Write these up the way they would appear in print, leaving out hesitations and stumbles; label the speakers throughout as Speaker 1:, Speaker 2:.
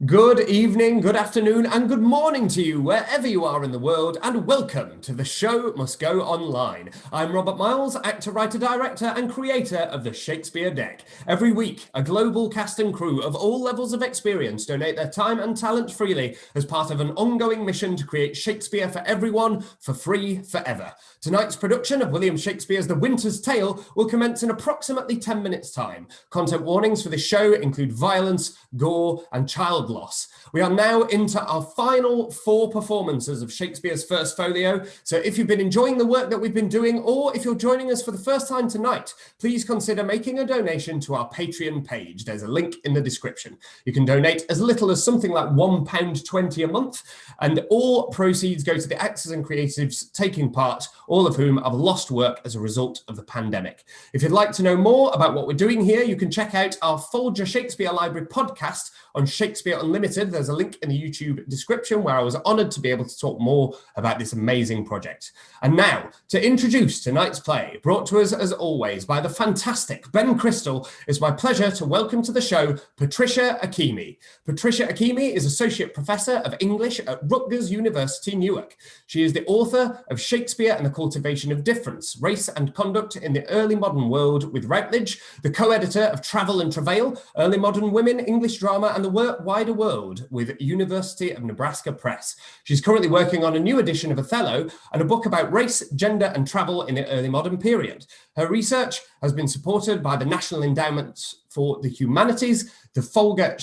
Speaker 1: Good evening, good afternoon, and good morning to you, wherever you are in the world, and welcome to The Show Must Go Online. I'm Robert Miles, actor, writer, director, and creator of the Shakespeare Deck. Every week, a global cast and crew of all levels of experience donate their time and talent freely as part of an ongoing mission to create Shakespeare for everyone, for free, forever. Tonight's production of William Shakespeare's The Winter's Tale will commence in approximately 10 minutes' time. Content warnings for this show include violence, gore, and child loss. We are now into our final 4 performances of Shakespeare's First Folio. So if you've been enjoying the work that we've been doing, or if you're joining us for the first time tonight, please consider making a donation to our Patreon page. There's a link in the description. You can donate as little as something like £1.20 a month, and all proceeds go to the actors and creatives taking part, all of whom have lost work as a result of the pandemic. If you'd like to know more about what we're doing here, you can check out our Folger Shakespeare Library podcast on Shakespeare Unlimited. There's a link in the YouTube description where I was honoured to be able to talk more about this amazing project. And now, to introduce tonight's play, brought to us as always by the fantastic Ben Crystal, it's my pleasure to welcome to the show Patricia Akhimie. Patricia Akhimie is Associate Professor of English at Rutgers University-Newark. She is the author of Shakespeare and the Cultivation of Difference, Race and Conduct in the Early Modern World with Routledge, the co-editor of Travel and Travail, Early Modern Women, English Drama and the Wider World with University of Nebraska Press. She's currently working on a new edition of Othello and a book about race, gender and travel in the early modern period. Her research has been supported by the National Endowment for the Humanities, the Folger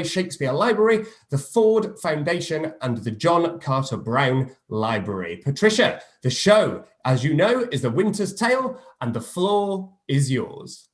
Speaker 1: Shakespeare Library, the Ford Foundation, and the John Carter Brown Library. Patricia, the show, as you know, is The Winter's Tale, and the floor is yours.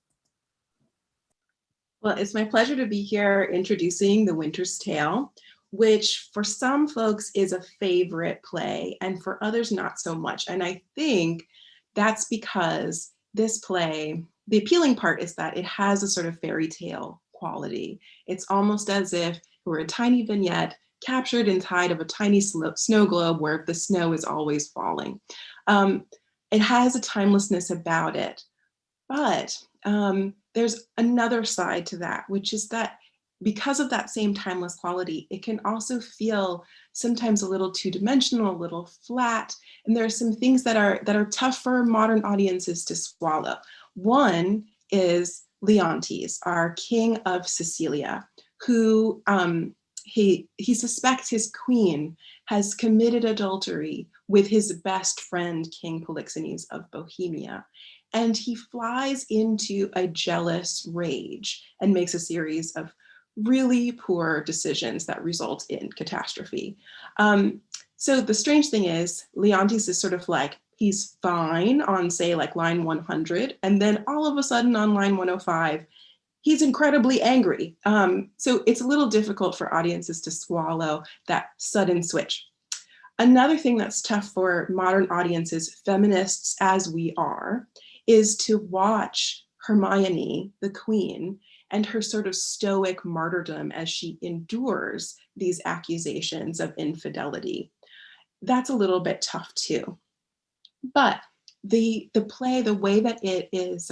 Speaker 2: Well, it's my pleasure to be here introducing The Winter's Tale, which for some folks is a favorite play, and for others not so much. And I think that's because this play, the appealing part is that it has a sort of fairy tale quality. It's almost as if it were a tiny vignette captured inside of a tiny snow globe where the snow is always falling. It has a timelessness about it, but there's another side to that, which is that because of that same timeless quality, it can also feel sometimes a little two-dimensional, a little flat, and there are some things that are tough for modern audiences to swallow. One is Leontes, our king of Sicilia, who he suspects his queen has committed adultery with his best friend, King Polixenes of Bohemia. And he flies into a jealous rage and makes a series of really poor decisions that result in catastrophe. So the strange thing is, Leontes is sort of like, he's fine on, say, like line 100, and then all of a sudden on line 105, he's incredibly angry. So it's a little difficult for audiences to swallow that sudden switch. Another thing that's tough for modern audiences, feminists as we are, is to watch Hermione, the queen, and her sort of stoic martyrdom as she endures these accusations of infidelity. That's a little bit tough too. But the play, the way that it is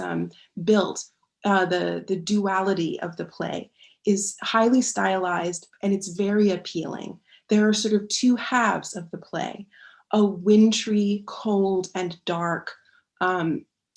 Speaker 2: built, the duality of the play is highly stylized and it's very appealing. There are sort of 2 halves of the play, a wintry, cold, and dark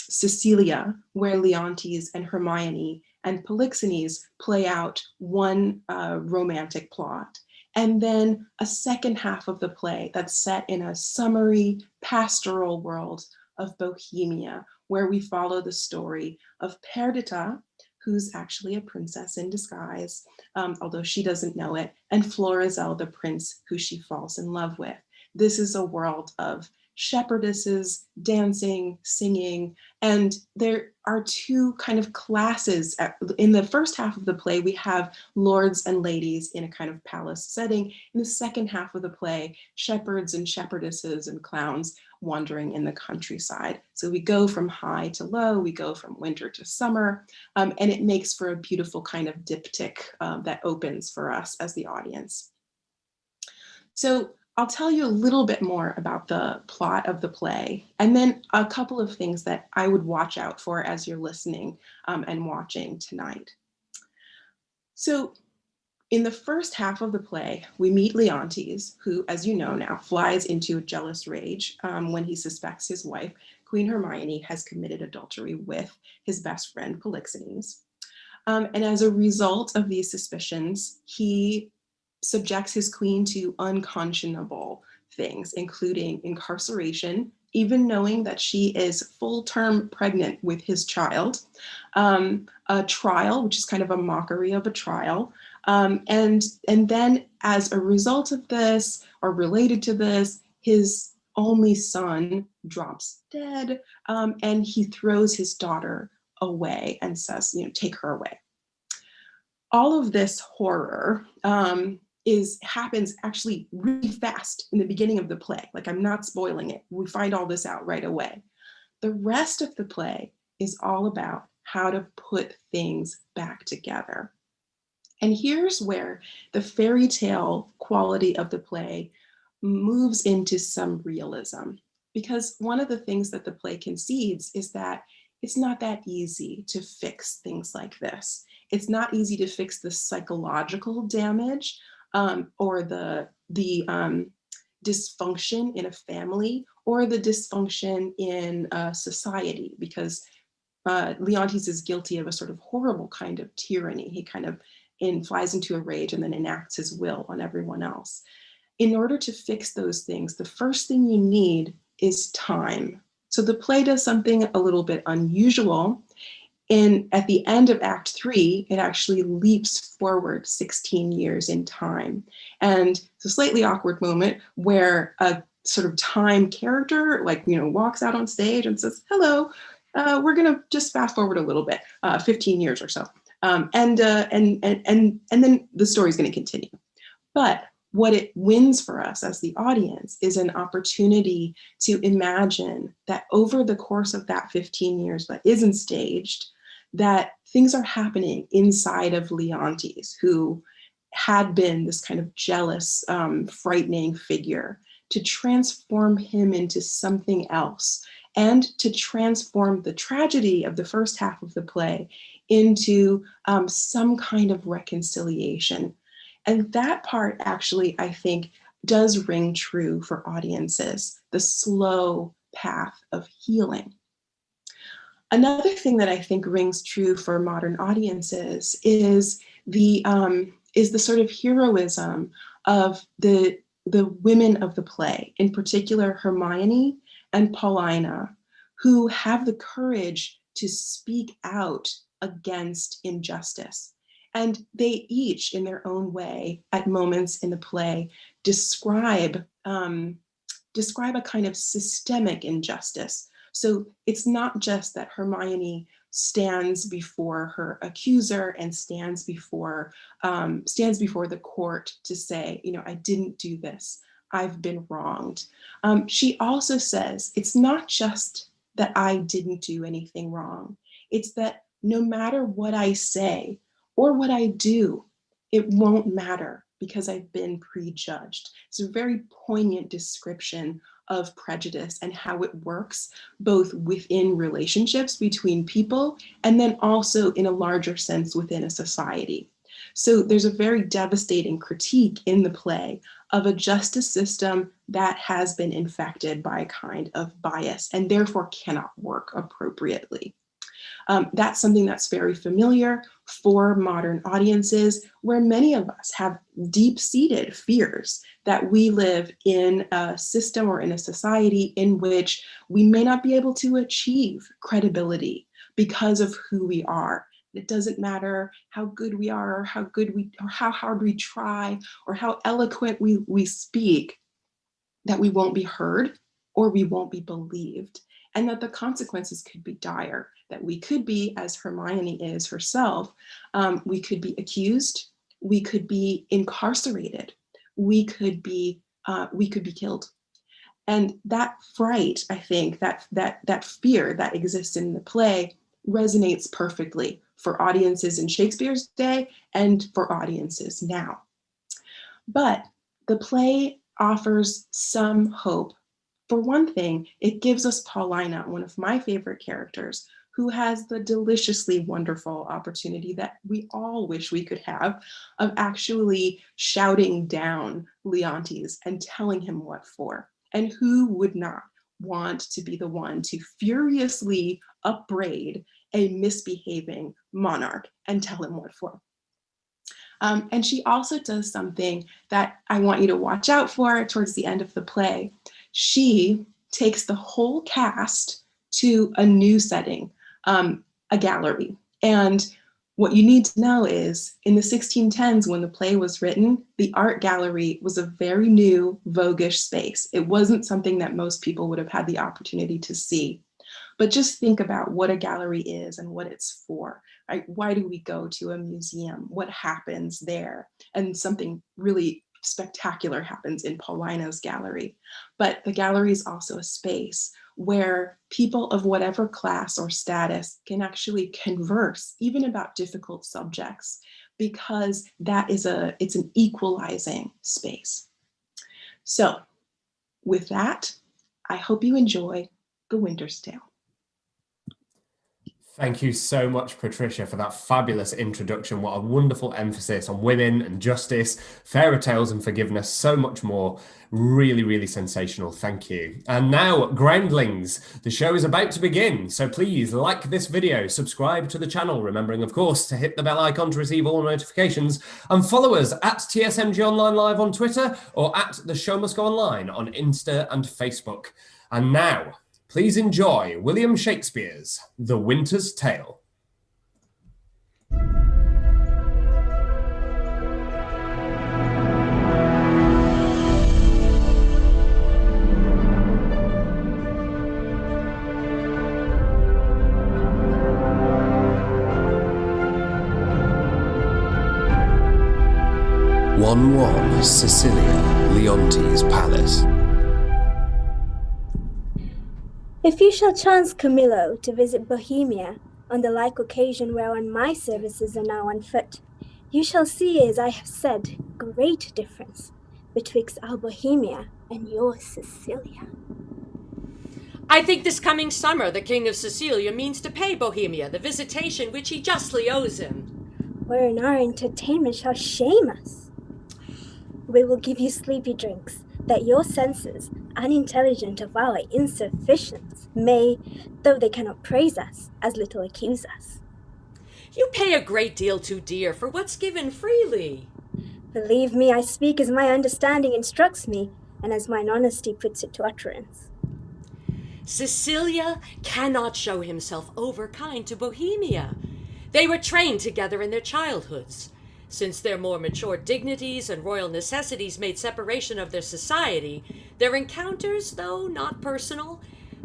Speaker 2: Sicilia, where Leontes and Hermione and Polixenes play out one romantic plot. And then a second half of the play that's set in a summery, pastoral world of Bohemia, where we follow the story of Perdita, who's actually a princess in disguise, although she doesn't know it, and Florizel, the prince who she falls in love with. This is a world of shepherdesses, dancing, singing, and there are 2 kind of classes. In the first half of the play, we have lords and ladies in a kind of palace setting. In the second half of the play, shepherds and shepherdesses and clowns wandering in the countryside. So we go from high to low, we go from winter to summer, and it makes for a beautiful kind of diptych that opens for us as the audience. So I'll tell you a little bit more about the plot of the play, and then a couple of things that I would watch out for as you're listening and watching tonight. So In the first half of the play, we meet Leontes, who, as you know now, flies into a jealous rage when he suspects his wife, Queen Hermione, has committed adultery with his best friend, Polixenes. And as a result of these suspicions, he subjects his queen to unconscionable things, including incarceration, even knowing that she is full-term pregnant with his child, a trial, which is kind of a mockery of a trial, and then as a result of this, or related to this, his only son drops dead, and he throws his daughter away and says, take her away. All of this horror happens actually really fast in the beginning of the play. Like, I'm not spoiling it. We find all this out right away. The rest of the play is all about how to put things back together. And here's where the fairy tale quality of the play moves into some realism. Because one of the things that the play concedes is that it's not that easy to fix things like this. It's not easy to fix the psychological damage or the dysfunction in a family or the dysfunction in society, because Leontes is guilty of a sort of horrible kind of tyranny. He kind of flies into a rage and then enacts his will on everyone else. In order to fix those things, the first thing you need is time. So the play does something a little bit unusual. At the end of Act 3, it actually leaps forward 16 years in time. And it's a slightly awkward moment where a sort of time character, walks out on stage and says, hello, we're gonna just fast forward a little bit, 15 years or so. And then the story's gonna continue. But what it wins for us as the audience is an opportunity to imagine that over the course of that 15 years that isn't staged, that things are happening inside of Leontes, who had been this kind of jealous, frightening figure, to transform him into something else, and to transform the tragedy of the first half of the play into some kind of reconciliation. And that part actually, I think, does ring true for audiences, the slow path of healing. Another thing that I think rings true for modern audiences is the sort of heroism of the women of the play, in particular Hermione and Paulina, who have the courage to speak out against injustice. And they each, in their own way, at moments in the play, describe a kind of systemic injustice. So it's not just that Hermione stands before her accuser and stands before the court to say, I didn't do this, I've been wronged. She also says, it's not just that I didn't do anything wrong. It's that no matter what I say or what I do, it won't matter because I've been prejudged. It's a very poignant description of prejudice and how it works both within relationships between people and then also in a larger sense within a society. So there's a very devastating critique in the play of a justice system that has been infected by a kind of bias and therefore cannot work appropriately. That's something that's very familiar for modern audiences, where many of us have deep-seated fears that we live in a system or in a society in which we may not be able to achieve credibility because of who we are. It doesn't matter how good we are or how hard we try or how eloquent we speak, that we won't be heard or we won't be believed, and that the consequences could be dire, that we could be, as Hermione is herself, we could be accused, we could be incarcerated, we could be killed. And that fright, I think, that fear that exists in the play resonates perfectly for audiences in Shakespeare's day and for audiences now. But the play offers some hope. For one thing, it gives us Paulina, one of my favorite characters, who has the deliciously wonderful opportunity that we all wish we could have of actually shouting down Leontes and telling him what for. And who would not want to be the one to furiously upbraid a misbehaving monarch and tell him what for? And she also does something that I want you to watch out for towards the end of the play. She takes the whole cast to a new setting, a gallery. And what you need to know is in the 1610s, when the play was written, the art gallery was a very new, voguish space. It wasn't something that most people would have had the opportunity to see. But just think about what a gallery is and what it's for. Right? Why do we go to a museum? What happens there? And something really spectacular happens in Paulina's gallery. But the gallery is also a space where people of whatever class or status can actually converse, even about difficult subjects, because it's an equalizing space. So with that, I hope you enjoy The Winter's Tale.
Speaker 1: Thank you so much, Patricia, for that fabulous introduction. What a wonderful emphasis on women and justice, fairy tales and forgiveness, so much more. Really, really sensational. Thank you. And now, Groundlings, the show is about to begin. So please like this video, subscribe to the channel, remembering, of course, to hit the bell icon to receive all notifications, and follow us at TSMG Online Live on Twitter or at The Show Must Go Online on Insta and Facebook. And now, please enjoy William Shakespeare's The Winter's Tale.
Speaker 3: One Sicilia, Leontes' palace.
Speaker 4: If you shall chance, Camillo, to visit Bohemia on the like occasion whereon my services are now on foot, you shall see, as I have said, great difference betwixt our Bohemia and your Sicilia.
Speaker 5: I think this coming summer the King of Sicilia means to pay Bohemia the visitation which he justly owes him.
Speaker 4: Wherein our entertainment shall shame us. We will give you sleepy drinks, that your senses, unintelligent of our insufficience, may, though they cannot praise us, as little accuse us.
Speaker 5: You pay a great deal too dear for what's given freely.
Speaker 4: Believe me, I speak as my understanding instructs me, and as mine honesty puts it to utterance.
Speaker 5: Sicilia cannot show himself overkind to Bohemia. They were trained together in their childhoods. Since their more mature dignities and royal necessities made separation of their society, their encounters, though not personal,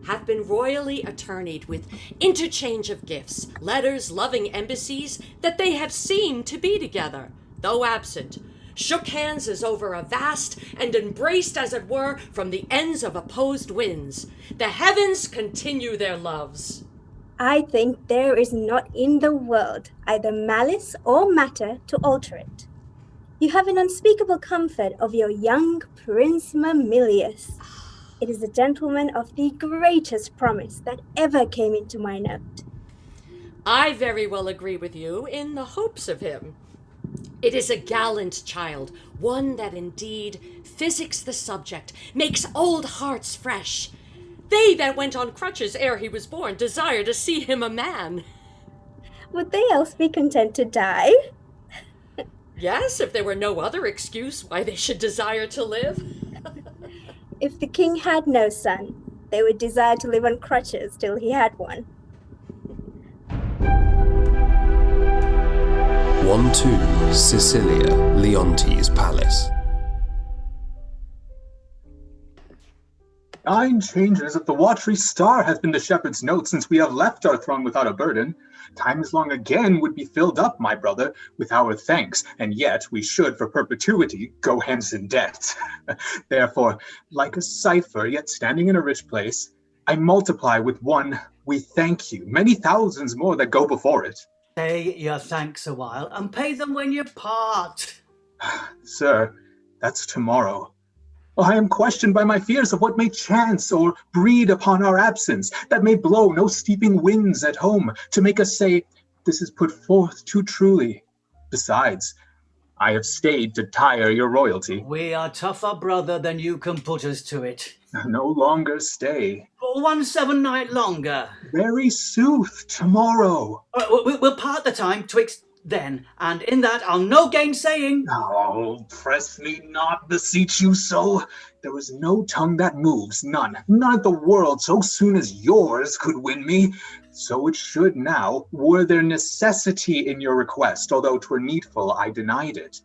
Speaker 5: have been royally attorneyed with interchange of gifts, letters, loving embassies, that they have seemed to be together, though absent, shook hands as over a vast, and embraced, as it were, from the ends of opposed winds. The heavens continue their loves.
Speaker 4: I think there is not in the world either malice or matter to alter it. You have an unspeakable comfort of your young Prince Mamilius. It is a gentleman of the greatest promise that ever came into my note.
Speaker 5: I very well agree with you in the hopes of him. It is a gallant child, one that indeed physics the subject, makes old hearts fresh. They that went on crutches ere he was born desire to see him a man.
Speaker 4: Would they else be content to die?
Speaker 5: Yes, if there were no other excuse why they should desire to live.
Speaker 4: If the king had no son, they would desire to live on crutches till he had one.
Speaker 3: 1-2 Sicilia, Leontes' palace.
Speaker 6: 9 changes of the watery star has been the shepherd's note since we have left our throne without a burden. Time as long again would be filled up, my brother, with our thanks, and yet we should for perpetuity go hence in debt. Therefore, like a cipher yet standing in a rich place, I multiply with one, we thank you, many thousands more that go before it.
Speaker 7: Say your thanks a while, and pay them when you part.
Speaker 6: Sir, that's tomorrow. I am questioned by my fears of what may chance or breed upon our absence, that may blow no steeping winds at home, to make us say, this is put forth too truly. Besides, I have stayed to tire your royalty.
Speaker 7: We are tougher, brother, than you can put us to it.
Speaker 6: No longer stay.
Speaker 7: For 1 7 night longer.
Speaker 6: Very sooth, tomorrow.
Speaker 7: We'll part the time twixt then, and in that I'll no gainsaying.
Speaker 6: Oh, press me not, beseech you so. There is no tongue that moves, none of the world so soon as yours could win me. So it should now, were there necessity in your request, although 'twere needful I denied it.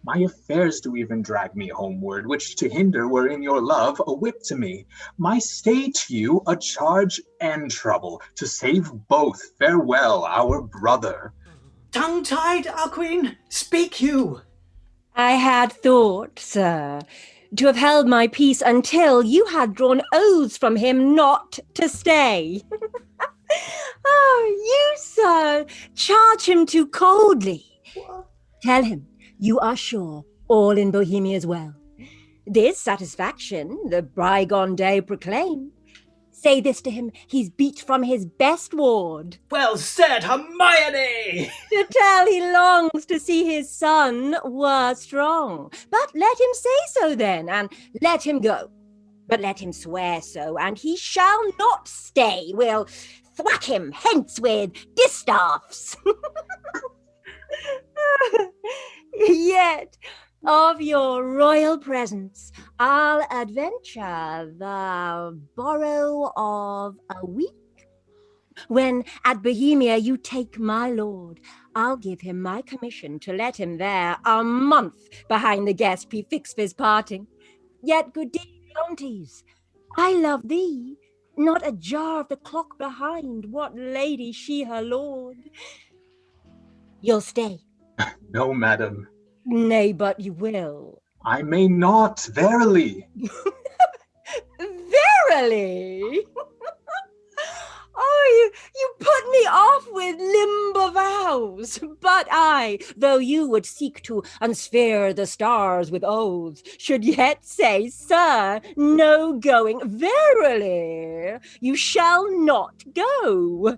Speaker 6: My affairs do even drag me homeward, which to hinder were in your love a whip to me. My stay to you a charge and trouble, to save both. Farewell, our brother.
Speaker 7: Tongue-tied, our queen, speak you.
Speaker 8: I had thought, sir, to have held my peace until you had drawn oaths from him not to stay. Oh, you, sir, charge him too coldly. Tell him you are sure all in Bohemia is well. This satisfaction the bygone day proclaim. Say this to him, he's beat from his best ward.
Speaker 7: Well said, Hermione!
Speaker 8: To tell he longs to see his son were strong. But let him say so then, and let him go. But let him swear so, and he shall not stay. We'll thwack him hence with distaffs. Yet of your royal presence I'll adventure the borrow of a week. When at Bohemia you take my lord, I'll give him my commission to let him there a month behind the guest prefixed for his parting. Yet, good dear Leontes, I love thee, not a jar of the clock behind. What lady she her lord? You'll stay.
Speaker 6: No, madam.
Speaker 8: Nay, but you will.
Speaker 6: I may not, verily.
Speaker 8: Verily? Oh, you put me off with limber vows. But I, though you would seek to unsphere the stars with oaths, should yet say, sir, no going. Verily, you shall not go.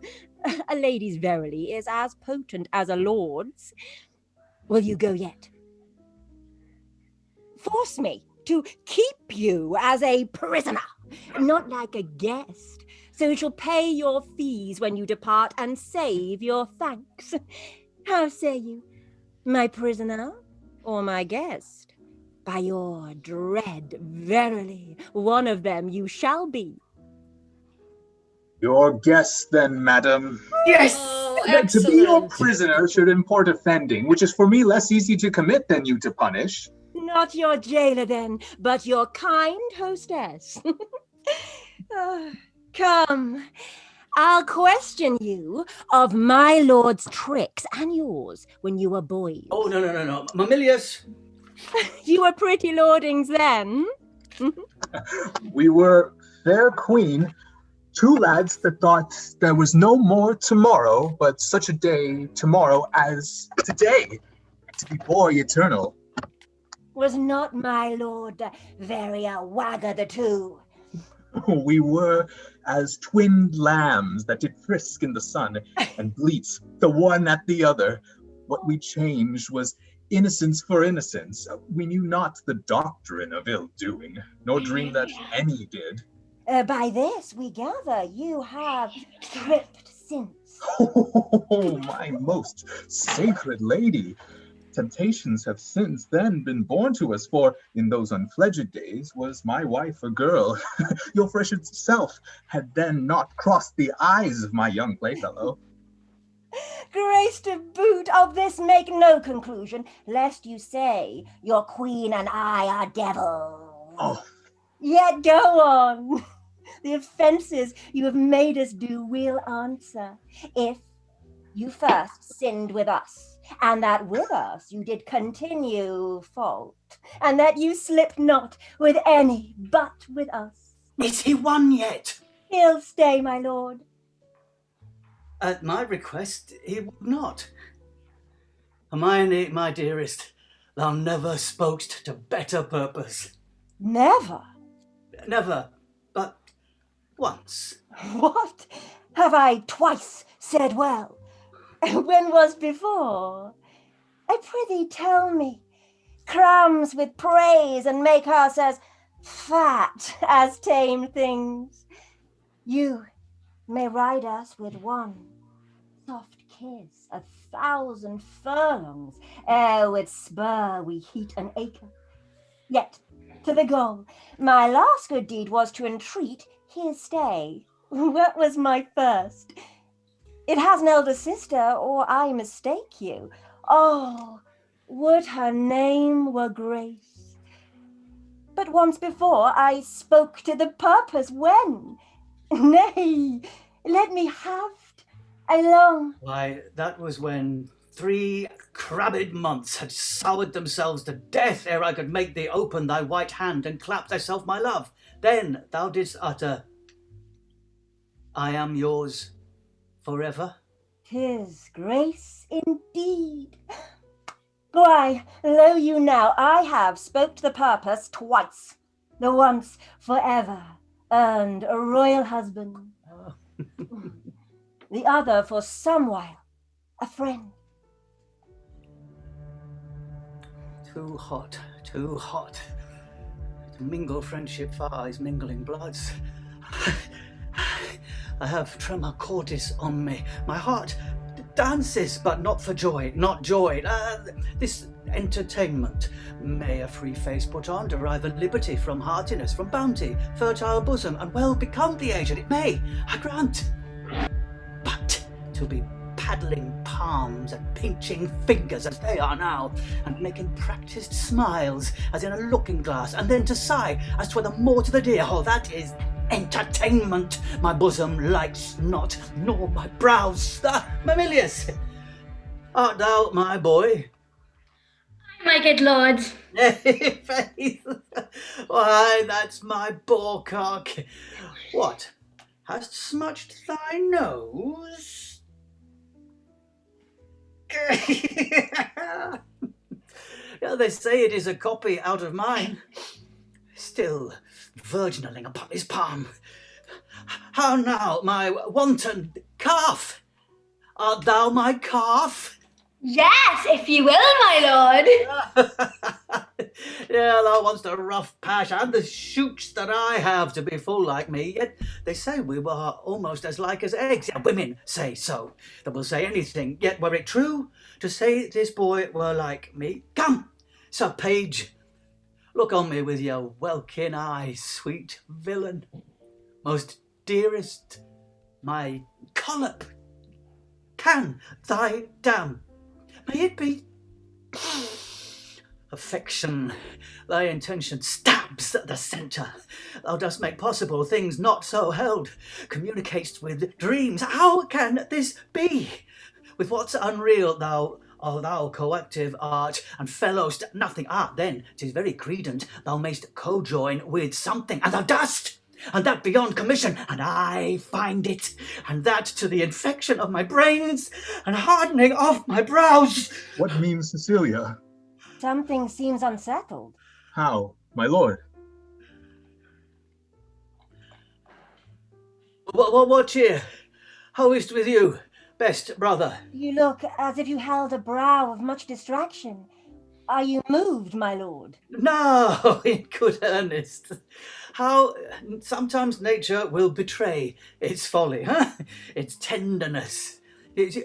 Speaker 8: A lady's verily is as potent as a lord's. Will you go yet? Force me to keep you as a prisoner, not like a guest, so you shall pay your fees when you depart and save your thanks. How say you, my prisoner or my guest? By your dread, verily, one of them you shall be.
Speaker 6: Your guest, then, madam.
Speaker 7: Yes!
Speaker 6: That to be your prisoner should import offending, which is for me less easy to commit than you to punish.
Speaker 8: Not your jailer, then, but your kind hostess. Come, I'll question you of my lord's tricks and yours when you were boys.
Speaker 7: Oh, no. Mamilius.
Speaker 8: You were pretty lordings then.
Speaker 6: We were, fair queen, two lads that thought there was no more tomorrow, but such a day tomorrow as today, to be boy eternal.
Speaker 8: Was not my lord very a wagger the two?
Speaker 6: We were as twin lambs that did frisk in the sun and bleat the one at the other. What we changed was innocence for innocence. We knew not the doctrine of ill-doing, nor dreamed that any did.
Speaker 8: By this we gather you have thrift since.
Speaker 6: Oh, my most sacred lady. Temptations have since then been born to us, for in those unfledged days was my wife a girl. Your fresh self had then not crossed the eyes of my young playfellow.
Speaker 8: Grace to boot, of this make no conclusion, lest you say your queen and I are devils.
Speaker 6: Oh.
Speaker 8: Yet go on. The offences you have made us do we'll answer, if you first sinned with us, and that with us you did continue fault, and that you slipped not with any but with us.
Speaker 7: Is he won yet?
Speaker 8: He'll stay, my lord.
Speaker 7: At my request, he would not. Hermione, my dearest, thou never spokest to better purpose.
Speaker 8: Never.
Speaker 7: Never, but once.
Speaker 8: What? Have I twice said well? When was before? I prithee tell me. Crams with praise and make us as fat as tame things. You may ride us with one soft kiss 1,000 furlongs, ere with spur we heat an acre. Yet to the goal, my last good deed was to entreat his stay. What was my first? It has an elder sister, or I mistake you. Oh, would her name were Grace. But once before I spoke to the purpose when. Nay, let me have't. I long.
Speaker 7: Why, that was when 3 crabbed months had soured themselves to death ere I could make thee open thy white hand and clap thyself my love. Then thou didst utter, I am yours forever.
Speaker 8: 'Tis Grace indeed. Why, lo you now, I have spoke to the purpose twice. The once forever earned a royal husband. The other for some while a friend.
Speaker 7: Too hot to mingle friendship far as mingling bloods. I have tremor cordis on me. My heart dances, but not for joy, not joy. This entertainment may a free face put on, derive a liberty from heartiness, from bounty, fertile bosom, and well become the aged. It may, I grant. But to be paddling palms and pinching fingers as they are now, and making practised smiles as in a looking glass, and then to sigh as 'twere the more to the dear, oh, that is entertainment my bosom likes not, nor my brows. Mamilius, art thou my boy?
Speaker 9: My good lord.
Speaker 7: Nay, faith. Why, that's my boarcock. What, hast smutched thy nose? Yeah, they say it is a copy out of mine. Still virginaling upon his palm. How now, my wanton calf? Art thou my calf?
Speaker 9: Yes, if you will, my lord.
Speaker 7: Yeah, thou wants the rough pash and the shoots that I have to be full like me. Yet they say we were almost as like as eggs. Yeah, women say so. They will say anything. Yet were it true to say this boy were like me? Come, Sir Page, look on me with your welkin eyes, sweet villain. Most dearest, my collop, can thy dam, may it be affection, thy intention stabs at the centre. Thou dost make possible things not so held, communicatest with dreams. How can this be? With what's unreal thou coactive art, and fellowst nothing. Then 'tis very credent thou mayst cojoin with something, and thou dost, and that beyond commission, and I find it, and that to the infection of my brains and hardening of my brows.
Speaker 6: What means Sicilia?
Speaker 8: Something seems unsettled.
Speaker 6: How, my lord?
Speaker 7: What cheer? How is't with you, best brother?
Speaker 8: You look as if you held a brow of much distraction. Are you moved, my lord?
Speaker 7: No, in good earnest. How sometimes nature will betray its folly, its tenderness.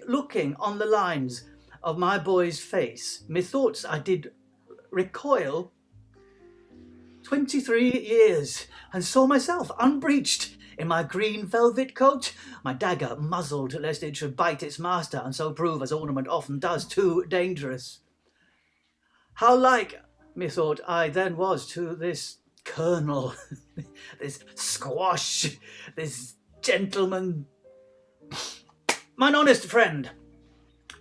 Speaker 7: Looking on the lines of my boy's face, methoughts I did recoil 23 years, and saw myself unbreeched in my green velvet coat, my dagger muzzled lest it should bite its master, and so prove, as ornament often does, too dangerous. How like, methought I then was to this colonel, this squash, this gentleman. Mine honest friend,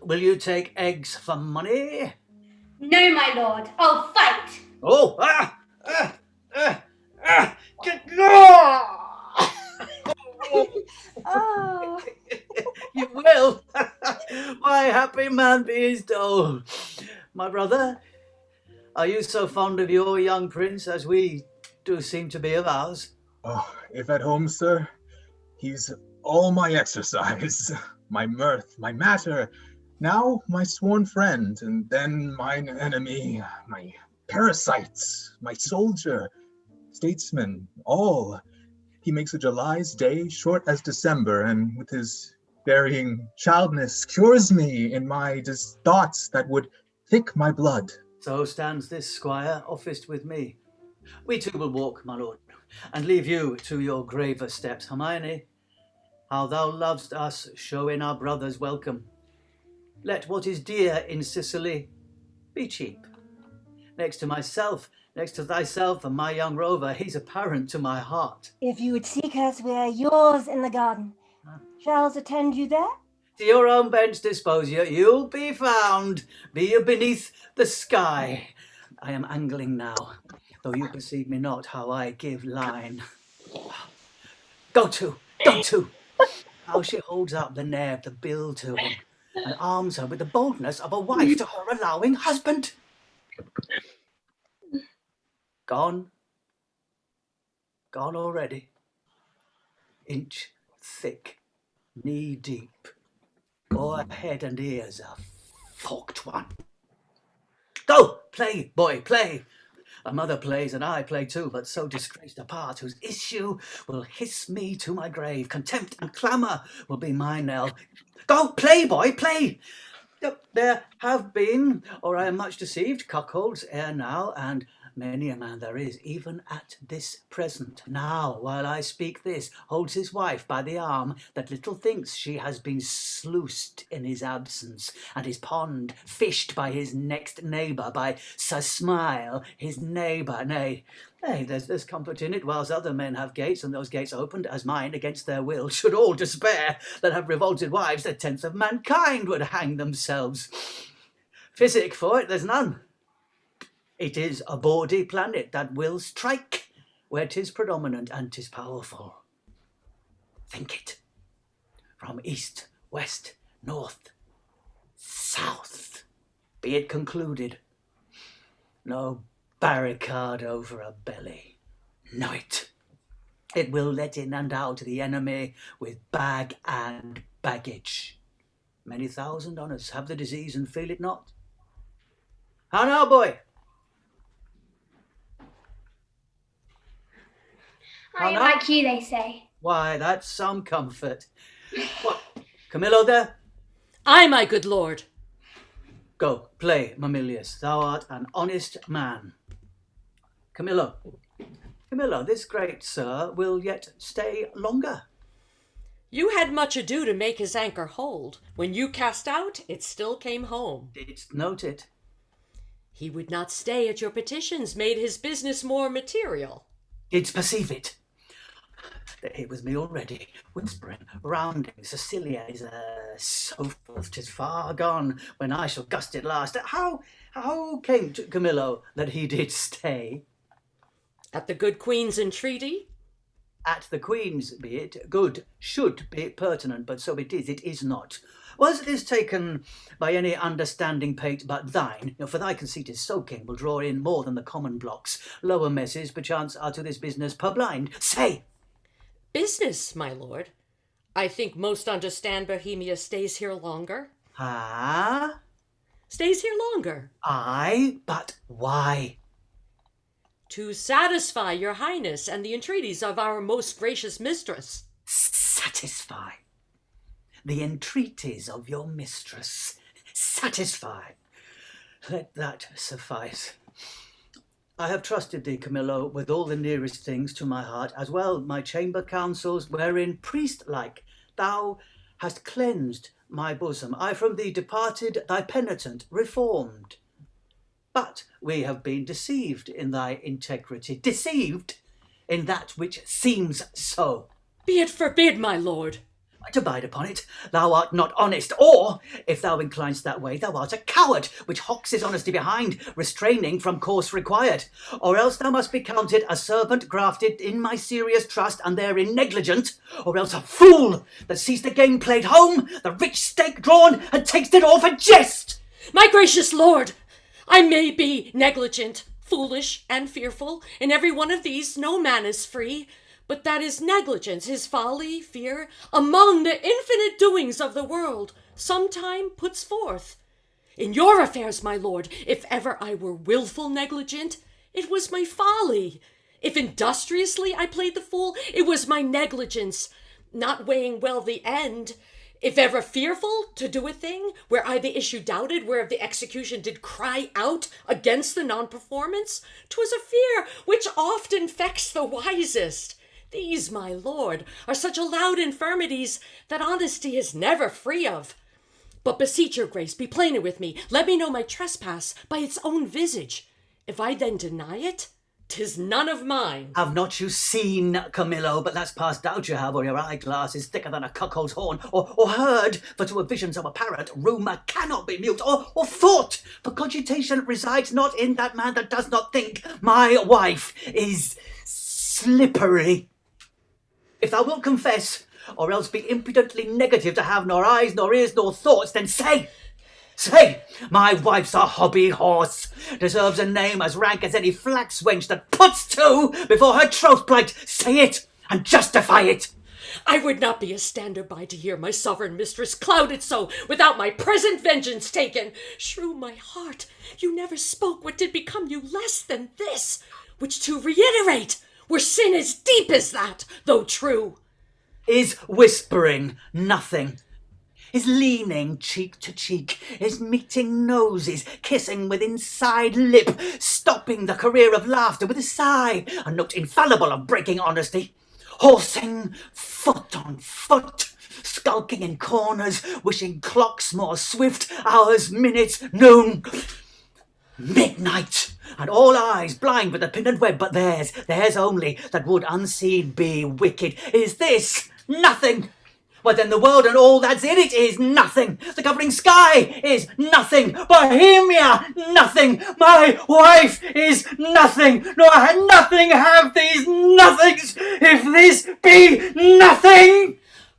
Speaker 7: will you take eggs for money?
Speaker 9: No, my lord. I'll fight.
Speaker 7: Oh,
Speaker 8: Oh.
Speaker 7: You will. Why, happy man be his dole. My brother, are you so fond of your young prince as we do seem to be of ours.
Speaker 6: Oh, if at home, sir, he's all my exercise, my mirth, my matter, now my sworn friend, and then mine enemy, my parasites, my soldier, statesman, all. He makes a July's day short as December, and with his varying childness cures me in my thoughts that would thick my blood.
Speaker 7: So stands this squire, officed with me. We two will walk, my lord, and leave you to your graver steps. Hermione, how thou lovest us, showing our brothers welcome. Let what is dear in Sicily be cheap. Next to myself, next to thyself and my young rover, he's a parent to my heart.
Speaker 8: If you would seek us, we are yours in the garden. Shall attend you there?
Speaker 7: To your own bench dispose you, you'll be found, be you beneath the sky. I am angling now, though you perceive me not how I give line. Go to. How she holds up the nair, the bill to him, and arms her with the boldness of a wife to her allowing husband. Gone already. Inch thick, knee deep, o'er head and ears a forked one. Go, play, boy, play. A mother plays and I play too, but so disgraced a part whose issue will hiss me to my grave. Contempt and clamour will be my knell. Go, play, boy, play. There have been, or I am much deceived, cuckolds ere now, and many a man there is, even at this present. Now, while I speak this, holds his wife by the arm, that little thinks she has been sluiced in his absence, and his pond fished by his next neighbour, by Sir Smile, his neighbour. Nay, there's comfort in it, whilst other men have gates, and those gates opened, as mine, against their will, should all despair that have revolted wives, the tenth of mankind would hang themselves. Physic for it, there's none. It is a bawdy planet that will strike where 'tis predominant and 'tis powerful. Think it. From east, west, north, south, be it concluded. No barricade over a belly. Know it. It will let in and out the enemy with bag and baggage. Many thousand on us have the disease and feel it not. How now, boy?
Speaker 9: I am like you, they say.
Speaker 7: Why, that's some comfort. What, Camillo there?
Speaker 5: Aye, my good lord.
Speaker 7: Go, play, Mamilius. Thou art an honest man. Camillo, this great sir will yet stay longer.
Speaker 5: You had much ado to make his anchor hold. When you cast out, it still came home.
Speaker 7: Didst note it?
Speaker 5: He would not stay at your petitions, made his business more material.
Speaker 7: Didst perceive it? It was me already, whispering, rounding, Sicilia is so forth, 'tis far gone when I shall gust it last. How came to Camillo that he did stay?
Speaker 5: At the good queen's entreaty?
Speaker 7: At the queen's, be it, good, should be pertinent, but so it is not. Was this taken by any understanding pate but thine? For thy conceit is so king, will draw in more than the common blocks. Lower messes, perchance, are to this business purblind. Say!
Speaker 5: Business, my lord. I think most understand Bohemia stays here longer.
Speaker 7: Ah?
Speaker 5: Stays here longer.
Speaker 7: Aye, but why?
Speaker 5: To satisfy your highness and the entreaties of our most gracious mistress.
Speaker 7: Satisfy? The entreaties of your mistress. Satisfy? Let that suffice. I have trusted thee, Camillo, with all the nearest things to my heart, as well my chamber councils, wherein, priest-like, thou hast cleansed my bosom. I from thee departed, thy penitent, reformed. But we have been deceived in thy integrity, deceived in that which seems so.
Speaker 5: Be it forbid, my lord.
Speaker 7: To abide upon it, thou art not honest, or, if thou inclinest that way, thou art a coward, which hawks his honesty behind, restraining from course required. Or else thou must be counted a servant grafted in my serious trust, and therein negligent, or else a fool that sees the game played home, the rich stake drawn, and takes it all for jest.
Speaker 5: My gracious lord, I may be negligent, foolish and fearful. In every one of these no man is free, but that his negligence, his folly, fear, among the infinite doings of the world, sometime puts forth. In your affairs, my lord, if ever I were wilful negligent, it was my folly. If industriously I played the fool, it was my negligence, not weighing well the end. If ever fearful to do a thing, where I the issue doubted, where the execution did cry out against the non-performance, 'twas a fear which oft infects the wisest. These, my lord, are such allowed infirmities that honesty is never free of. But beseech your grace, be plainer with me. Let me know my trespass by its own visage. If I then deny it, 'tis none of mine.
Speaker 7: Have not you seen, Camillo, but that's past doubt you have, or your eyeglass is thicker than a cuckold's horn, or heard, for to a vision so apparent, rumour cannot be mute, or thought, for cogitation resides not in that man that does not think. My wife is slippery. If thou wilt confess, or else be impudently negative to have nor eyes, nor ears, nor thoughts, then say, my wife's a hobby horse, deserves a name as rank as any flax wench that puts to before her troth plight. Say it, and justify it.
Speaker 5: I would not be a stander by to hear my sovereign mistress clouded so, without my present vengeance taken. Shrew my heart, you never spoke what did become you less than this, which to reiterate were sin as deep as that, though true.
Speaker 7: Is whispering nothing? Is leaning cheek to cheek, is meeting noses, kissing with inside lip, stopping the career of laughter with a sigh, a note infallible of breaking honesty, horsing foot on foot, skulking in corners, wishing clocks more swift, hours, minutes, noon, midnight, and all eyes blind with the pin and web but theirs only, that would unseen be wicked. Is this nothing? Well, then the world and all that's in it is nothing. The covering sky is nothing. Bohemia, nothing. My wife is nothing. Nor nothing have these nothings, if this be nothing.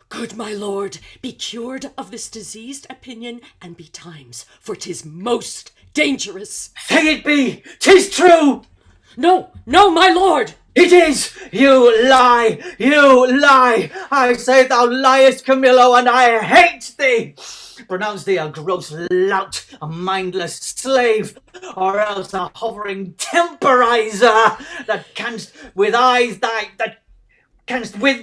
Speaker 5: Good my lord, be cured of this diseased opinion, and betimes, for 'tis most dangerous.
Speaker 7: Say it be, 'tis true.
Speaker 5: No, my lord.
Speaker 7: It is! You lie! I say thou liest, Camillo, and I hate thee! Pronounce thee a gross lout, a mindless slave, or else a hovering temporizer, that canst with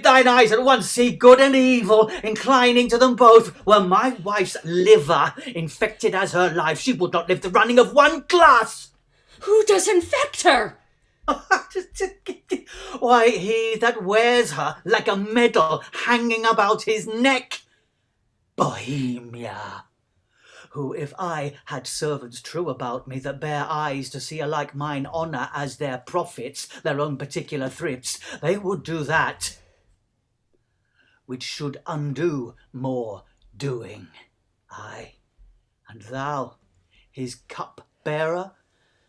Speaker 7: thine eyes at once see good and evil, inclining to them both. Were my wife's liver infected as her life, she would not live the running of one glass.
Speaker 5: Who does infect her?
Speaker 7: Why, he that wears her like a medal hanging about his neck. Bohemia, who, if I had servants true about me that bear eyes to see alike mine honour as their profits, their own particular thrifts, they would do that which should undo more doing. Aye, and thou, his cup-bearer,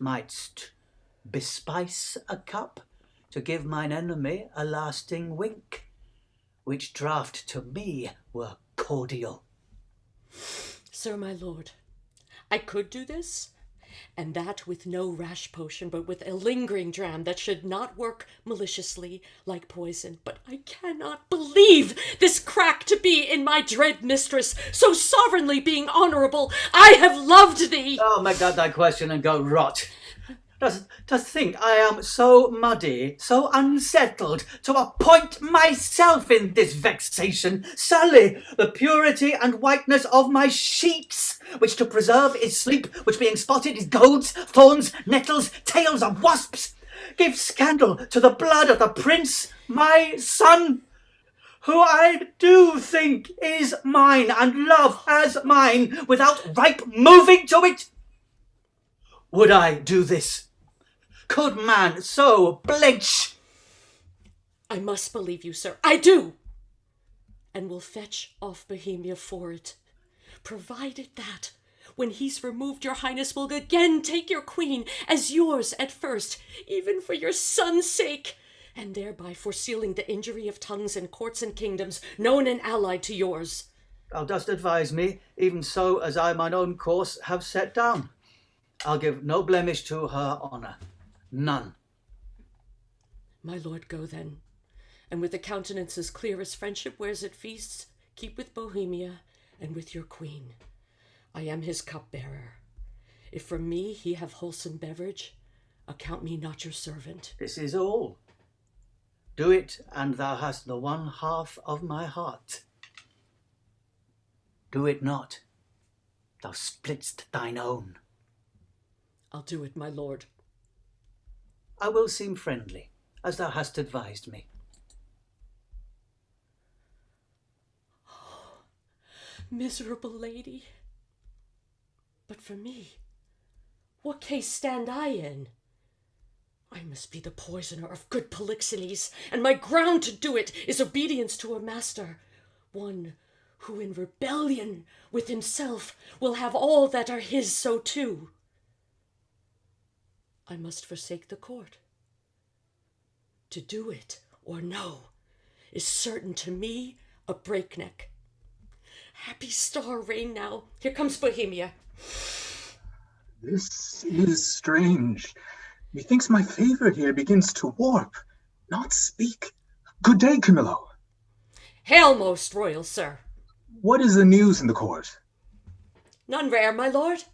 Speaker 7: mightst bespice a cup to give mine enemy a lasting wink, which draught to me were cordial.
Speaker 5: Sir, my lord, I could do this, and that with no rash potion, but with a lingering dram that should not work maliciously like poison. But I cannot believe this crack to be in my dread mistress, so sovereignly being honourable. I have loved thee.
Speaker 7: Oh, make that thy question and go rot. Dost think I am so muddy, so unsettled, to appoint myself in this vexation, sully the purity and whiteness of my sheets, which to preserve is sleep, which being spotted is goads, thorns, nettles, tails of wasps, give scandal to the blood of the prince, my son, who I do think is mine, and love as mine, without ripe moving to it? Would I do this? Could man so blench?
Speaker 5: I must believe you, sir. I do! And will fetch off Bohemia for it, provided that, when he's removed, your highness will again take your queen as yours at first, even for your son's sake, and thereby foresealing the injury of tongues and courts and kingdoms known and allied to yours.
Speaker 7: Thou dost advise me, even so as I mine own course have set down. I'll give no blemish to her honour. None.
Speaker 5: My lord, go then, and with a countenance as clear as friendship wears at feasts, keep with Bohemia and with your queen. I am his cupbearer. If from me he have wholesome beverage, account me not your servant.
Speaker 7: This is all. Do it, and thou hast the one half of my heart. Do it not, thou splitst thine own.
Speaker 5: I'll do it, my lord.
Speaker 7: I will seem friendly, as thou hast advised me.
Speaker 5: Oh, miserable lady. But for me, what case stand I in? I must be the poisoner of good Polixenes, and my ground to do it is obedience to a master, one who in rebellion with himself will have all that are his so too. I must forsake the court. To do it or no is certain to me a breakneck. Happy star reign now. Here comes Bohemia.
Speaker 6: This is strange. Methinks my favor here begins to warp, not speak. Good day, Camillo.
Speaker 5: Hail, most royal sir.
Speaker 6: What is the news in the court?
Speaker 5: None rare, my lord.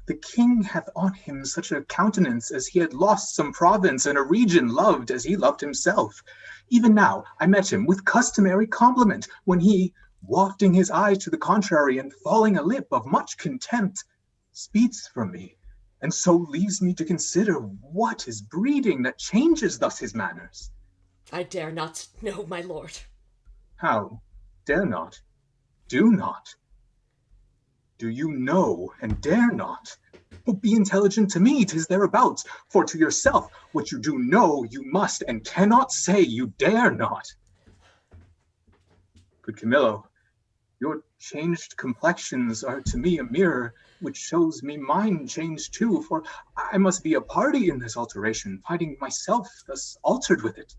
Speaker 6: The king hath on him such a countenance as he had lost some province and a region loved as he loved himself. Even now I met him with customary compliment, when he, wafting his eyes to the contrary and falling a lip of much contempt, speeds from me, and so leaves me to consider what is breeding that changes thus his manners.
Speaker 5: I dare not know, my lord.
Speaker 6: How? Dare not? Do not? Do you know and dare not? But be intelligent to me, 'tis thereabouts. For to yourself, what you do know, you must and cannot say you dare not. Good Camillo, your changed complexions are to me a mirror, which shows me mine changed too, for I must be a party in this alteration, finding myself thus altered with it.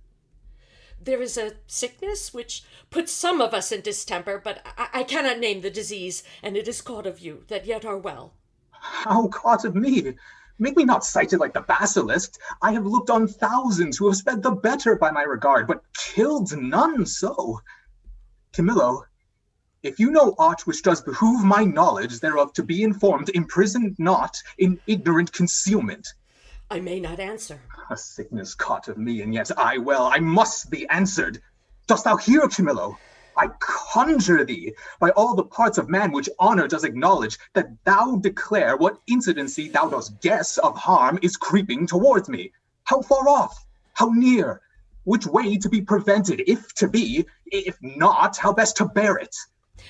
Speaker 5: There is a sickness which puts some of us in distemper, but I cannot name the disease, and it is caught of you that yet are well.
Speaker 6: How caught of me? Make me not cited like the basilisk. I have looked on thousands who have sped the better by my regard, but killed none so. Camillo, if you know aught which does behoove my knowledge thereof to be informed, imprison not in ignorant concealment.
Speaker 5: I may not answer.
Speaker 6: A sickness caught of me, and yet I must be answered. Dost thou hear, Camillo? I conjure thee, by all the parts of man which honor does acknowledge, that thou declare what incidency thou dost guess of harm is creeping towards me. How far off? How near? Which way to be prevented, if to be? If not, how best to bear it?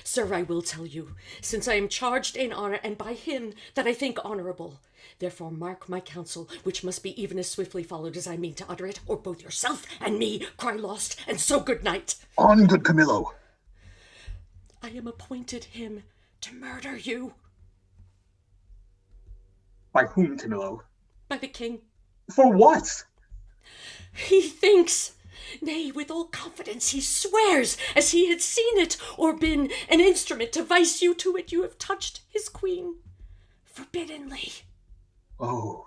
Speaker 5: Sir, I will tell you, since I am charged in honor, and by him that I think honorable. Therefore mark my counsel, which must be even as swiftly followed as I mean to utter it, or both yourself and me cry lost, and so good night.
Speaker 6: On, good Camillo.
Speaker 5: I am appointed him to murder you.
Speaker 6: By whom, Camillo?
Speaker 5: By the king.
Speaker 6: For what?
Speaker 5: He thinks, nay, with all confidence he swears, as he had seen it, or been an instrument to vice you to it, you have touched his queen forbiddenly.
Speaker 6: Oh,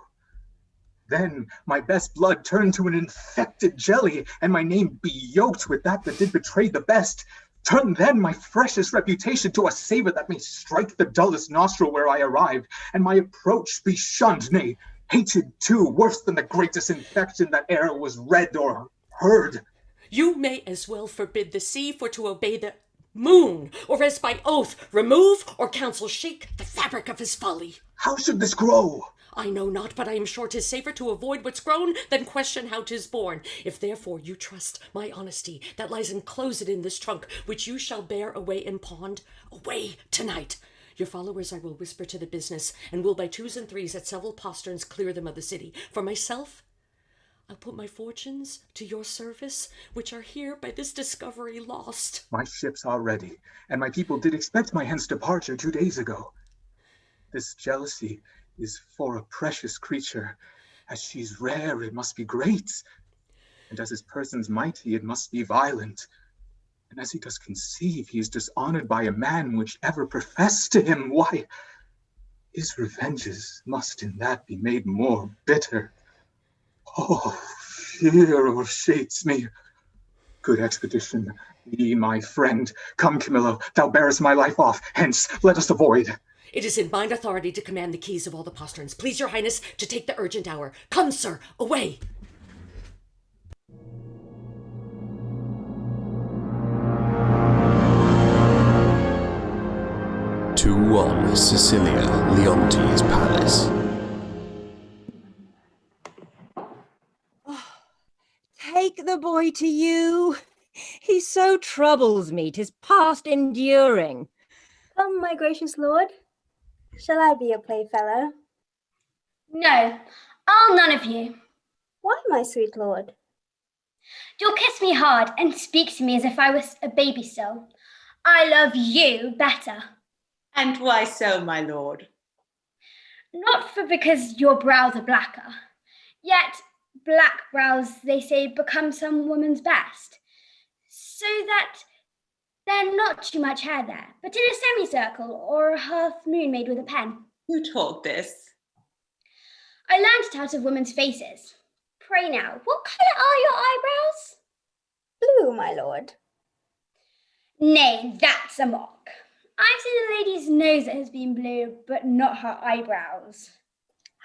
Speaker 6: then my best blood turn to an infected jelly, and my name be yoked with that did betray the best. Turn then my freshest reputation to a savor that may strike the dullest nostril where I arrive, and my approach be shunned, nay, hated too, worse than the greatest infection that e'er was read or heard.
Speaker 5: You may as well forbid the sea for to obey the moon, or as by oath remove or counsel shake the fabric of his folly.
Speaker 6: How should this grow?
Speaker 5: I know not, but I am sure 'tis safer to avoid what's grown than question how 'tis born. If therefore you trust my honesty that lies enclosed in this trunk, which you shall bear away in pond, away tonight. Your followers I will whisper to the business, and will by twos and threes at several posterns clear them of the city. For myself, I'll put my fortunes to your service, which are here by this discovery lost.
Speaker 6: My ships are ready, and my people did expect my hence departure 2 days ago. This jealousy is for a precious creature. As she's rare, it must be great. And as his person's mighty, it must be violent. And as he does conceive, he is dishonored by a man which ever professed to him. Why, his revenges must in that be made more bitter. Oh, fear o'ershades me. Good expedition, be my friend. Come, Camillo, thou bearest my life off. Hence, let us avoid.
Speaker 5: It is in mine authority to command the keys of all the posterns. Please your highness to take the urgent hour. Come, sir, away.
Speaker 3: To 1 Sicilia, Leontes Palace.
Speaker 8: Take the boy to you. He so troubles me, 'tis past enduring.
Speaker 4: Come, my gracious lord. Shall I be your playfellow?
Speaker 9: No, I'll none of you.
Speaker 4: Why, my sweet lord?
Speaker 9: You'll kiss me hard and speak to me as if I was a baby still. I love you better.
Speaker 2: And why so, my lord?
Speaker 9: Not for because your brows are blacker. Yet black brows, they say, become some woman's best. So that there's not too much hair there, but in a semicircle or a half moon made with a pen.
Speaker 2: Who taught this?
Speaker 9: I learned it out of women's faces. Pray now, what colour are your eyebrows?
Speaker 4: Blue, my lord.
Speaker 9: Nay, that's a mock. I've seen a lady's nose that has been blue, but not her eyebrows.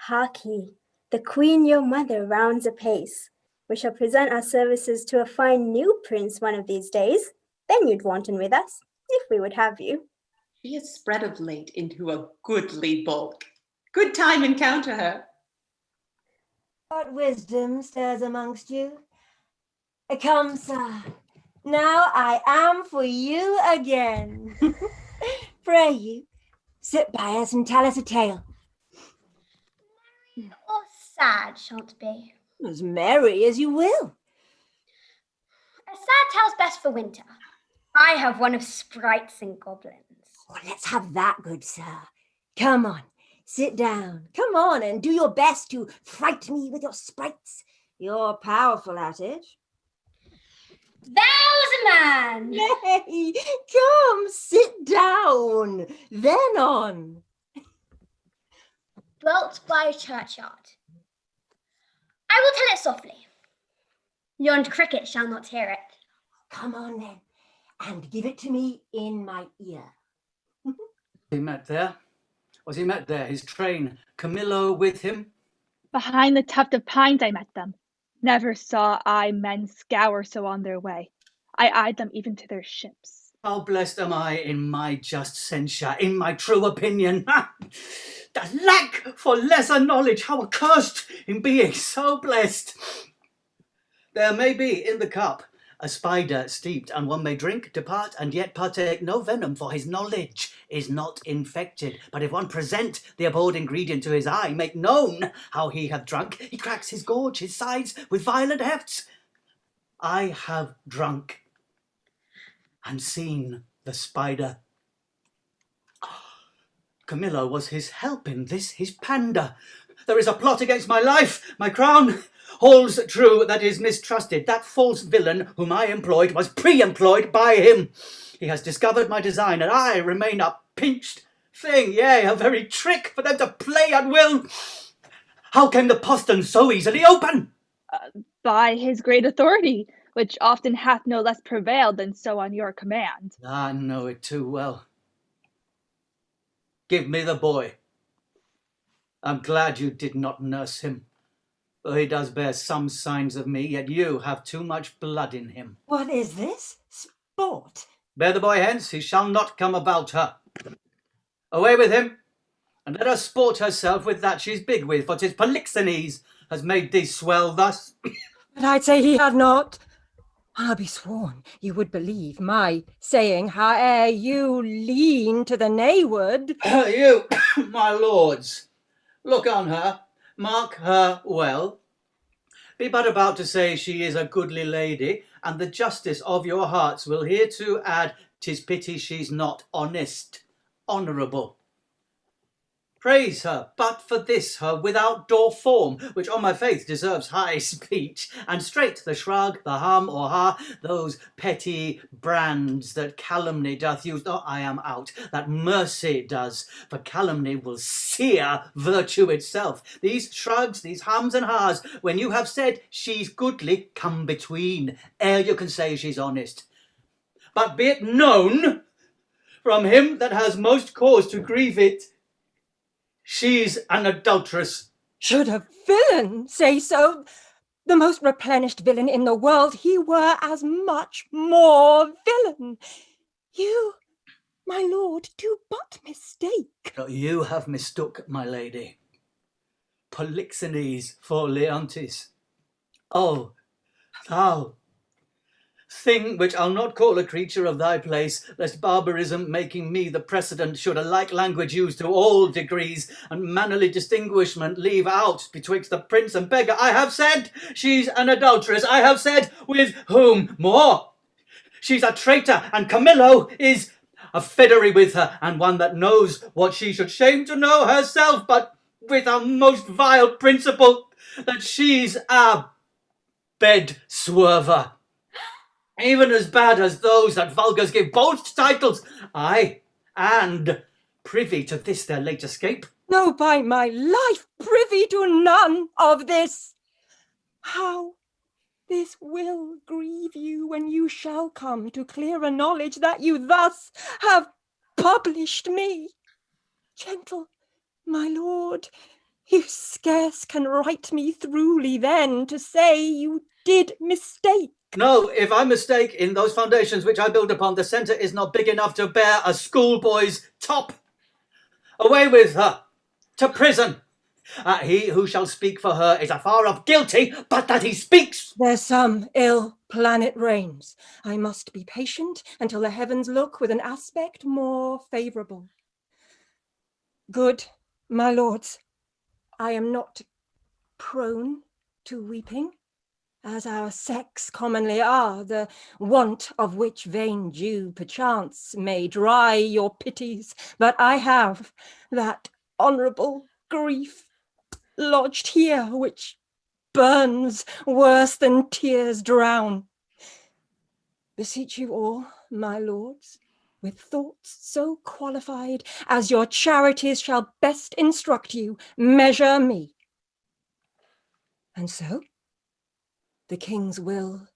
Speaker 4: Hark ye, the queen your mother rounds apace. We shall present our services to a fine new prince one of these days. Then you'd wanton with us, if we would have you.
Speaker 2: She has spread of late into a goodly bulk. Good time encounter her.
Speaker 8: What wisdom stirs amongst you? Come, sir. Now I am for you again. Pray you, sit by us and tell us a tale.
Speaker 9: Or sad shan't be.
Speaker 8: As merry as you will.
Speaker 9: A sad tale's best for winter. I have one of sprites and goblins.
Speaker 8: Oh, let's have that, good sir. Come on, sit down. Come on and do your best to fright me with your sprites. You're powerful at it.
Speaker 9: Thou's a man!
Speaker 8: Nay, come, sit down. Then on.
Speaker 9: Dwelt by a churchyard. I will tell it softly. Yond cricket shall not hear it.
Speaker 8: Come on then, and give it to me in my ear.
Speaker 7: He met there? Was he met there? His train, Camillo with him?
Speaker 10: Behind the tuft of pines I met them. Never saw I men scour so on their way. I eyed them even to their ships.
Speaker 7: How blessed am I in my just censure, in my true opinion. The lack for lesser knowledge, how accursed in being so blessed. There may be in the cup a spider steeped, and one may drink, depart, and yet partake no venom, for his knowledge is not infected. But if one present the abhorred ingredient to his eye, make known how he hath drunk, he cracks his gorge, his sides, with violent hefts. I have drunk and seen the spider. Camillo was his help in this, his pander. There is a plot against my life, my crown. Holds true that is mistrusted. That false villain whom I employed was pre-employed by him. He has discovered my design, and I remain a pinched thing, yea, a very trick for them to play at will. How came the postern so easily open?
Speaker 10: By his great authority, which often hath no less prevailed than so on your command.
Speaker 7: I know it too well. Give me the boy. I'm glad you did not nurse him. Though he does bear some signs of me, yet you have too much blood in him.
Speaker 8: What is this? Sport?
Speaker 7: Bear the boy hence, he shall not come about her. Away with him, and let her sport herself with that she's big with, for 'tis Polixenes has made thee swell thus.
Speaker 8: But I'd say he had not. I'll be sworn you would believe my saying, howe'er you lean to the nayward.
Speaker 7: You, my lords, look on her, mark her well. Be but about to say she is a goodly lady, and the justice of your hearts will hereto add, 'tis pity she's not honest, honourable. Praise her, but for this her without door form, which on my faith deserves high speech, and straight the shrug, the hum or ha, those petty brands that calumny doth use. Oh, I am out, that mercy does, for calumny will sear virtue itself. These shrugs, these hums and ha's, when you have said she's goodly, come between, ere you can say she's honest. But be it known from him that has most cause to grieve it, she's an adulteress.
Speaker 8: Should a villain say so, the most replenished villain in the world, he were as much more villain. You, my lord, do but mistake.
Speaker 7: You have mistook, my lady. Polixenes for Leontes. Oh, thou thing which I'll not call a creature of thy place, lest barbarism making me the precedent should a like language use to all degrees, and mannerly distinguishment leave out betwixt the prince and beggar. I have said she's an adulteress. I have said with whom more. She's a traitor, and Camillo is a fiddery with her, and one that knows what she should shame to know herself, but with a most vile principle, that she's a bed swerver. Even as bad as those that vulgars give boast titles. Aye, and privy to this their late escape.
Speaker 8: No, by my life, privy to none of this. How this will grieve you when you shall come to clearer knowledge that you thus have published me. Gentle, my lord, you scarce can write me throughly then to say you did mistake.
Speaker 7: No, if I mistake in those foundations which I build upon, the centre is not big enough to bear a schoolboy's top. Away with her, to prison. He who shall speak for her is afar off guilty, but that he speaks.
Speaker 8: There's some ill planet reigns. I must be patient until the heavens look with an aspect more favourable. Good, my lords, I am not prone to weeping, as our sex commonly are, the want of which vain Jew perchance may dry your pities, but I have that honourable grief lodged here, which burns worse than tears drown. Beseech you all, my lords, with thoughts so qualified as your charities shall best instruct you, measure me. And so the king's will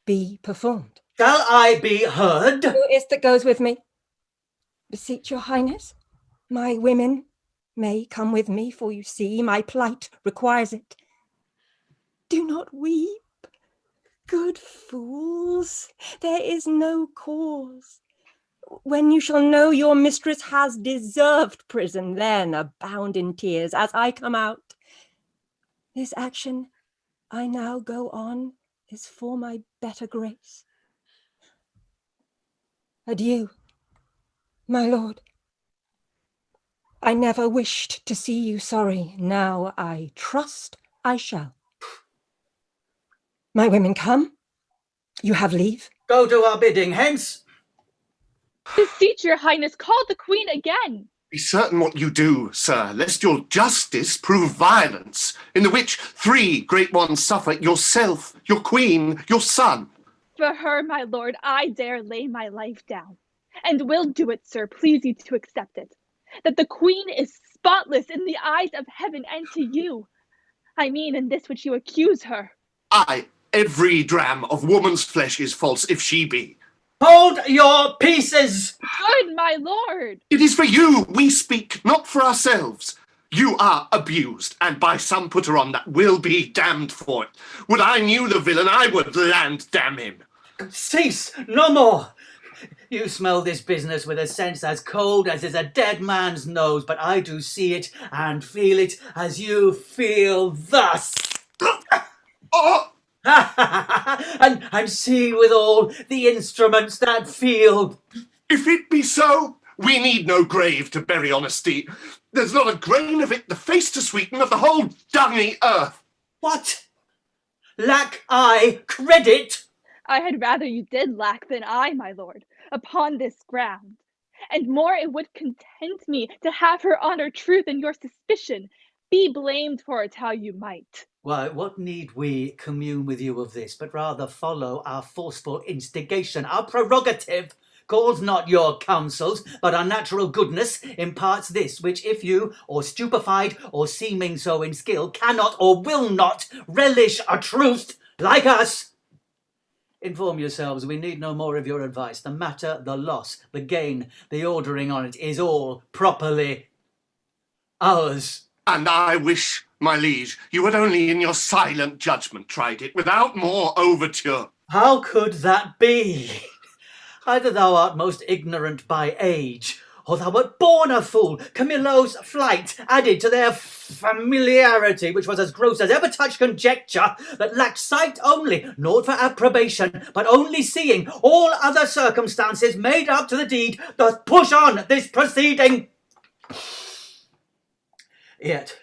Speaker 8: be performed.
Speaker 7: Shall I be heard?
Speaker 8: Who is that goes with me? Beseech your highness, my women may come with me, for you see my plight requires it. Do not weep, good fools, there is no cause. When you shall know your mistress has deserved prison, then abound in tears as I come out. This action I now go on is for my better grace. Adieu, my lord. I never wished to see you sorry. Now I trust I shall. My women come. You have leave.
Speaker 7: Go do our bidding, hence.
Speaker 10: Beseech your highness, call the queen again.
Speaker 11: Be certain what you do, sir, lest your justice prove violence, in the which 3 great ones suffer, yourself, your queen, your son.
Speaker 10: For her, my lord, I dare lay my life down, and will do it, sir, please you to accept it, that the queen is spotless in the eyes of heaven and to you. I mean in this which you accuse her.
Speaker 11: Aye, every dram of woman's flesh is false, if she be.
Speaker 7: Hold your pieces!
Speaker 10: Good, my lord!
Speaker 11: It is for you we speak, not for ourselves. You are abused, and by some putter on that will be damned for it. Would I knew the villain, I would land damn him.
Speaker 7: Cease, no more. You smell this business with a sense as cold as is a dead man's nose, but I do see it and feel it as you feel thus.
Speaker 11: Oh!
Speaker 7: and see withal the instruments that feel.
Speaker 11: If it be so, we need no grave to bury honesty. There's not a grain of it the face to sweeten of the whole dungy earth.
Speaker 7: What? Lack I credit?
Speaker 10: I had rather you did lack than I, my lord, upon this ground. and more it would content me to have her honor true than your suspicion, be blamed for it how you might.
Speaker 7: Why, what need we commune with you of this, but rather follow our forceful instigation? Our prerogative calls not your counsels, but our natural goodness imparts this, which if you, or stupefied, or seeming so in skill, cannot or will not relish a truth like us. Inform yourselves, we need no more of your advice. The matter, the loss, the gain, the ordering on it is all properly ours.
Speaker 11: And I wish, my liege, you had only in your silent judgment tried it, without more overture.
Speaker 7: How could that be? Either thou art most ignorant by age, or thou wert born a fool. Camillo's flight added to their familiarity, which was as gross as ever touched conjecture, that lacked sight only, naught for approbation, but only seeing all other circumstances made up to the deed, doth push on this proceeding. Yet,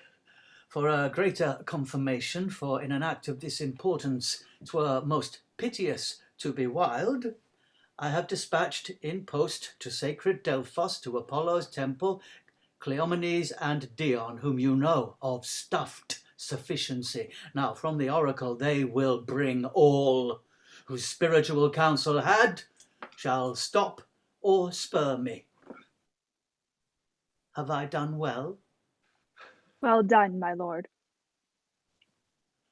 Speaker 7: for a greater confirmation, for in an act of this importance 'twere most piteous to be wild, I have dispatched in post to sacred Delphos, to Apollo's temple, Cleomenes and Dion, whom you know of stuffed sufficiency. Now from the oracle they will bring all whose spiritual counsel shall stop or spur me. Have I done well?
Speaker 10: Well done, my lord.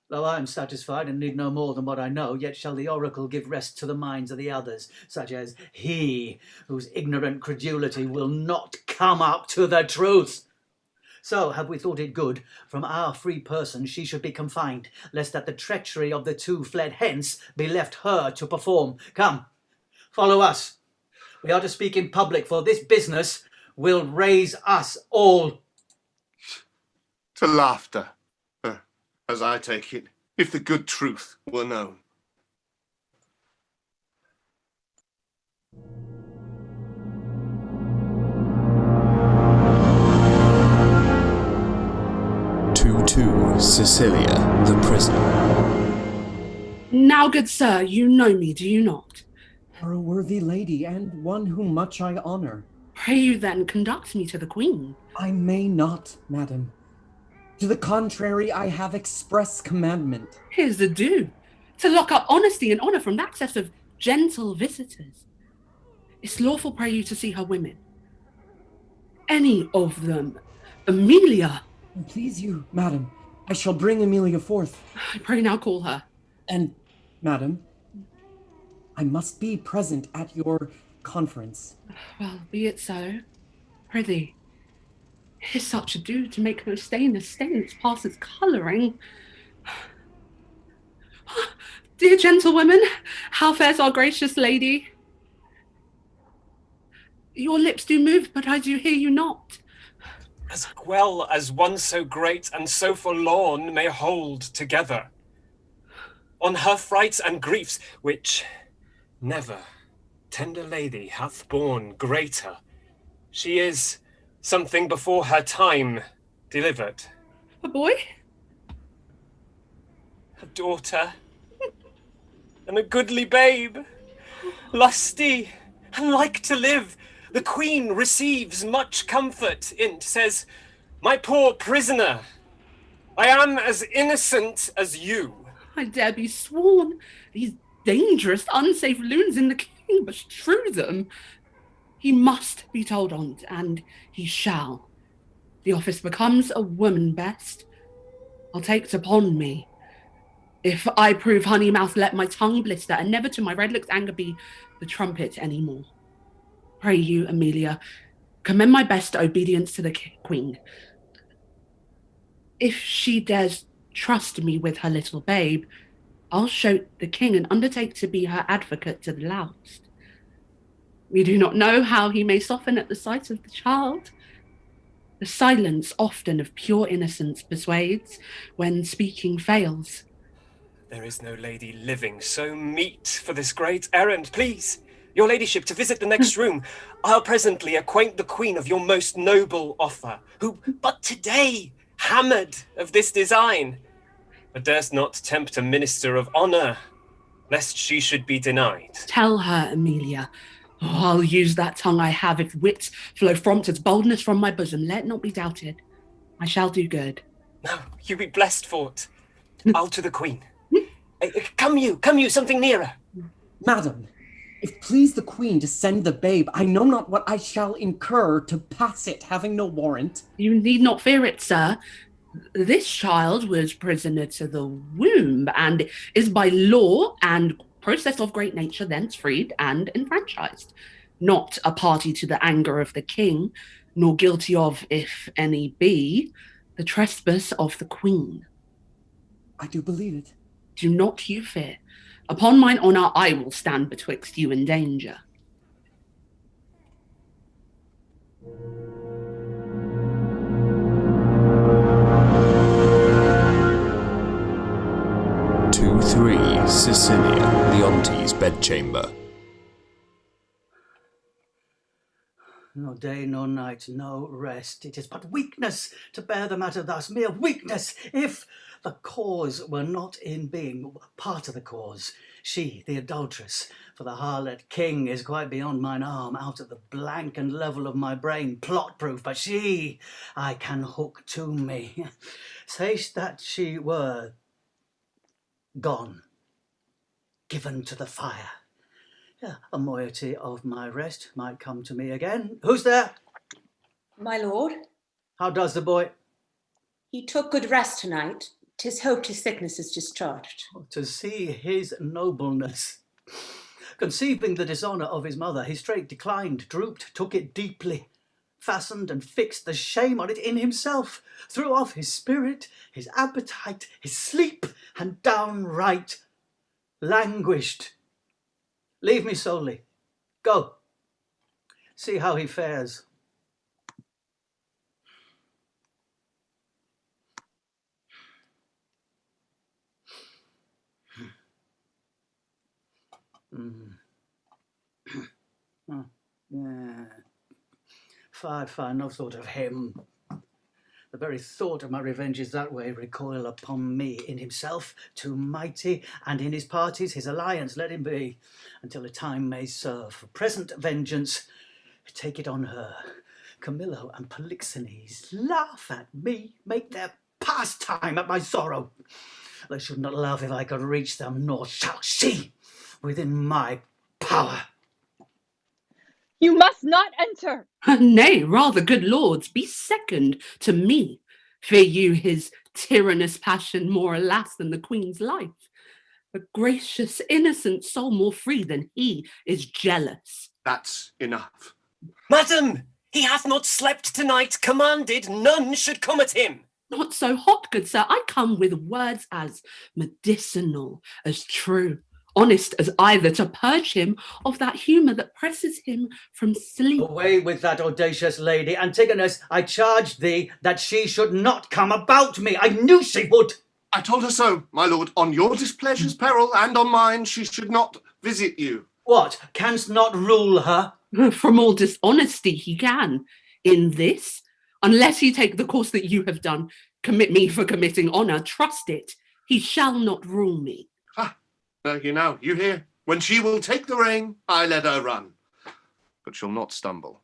Speaker 7: Though I am satisfied and need no more than what I know, yet shall the oracle give rest to the minds of the others, such as he whose ignorant credulity will not come up to the truth. So have we thought it good, from our free person she should be confined, lest that the treachery of the two fled hence be left her to perform. Come, follow us. We are to speak in public, for this business will raise us all
Speaker 11: to laughter, as I take it, if the good truth were known.
Speaker 3: To Sicilia, the prison.
Speaker 12: Now, good sir, you know me, do you not?
Speaker 13: You are a worthy lady, and one whom much I honour.
Speaker 12: Pray you then conduct me to the Queen.
Speaker 13: I may not, madam. To the contrary, I have express commandment.
Speaker 12: Here's the do, to lock up honesty and honour from the access of gentle visitors. It's lawful, pray you, to see her women. Any of them. Amelia.
Speaker 13: Please you, madam, I shall bring Amelia forth.
Speaker 12: I pray now call her.
Speaker 13: And, madam, I must be present at your conference.
Speaker 12: Well, be it so. Prithee. Here's such ado to make no stain, a stain that passes colouring. Dear gentlewomen, how fares our gracious lady? Your lips do move, but I do hear you not.
Speaker 14: As well as one so great and so forlorn may hold together. On her frights and griefs, which never tender lady hath borne greater, she is something before her time delivered.
Speaker 12: A boy?
Speaker 14: A daughter. And a goodly babe. Lusty and like to live. The Queen receives much comfort in't, says, my poor prisoner, I am as innocent as you.
Speaker 12: I dare be sworn, these dangerous, unsafe loons in the King but shrew them. He must be told on't, and he shall. The office becomes a woman best. I'll take't upon me. If I prove honey mouth, let my tongue blister, and never to my red lips' anger be the trumpet any more. Pray you, Amelia, commend my best obedience to the Queen. If she dares trust me with her little babe, I'll show the King and undertake to be her advocate to the last. We do not know how he may soften at the sight of the child. The silence often of pure innocence persuades when speaking fails.
Speaker 14: There is no lady living so meet for this great errand. Please, your ladyship, to visit the next room. I'll presently acquaint the Queen of your most noble offer, who but today hammered of this design, but durst not tempt a minister of honour, lest she should be denied.
Speaker 12: Tell her, Amelia, I'll use that tongue I have if wit flow from its boldness from my bosom. Let not be doubted. I shall do good.
Speaker 14: No, you be blessed for't. I'll to the queen. Come you, something nearer.
Speaker 13: Madam, if please the queen to send the babe, I know not what I shall incur to pass it, having no warrant.
Speaker 12: You need not fear it, sir. This child was prisoner to the womb, and is by law and process of great nature thence freed and enfranchised. Not a party to the anger of the king, nor guilty of, if any be, the trespass of the queen.
Speaker 13: I do believe it.
Speaker 12: Do not you fear. Upon mine honour, I will stand betwixt you and danger.
Speaker 3: Sicilia, Leontes' bedchamber.
Speaker 7: No day nor night, no rest. It is but weakness to bear the matter thus, mere weakness. If the cause were not in being, part of the cause, she, the adulteress, for the harlot king is quite beyond mine arm, out of the blank and level of my brain, plot-proof, but she I can hook to me. Say'st that she were gone, given to the fire. Yeah, a moiety of my rest might come to me again. Who's there?
Speaker 15: My lord.
Speaker 7: How does the boy?
Speaker 15: He took good rest tonight. 'Tis hoped his sickness is discharged.
Speaker 7: To see his nobleness. Conceiving the dishonour of his mother, he straight declined, drooped, took it deeply, fastened and fixed the shame on it in himself, threw off his spirit, his appetite, his sleep, and downright languished. Leave me solely. Go. See how he fares. Oh, yeah. Fine, no thought of him. The very thought of my revenge is that way recoil upon me. In himself too mighty, and in his parties his alliance let him be, until a time may serve. For present vengeance, take it on her. Camillo and Polixenes laugh at me, make their pastime at my sorrow. They should not laugh if I could reach them, nor shall she, within my power.
Speaker 10: You must not enter.
Speaker 12: Nay, rather, good lords, be second to me. Fear you his tyrannous passion more, alas, than the queen's life? A gracious, innocent soul more free than he is jealous.
Speaker 11: That's enough.
Speaker 14: Madam, he hath not slept tonight, commanded none should come at him.
Speaker 12: Not so hot, good sir. I come with words as medicinal as true, honest as either, to purge him of that humour that presses him from sleep.
Speaker 7: Away with that audacious lady. Antigonus, I charged thee that she should not come about me. I knew she would.
Speaker 11: I told her so, my lord. On your displeasure's peril, and on mine, she should not visit you.
Speaker 7: What, canst not rule her?
Speaker 12: From all dishonesty he can. In this, unless he take the course that you have done, commit me for committing honour, trust it, he shall not rule me.
Speaker 11: You know, you hear? When she will take the rein, I let her run. But she'll not stumble.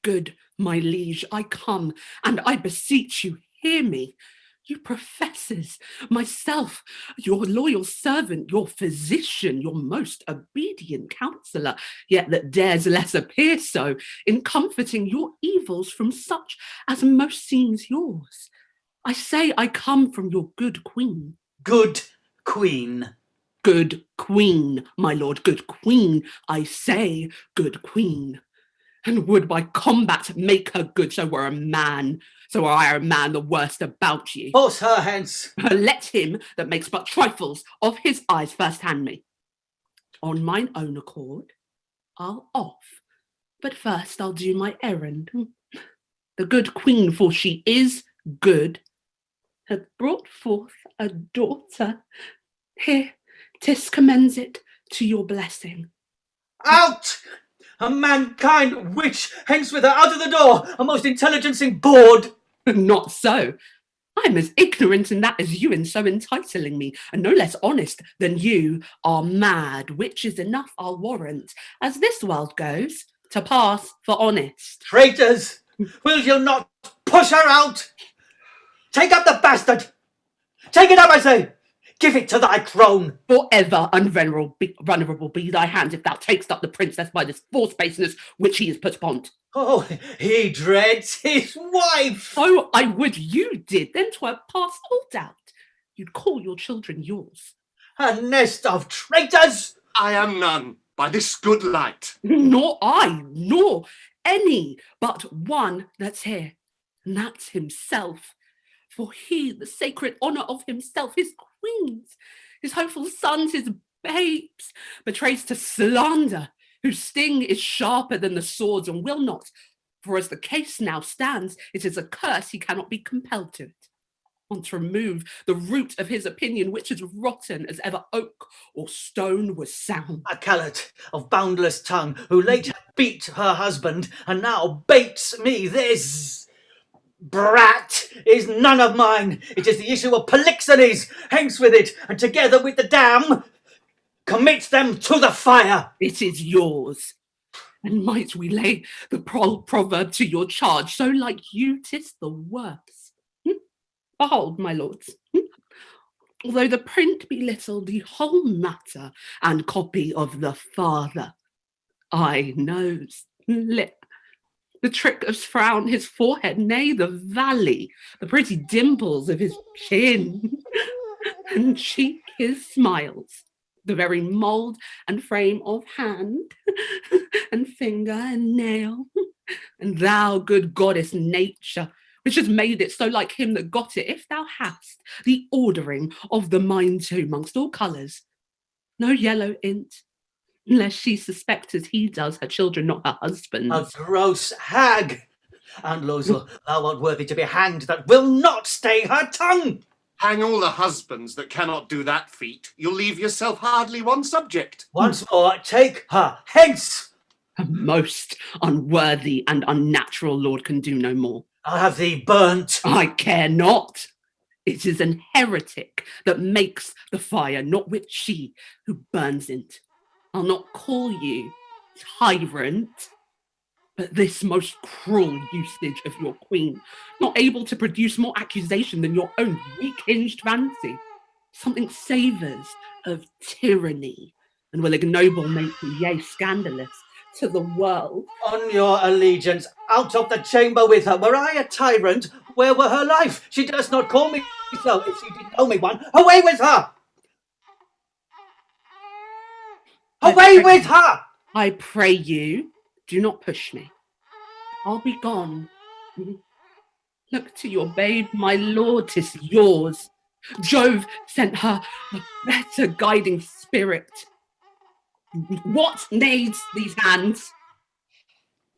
Speaker 12: Good, my liege, I come, and I beseech you, hear me. You professors, myself, your loyal servant, your physician, your most obedient counsellor, yet that dares less appear so, in comforting your evils from such as most seems yours. I say I come from your good queen.
Speaker 7: Good queen.
Speaker 12: Good queen, my lord, good queen, I say, good queen. And would by combat make her good, so were I a man the worst about ye.
Speaker 7: Force her hence.
Speaker 12: Let him that makes but trifles of his eyes first hand me. On mine own accord, I'll off, but first I'll do my errand. The good queen, for she is good, hath brought forth a daughter. Here, 'tis commends it to your blessing.
Speaker 7: Out! A mankind witch, hence with her, out of the door, a most intelligencing bawd.
Speaker 12: Not so. I'm as ignorant in that as you in so entitling me, and no less honest than you are mad, which is enough, I'll warrant, as this world goes, to pass for honest.
Speaker 7: Traitors! Will you not push her out? Take up the bastard! Take it up, I say! Give it to thy crone!
Speaker 12: Forever unvenerable be thy hand if thou takest up the princess by this false baseness which he is put upon.
Speaker 7: Oh, he dreads his wife!
Speaker 12: Oh, I would you did, then 'twere past all doubt. You'd call your children yours.
Speaker 7: A nest of traitors!
Speaker 11: I am none, by this good light.
Speaker 12: Nor I, nor any but one that's here, and that's himself. For he, the sacred honour of himself, his queens, his hopeful sons, his babes, betrays to slander, whose sting is sharper than the swords, and will not, for as the case now stands, it is a curse he cannot be compelled to it. Want to remove the root of his opinion, which is rotten as ever oak or stone was sound.
Speaker 7: A callet of boundless tongue, who late beat her husband, and now baits me this. Brat is none of mine. It is the issue of Polixenes. Hence with it, and together with the dam, commit them to the fire.
Speaker 12: It is yours. And might we lay the proverb to your charge, so like you 'tis the worse. Behold, my lords, although the print be little, the whole matter and copy of the father, eye, nose, lip, the trick of frown, his forehead, nay, the valley, the pretty dimples of his chin, and cheek his smiles, the very mould and frame of hand, and finger and nail, and thou, good goddess nature, which has made it so like him that got it, if thou hast the ordering of the mind too, mongst all colours, no yellow int, unless she suspects as he does her children, not her husband's.
Speaker 7: A gross hag! And Lozel, thou art worthy to be hanged that will not stay her tongue!
Speaker 11: Hang all the husbands that cannot do that feat. You'll leave yourself hardly one subject.
Speaker 7: Once more, take her hence!
Speaker 12: A most unworthy and unnatural lord can do no more.
Speaker 7: I'll have thee burnt.
Speaker 12: I care not. It is an heretic that makes the fire, not which she who burns it. I'll not call you tyrant, but this most cruel usage of your queen, not able to produce more accusation than your own weak-hinged fancy. Something savours of tyranny, and will ignoble make you, yea, scandalous to the world.
Speaker 7: On your allegiance, out of the chamber with her. Were I a tyrant, where were her life? She durst not call me so, if she did know me one. Away with her! Away with her!
Speaker 12: I pray you, do not push me. I'll be gone. Look to your babe, my lord, 'tis yours. Jove sent her a better guiding spirit. What needs these hands?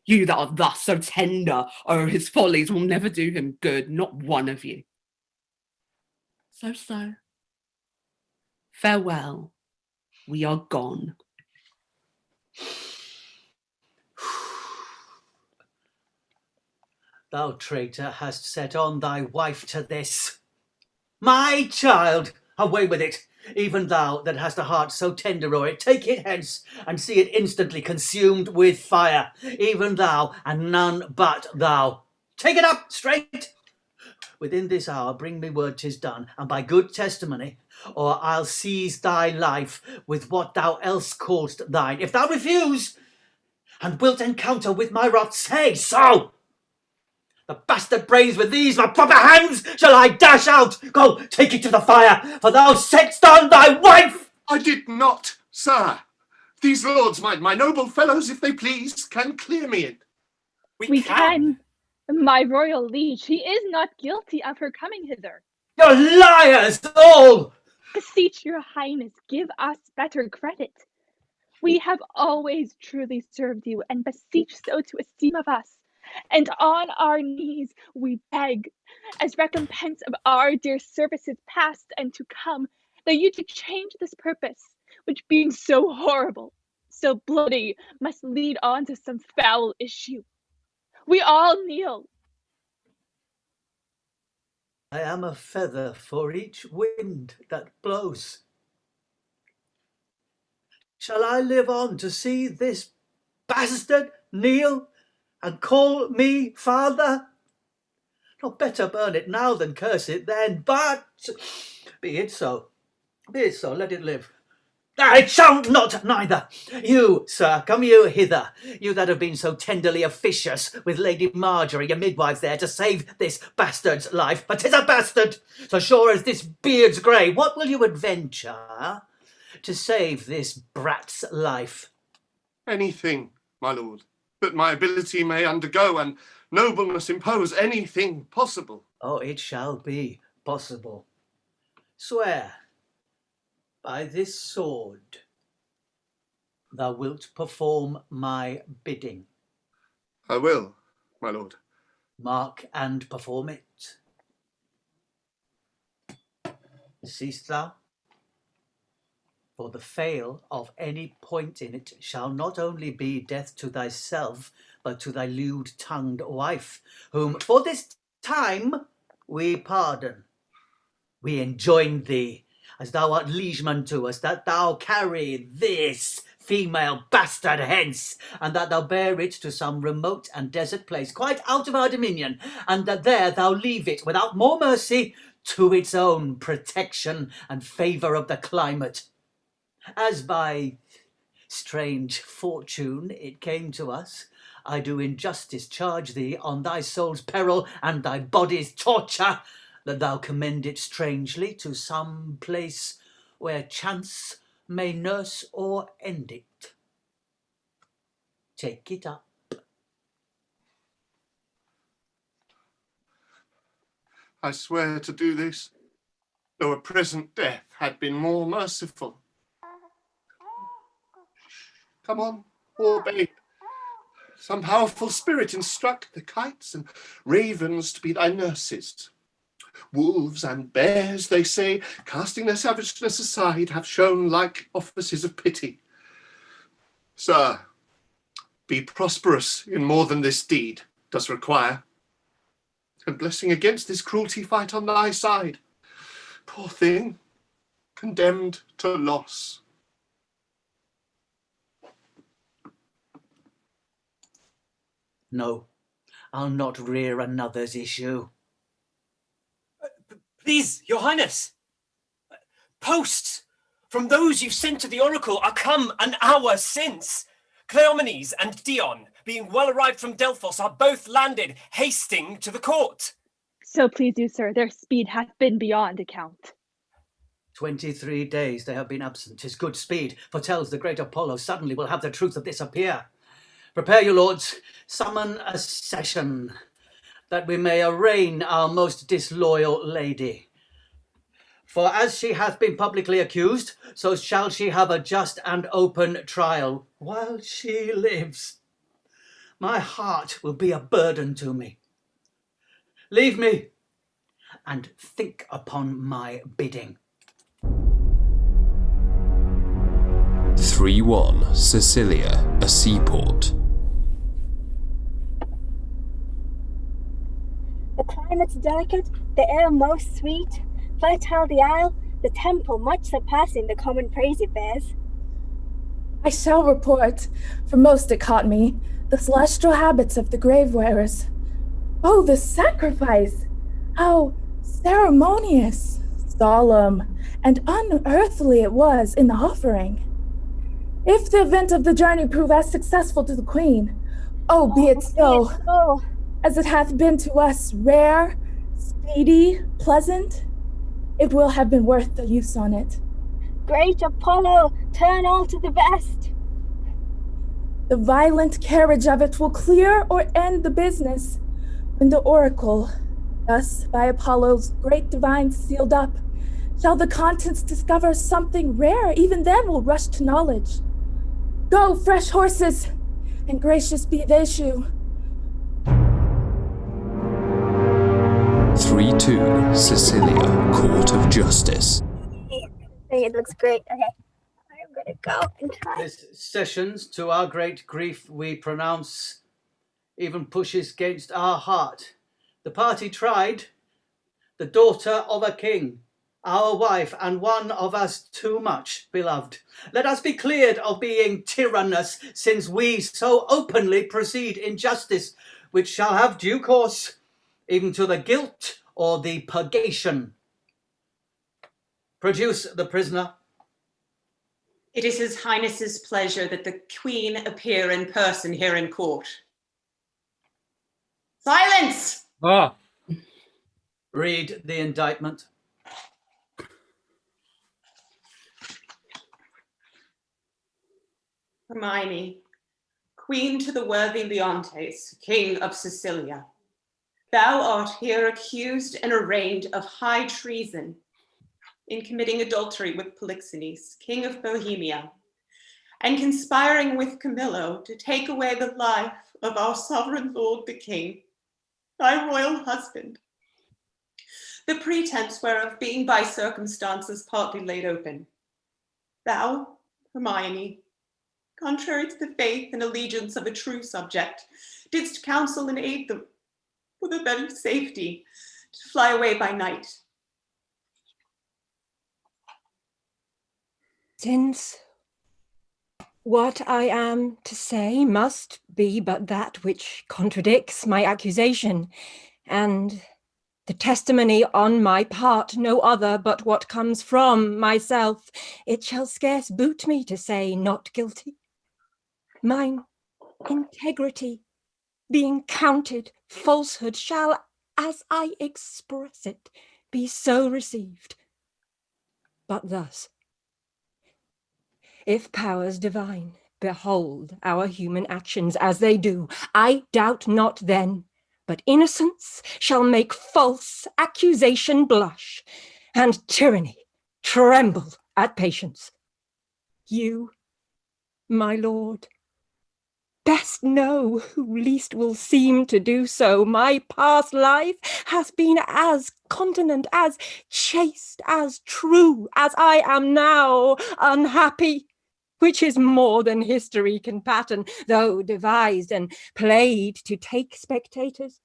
Speaker 12: You that are thus so tender o'er his follies will never do him good, not one of you. So. Farewell, we are gone.
Speaker 7: Thou traitor hast set on thy wife to this. My child, away with it. Even thou that hast a heart so tender o'er it, take it hence, and see it instantly consumed with fire. Even thou, and none but thou. Take it up straight. Within this hour bring me word 'tis done, and by good testimony, or I'll seize thy life with what thou else call'st thine. If thou refuse, and wilt encounter with my wrath, say so. The bastard brains with these my proper hands shall I dash out. Go, take it to the fire, for thou set'st on thy wife.
Speaker 11: I did not, sir. These lords, my noble fellows, if they please, can clear me in.
Speaker 10: We can. My royal liege, he is not guilty of her coming hither.
Speaker 7: You're liars all!
Speaker 10: Beseech your highness, give us better credit. We have always truly served you, and beseech so to esteem of us. And on our knees we beg, as recompense of our dear services past and to come, that you to change this purpose, which being so horrible, so bloody, must lead on to some foul issue. We all kneel.
Speaker 7: I am a feather for each wind that blows. Shall I live on to see this bastard kneel and call me father? Not better burn it now than curse it then, but be it so. Be it so, let it live. It shall not neither. You, sir, come you hither, you that have been so tenderly officious with Lady Marjorie, your midwife there, to save this bastard's life. But 'tis a bastard, so sure as this beard's grey. What will you adventure to save this brat's life?
Speaker 11: Anything, my lord, that my ability may undergo and nobleness impose, anything possible.
Speaker 7: Oh, it shall be possible. Swear, by this sword, thou wilt perform my bidding.
Speaker 11: I will, my lord.
Speaker 7: Mark and perform it. Seest thou? For the fail of any point in it shall not only be death to thyself, but to thy lewd-tongued wife, whom for this time we pardon. We enjoin thee, as thou art liegeman to us, that thou carry this female bastard hence, and that thou bear it to some remote and desert place, quite out of our dominion, and that there thou leave it without more mercy to its own protection and favour of the climate. As by strange fortune it came to us, I do in justice charge thee on thy soul's peril and thy body's torture, that thou commend it strangely to some place where chance may nurse or end it. Take it up.
Speaker 11: I swear to do this, though a present death had been more merciful. Come on, obey. Some powerful spirit instruct the kites and ravens to be thy nurses. Wolves and bears, they say, casting their savageness aside, have shown like offices of pity. Sir, be prosperous in more than this deed does require, and blessing against this cruelty fight on thy side. Poor thing, condemned to loss.
Speaker 7: No, I'll not rear another's issue.
Speaker 14: Please, your highness. Posts from those you've sent to the oracle are come an hour since. Cleomenes and Dion, being well arrived from Delphos, are both landed, hasting to the court.
Speaker 10: So please you, sir, their speed hath been beyond account.
Speaker 7: 23 days they have been absent. 'Tis good speed, foretells the great Apollo suddenly will have the truth of this appear. Prepare you, lords, summon a session, that we may arraign our most disloyal lady. For as she hath been publicly accused, so shall she have a just and open trial while she lives. My heart will be a burden to me. Leave me, and think upon my bidding.
Speaker 3: 3-1 Sicilia, a seaport.
Speaker 4: The climate's delicate, the air most sweet, fertile the isle, the temple much surpassing the common praise it bears.
Speaker 16: I shall report, for most it caught me, the celestial habits of the grave wearers. Oh, the sacrifice! How ceremonious, solemn, and unearthly it was in the offering. If the event of the journey prove as successful to the queen, oh, be it so. As it hath been to us, rare, speedy, pleasant, it will have been worth the use on it.
Speaker 4: Great Apollo, turn all to the best.
Speaker 16: The violent carriage of it will clear or end the business, when the oracle, thus by Apollo's great divine sealed up, shall the contents discover something rare, even then will rush to knowledge. Go, fresh horses, and gracious be the issue.
Speaker 3: 3-2 Sicilia, Court of Justice.
Speaker 4: It looks great. Okay, I'm gonna go and try.
Speaker 7: This sessions, to our great grief, we pronounce, even pushes against our heart. The party tried, the daughter of a king, our wife, and one of us too much beloved. Let us be cleared of being tyrannous, since we so openly proceed in justice, which shall have due course, even to the guilt or the purgation. Produce the prisoner.
Speaker 15: It is His Highness's pleasure that the Queen appear in person here in court. Silence!
Speaker 14: Ah.
Speaker 7: Read the indictment.
Speaker 15: Hermione, Queen to the worthy Leontes, King of Sicilia, thou art here accused and arraigned of high treason in committing adultery with Polixenes, King of Bohemia, and conspiring with Camillo to take away the life of our sovereign lord the king, thy royal husband, the pretense whereof being by circumstances partly laid open. Thou, Hermione, contrary to the faith and allegiance of a true subject, didst counsel and aid them for the better safety to fly away by night.
Speaker 8: Since what I am to say must be but that which contradicts my accusation, and the testimony on my part no other but what comes from myself, it shall scarce boot me to say not guilty. Mine integrity, being counted falsehood, shall, as I express it, be so received. But thus, if powers divine behold our human actions as they do, I doubt not then, but innocence shall make false accusation blush, and tyranny tremble at patience. You, my lord, best know who least will seem to do so. My past life has been as continent, as chaste, as true, as I am now unhappy, which is more than history can pattern, though devised and played to take spectators.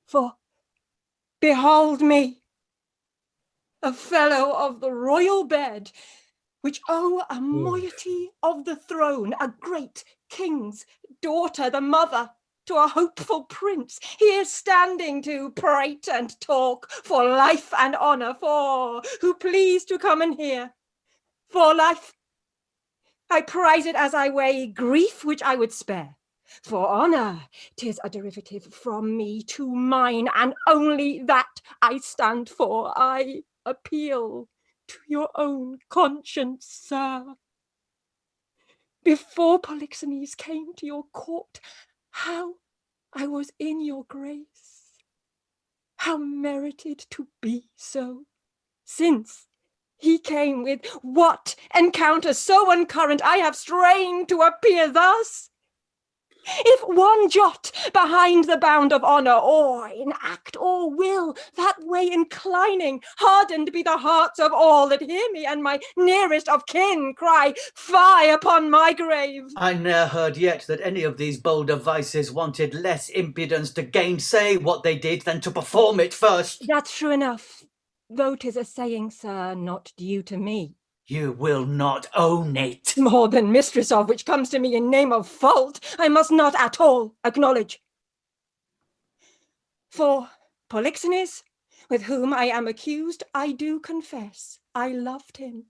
Speaker 8: For behold me, a fellow of the royal bed, which owe a moiety of the throne, a great king's daughter, the mother to a hopeful prince, here standing to prate and talk for life and honour, for who please to come and hear. For life, I prize it as I weigh grief which I would spare. For honour, 'tis a derivative from me to mine, and only that I stand for. I appeal to your own conscience, sir. Before Polixenes came to your court, how I was in your grace, how merited to be so. Since he came, with what encounter so uncurrent I have strained to appear thus. If one jot behind the bound of honour, or in act or will, that way inclining, hardened be the hearts of all that hear me, and my nearest of kin cry, fie upon my grave.
Speaker 7: I ne'er heard yet that any of these bolder vices wanted less impudence to gainsay what they did than to perform it first.
Speaker 8: That's true enough, though 'tis a saying, sir, not due to me.
Speaker 7: You will not own it.
Speaker 8: More than mistress of, which comes to me in name of fault, I must not at all acknowledge. For Polixenes, with whom I am accused, I do confess I loved him,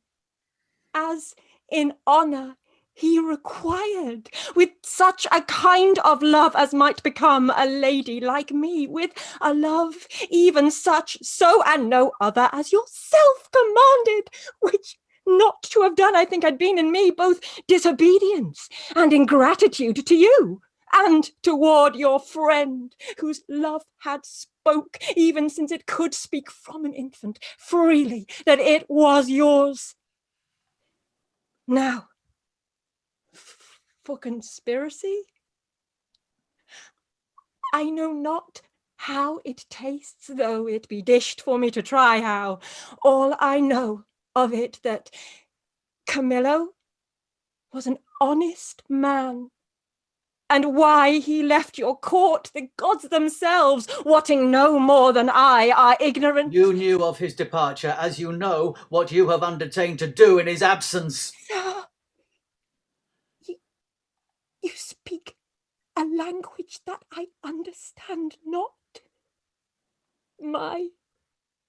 Speaker 8: as in honour he required, with such a kind of love as might become a lady like me, with a love even such, so and no other as yourself commanded, which not to have done, I think, had been in me both disobedience and ingratitude to you, and toward your friend, whose love had spoke, even since it could speak from an infant, freely, that it was yours. Now, for conspiracy, I know not how it tastes, though it be dished for me to try how. All I know of it that Camillo was an honest man, and why he left your court, the gods themselves, wotting no more than I, are ignorant.
Speaker 7: You knew of his departure, as you know what you have undertaken to do in his absence.
Speaker 8: Sir, you speak a language that I understand not. My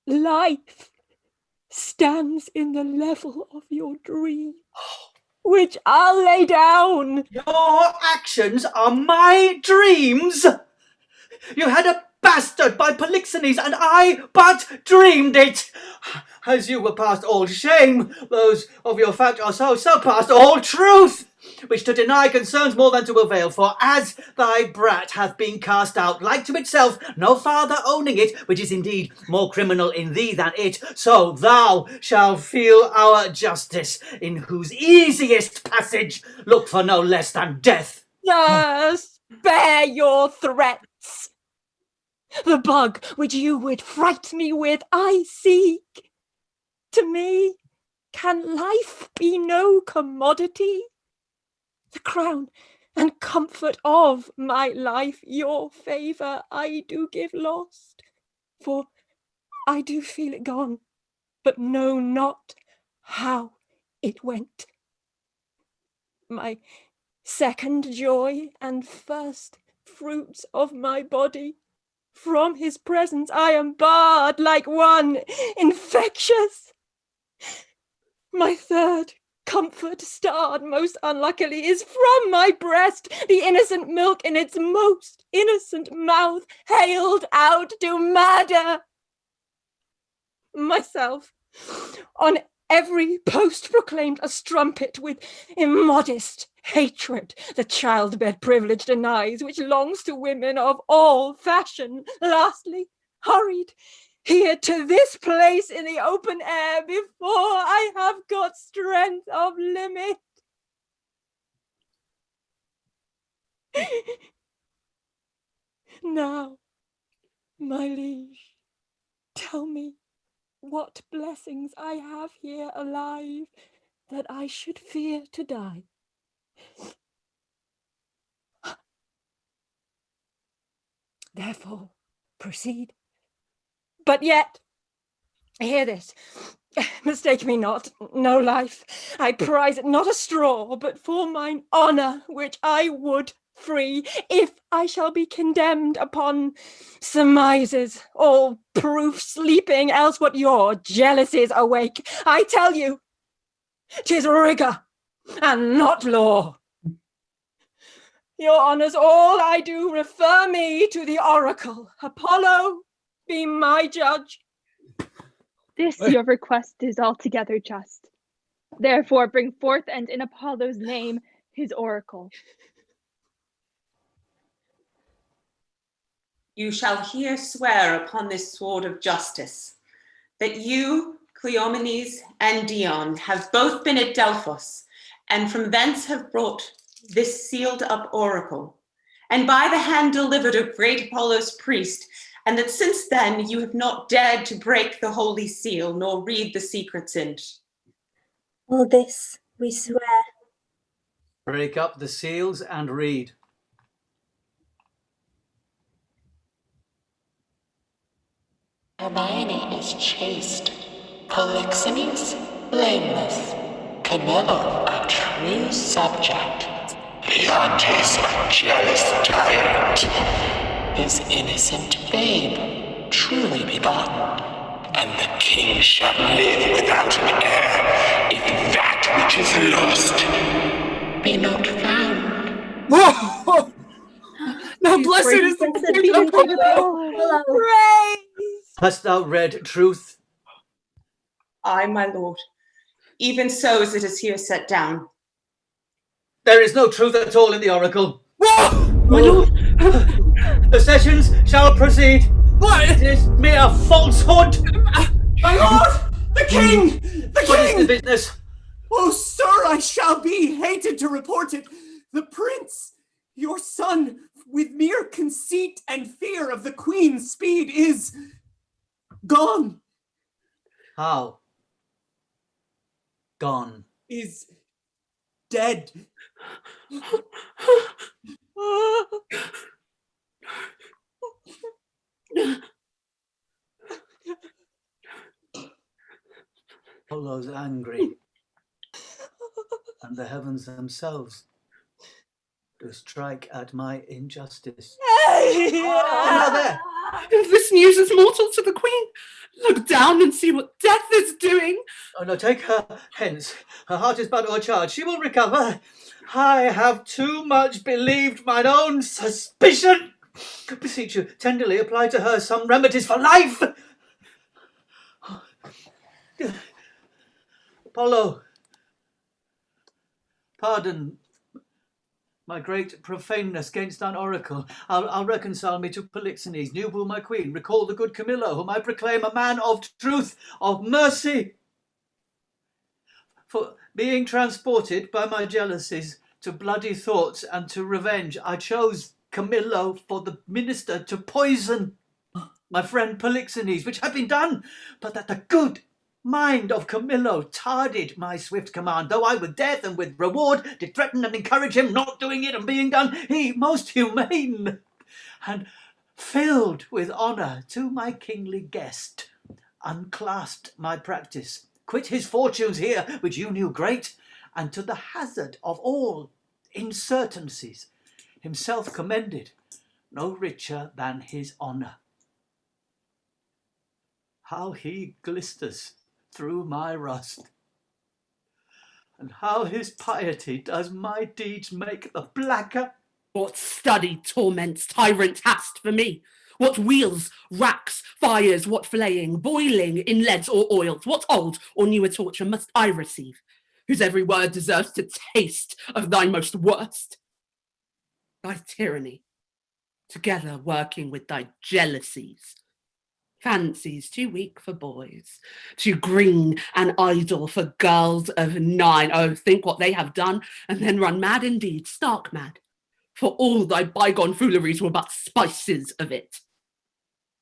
Speaker 8: life stands in the level of your dream, which I'll lay down.
Speaker 7: Your actions are my dreams. You had a bastard by Polixenes, and I but dreamed it. As you were past all shame, those of your fact are so past all truth, which to deny concerns more than to avail. For as thy brat hath been cast out, like to itself, no father owning it, which is indeed more criminal in thee than it, so thou shalt feel our justice, in whose easiest passage look for no less than death.
Speaker 8: Sir, spare your threats. The bug which you would fright me with, I seek. To me, can life be no commodity? The crown and comfort of my life, your favour I do give lost, for I do feel it gone, but know not how it went. My second joy and first fruits of my body, from his presence I am barred like one infectious. My third comfort, starred most unluckily, is from my breast, the innocent milk in its most innocent mouth, haled out to murder. Myself, on every post proclaimed a strumpet with immodest hatred the childbed privilege denies, which longs to women of all fashion. Lastly, hurried here to this place in the open air before I have got strength of limit. Now, my liege, tell me what blessings I have here alive, that I should fear to die. Therefore, proceed. But yet, hear this. Mistake me not, no life. I prize it not a straw, but for mine honour, which I would free, if I shall be condemned upon surmises, all proof sleeping, else what your jealousies awake. I tell you, 'tis rigour and not law. Your honours, all I do refer me to the oracle. Apollo, be my judge.
Speaker 10: This your request is altogether just. Therefore bring forth and in Apollo's name his oracle.
Speaker 15: You shall here swear upon this sword of justice that you, Cleomenes and Dion, have both been at Delphos, and from thence have brought this sealed up oracle, and by the hand delivered of great Apollo's priest, and that since then you have not dared to break the holy seal, nor read the secrets in't.
Speaker 4: All this we swear.
Speaker 7: Break up the seals and read.
Speaker 17: Hermione is chaste, Polixenes blameless, Camillo a true subject, Leontes a jealous tyrant, his innocent babe truly begotten, and the king shall live without an heir, if that which is lost be not found.
Speaker 12: Whoa! Now blessed is the King of Apollo.
Speaker 8: Praise!
Speaker 7: Hast thou read truth?
Speaker 15: Aye, my lord. Even so as it is here set down.
Speaker 7: There is no truth at all in the oracle.
Speaker 12: Whoa! My lord!
Speaker 7: The sessions shall proceed.
Speaker 12: What?
Speaker 7: It is mere falsehood.
Speaker 13: My lord! The king! The
Speaker 7: What is
Speaker 13: king!
Speaker 7: the business?
Speaker 13: Oh, sir, I shall be hated to report it. The prince, your son, with mere conceit and fear of the queen's speed, is gone.
Speaker 7: How? Gone.
Speaker 13: Is dead.
Speaker 7: Apollo's angry, and the heavens themselves do strike at my injustice. Oh, now there!
Speaker 12: If this news is mortal to the Queen, look down and see what death is doing.
Speaker 7: Oh no, take her hence. Her heart is but o'ercharged. She will recover. I have too much believed mine own suspicion. Beseech you, tenderly apply to her some remedies for life. Apollo, pardon my great profaneness gainst thine oracle. I'll reconcile me to Polixenes, new woo my queen, recall the good Camillo, whom I proclaim a man of truth, of mercy. For being transported by my jealousies to bloody thoughts and to revenge, I chose Camillo for the minister to poison my friend Polixenes, which had been done, but that the good mind of Camillo tarded my swift command, though I with death and with reward did threaten and encourage him, not doing it and being done, he most humane and filled with honour to my kingly guest, unclasped my practice, quit his fortunes here, which you knew great, and to the hazard of all incertainties, himself commended, no richer than his honour. How he glisters through my rust, and how his piety does my deeds make the blacker.
Speaker 12: What study torments tyrant hast for me? What wheels, racks, fires, what flaying, boiling in leads or oils, what old or newer torture must I receive, whose every word deserves to taste of thy most worst? Thy tyranny, together working with thy jealousies, fancies too weak for boys, too green and idle for girls of 9. Oh, think what they have done, and then run mad indeed, stark mad. For all thy bygone fooleries were but spices of it.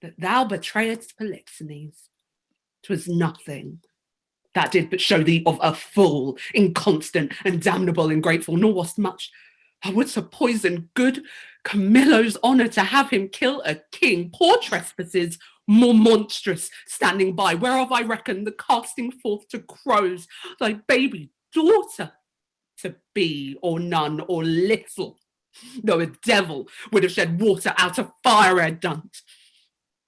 Speaker 12: That thou betrayedst Polixenes, 'twas nothing. That did but show thee of a fool, inconstant and damnable ingrateful, nor wast much. Thou wouldst have poisoned good Camillo's honour to have him kill a king. Poor trespasses, more monstrous, standing by, whereof I reckon the casting forth to crows thy baby daughter to be, or none, or little, though a devil would have shed water out of fire ere done't.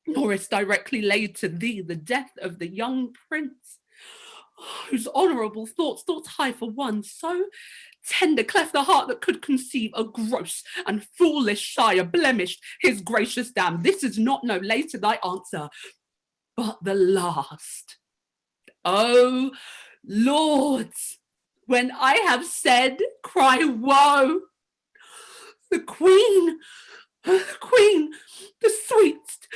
Speaker 12: Nor is directly laid to thee the death of the young prince, whose honourable thoughts high for one, so tender cleft the heart that could conceive a gross and foolish sire, blemished his gracious dam. This is not no later thy answer, but the last. O lords, when I have said, cry woe. The queen, the sweetest,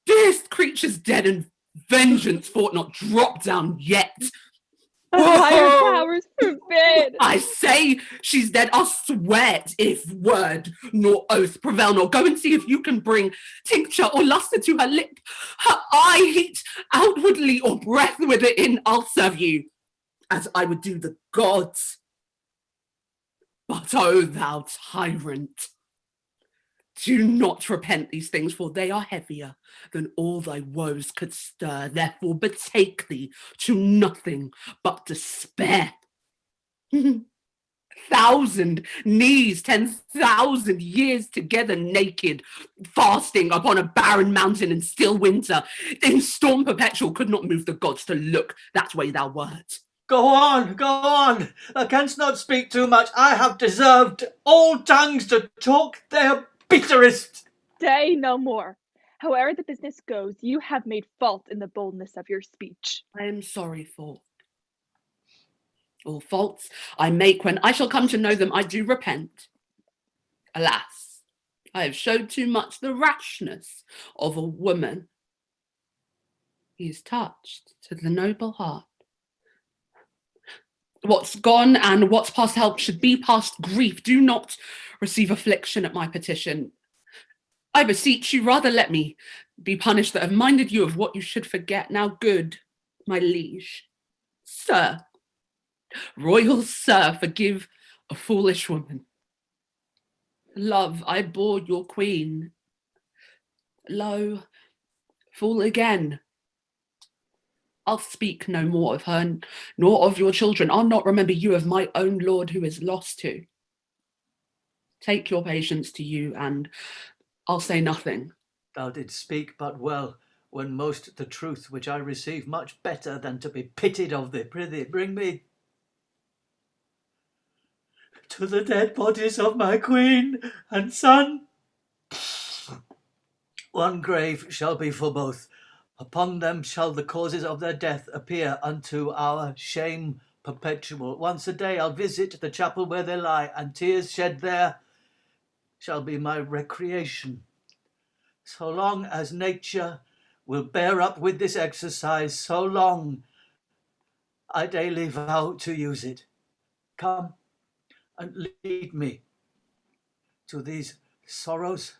Speaker 12: dearest creature's dead, and vengeance fought not drop down yet.
Speaker 10: The higher powers forbid.
Speaker 12: I say she's dead. I'll swear it if word nor oath prevail, nor go and see if you can bring tincture or lustre to her lip, her eye heat outwardly, or breath with it in. I'll serve you as I would do the gods. But oh, thou tyrant, do not repent these things, for they are heavier than all thy woes could stir. Therefore betake thee to nothing but despair. 1,000 knees, 10,000 years together naked, fasting upon a barren mountain in still winter, in storm perpetual, could not move the gods to look that way thou wert.
Speaker 7: Go on, thou canst not speak too much. I have deserved all tongues to talk their bitterest.
Speaker 10: Say no more. However the business goes, you have made fault in the boldness of your speech.
Speaker 12: I am sorry for all faults I make. When I shall come to know them, I do repent. Alas, I have showed too much the rashness of a woman. He is touched to the noble heart. What's gone and what's past help should be past grief. Do not receive affliction at my petition. I beseech you, rather let me be punished that have minded you of what you should forget. Now good, my liege, sir, royal sir, forgive a foolish woman. Love, I bore your queen. Lo, fall again. I'll speak no more of her, nor of your children. I'll not remember you of my own lord who is lost to. Take your patience to you, and I'll say nothing.
Speaker 7: Thou didst speak but well, when most the truth which I receive much better than to be pitied of thee. Prithee, bring me to the dead bodies of my queen and son. One grave shall be for both. Upon them shall the causes of their death appear unto our shame perpetual. Once a day I'll visit the chapel where they lie, and tears shed there shall be my recreation. So long as nature will bear up with this exercise, so long I daily vow to use it. Come and lead me to these sorrows.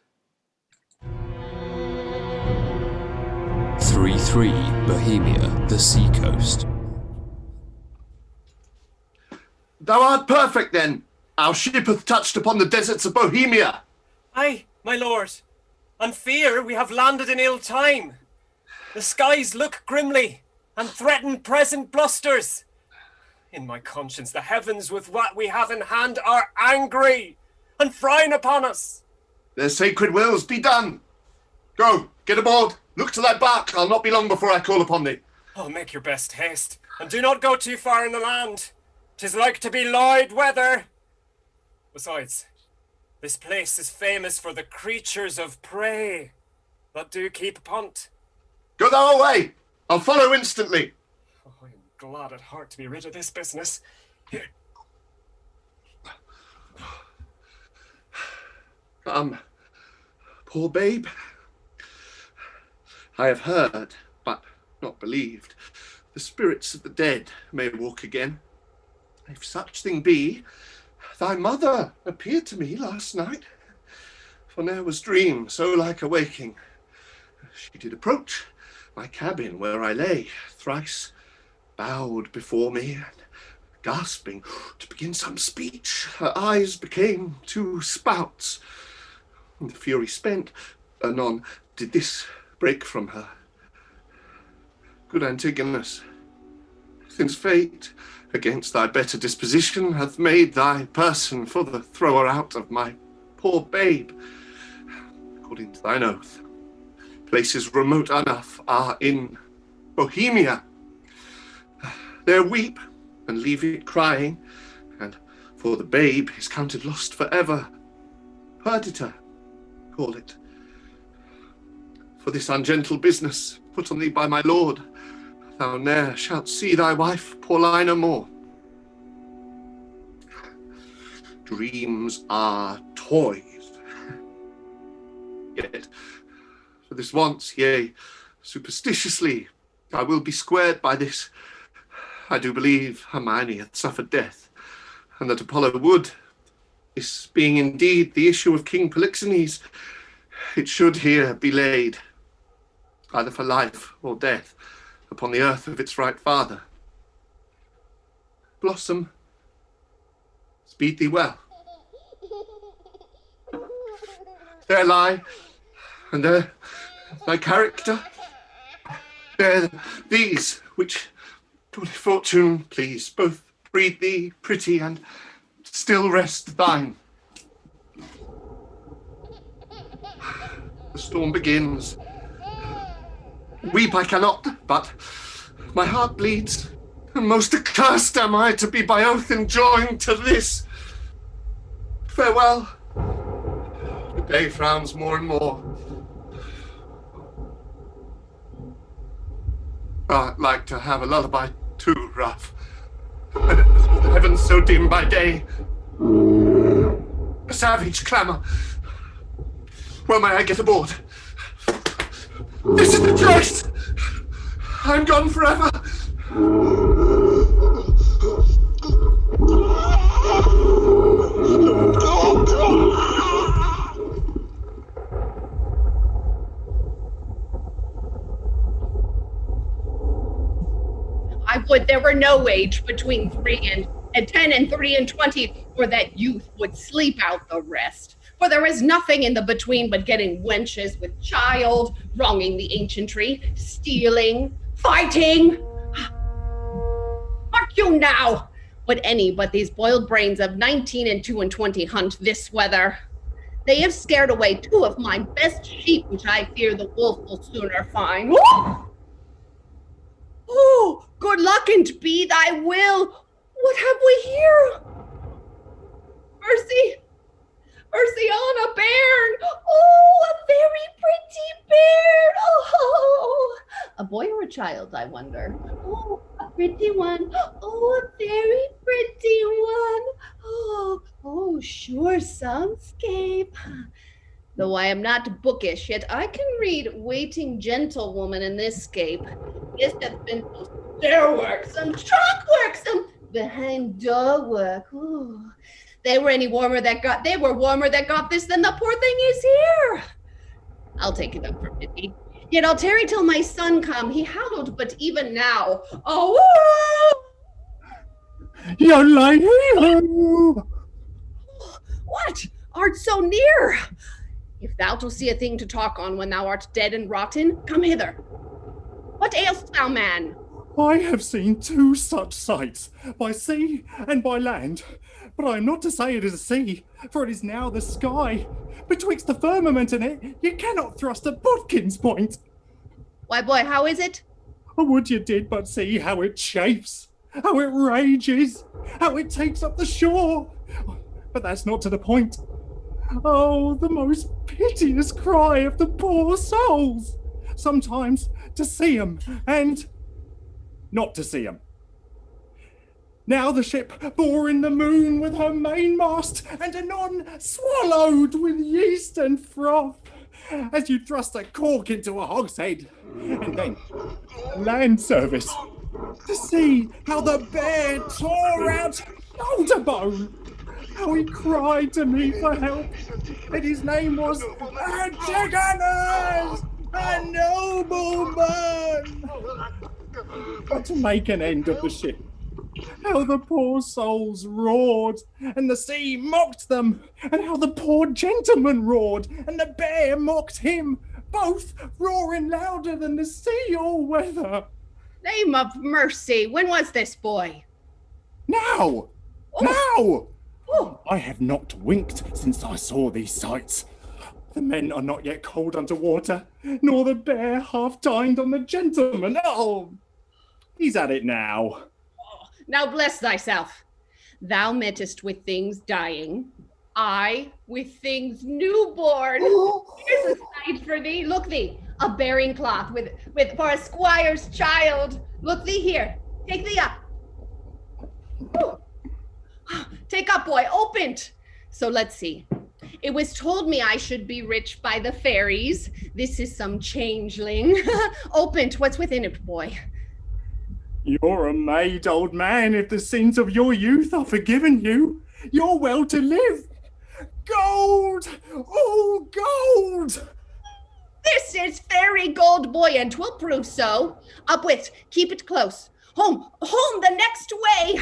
Speaker 3: 3-3 Bohemia, the seacoast.
Speaker 11: Thou art perfect then. Our ship hath touched upon the deserts of Bohemia.
Speaker 14: Aye, my lord. On fear we have landed in ill time. The skies look grimly and threaten present blusters. In my conscience, the heavens with what we have in hand are angry and frown upon us.
Speaker 11: Their sacred wills be done. Go, get aboard. Look to thy bark. I'll not be long before I call upon thee.
Speaker 14: Oh, make your best haste, and do not go too far in the land. 'Tis like to be loud weather. Besides, this place is famous for the creatures of prey that do keep punt.
Speaker 11: Go thou away. I'll follow instantly.
Speaker 14: Oh, I am glad at heart to be rid of this business. Here.
Speaker 11: Poor babe. I have heard, but not believed, the spirits of the dead may walk again. If such thing be, thy mother appeared to me last night, for ne'er was dream so like a waking. She did approach my cabin where I lay, thrice bowed before me, and gasping to begin some speech, her eyes became two spouts. And the fury spent, anon did this break from her. Good Antigonus, since fate against thy better disposition hath made thy person for the thrower out of my poor babe, according to thine oath, places remote enough are in Bohemia. There weep and leave it crying, and for the babe is counted lost forever. Perdita, call it. For this ungentle business put on thee by my lord, thou ne'er shalt see thy wife Paulina more. Dreams are toys. Yet, for this once, yea, superstitiously, I will be squared by this. I do believe Hermione hath suffered death, and that Apollo would, this being indeed the issue of King Polixenes, it should here be laid, either for life or death, upon the earth of its right father. Blossom, speed thee well. There lie, and there thy character. There these, which, good fortune please, both breed thee pretty and still rest thine. The storm begins. Weep I cannot, but my heart bleeds, and most accursed am I to be by oath enjoined to this. Farewell. The day frowns more and more. I'd like to have a lullaby too, rough. The heavens so dim by day. A savage clamour. Where may I get aboard? This is the place! I'm gone forever!
Speaker 18: I would there were no age between 10 and 3 and 20, or that youth would sleep out the rest. For there is nothing in the between but getting wenches with child, wronging the ancientry, stealing, fighting. Mark you now, would any but these boiled brains of 19 and 22 hunt this weather? They have scared away 2 of my best sheep, which I fear the wolf will sooner find. Oh, good luck and be thy will. What have we here? Mercy, mercy on a bairn. Oh, a very pretty bairn. Oh, a boy or a child, I wonder. Oh, a pretty one. Oh, a very pretty one. Oh, sure soundscape. Though I am not bookish, yet I can read waiting gentlewoman in this scape. This hath been some stair work, some chalk work, some behind door work. Ooh. They were warmer that got this than the poor thing is here. I'll take it up for pity. Yet I'll tarry till my son come. He howled, but even now. Oh,
Speaker 6: Young lady!
Speaker 18: what? Art so near? If thou wilt see a thing to talk on when thou art dead and rotten, come hither. What ailst thou, man?
Speaker 6: I have seen 2 such sights, by sea and by land. But I am not to say it is a sea, for it is now the sky. Betwixt the firmament and it, you cannot thrust a bodkin's point.
Speaker 18: Why, boy, how is it?
Speaker 6: I would you did but see how it chafes, how it rages, how it takes up the shore. But that's not to the point. Oh, the most piteous cry of the poor souls. Sometimes to see 'em and not to see 'em. Now the ship bore in the moon with her mainmast, and anon swallowed with yeast and froth, as you thrust a cork into a hogshead. And then land service, to see how the bear tore out shoulder bone, how he cried to me for help, and his name was Antigonus, a nobleman. But to make an end of the ship, how the poor souls roared, and the sea mocked them, and how the poor gentleman roared, and the bear mocked him, both roaring louder than the sea all weather.
Speaker 18: Name of mercy, when was this, boy?
Speaker 6: Now! Now! I have not winked since I saw these sights. The men are not yet cold under water, nor the bear half dined on the gentleman. Oh, he's at it now.
Speaker 18: Now bless thyself. Thou mettest with things dying, I with things newborn. Here's a sight for thee. Look thee, a bearing cloth with for a squire's child. Look thee here. Take thee up. Ooh. Take up, boy. Open't. So let's see. It was told me I should be rich by the fairies. This is some changeling. Open't. What's within it, boy?
Speaker 6: You're a maid, old man, if the sins of your youth are forgiven you. You're well to live. Gold! Oh, gold!
Speaker 18: This is fairy gold, boy, and 'twill prove so. Up with, keep it close. Home, the next way.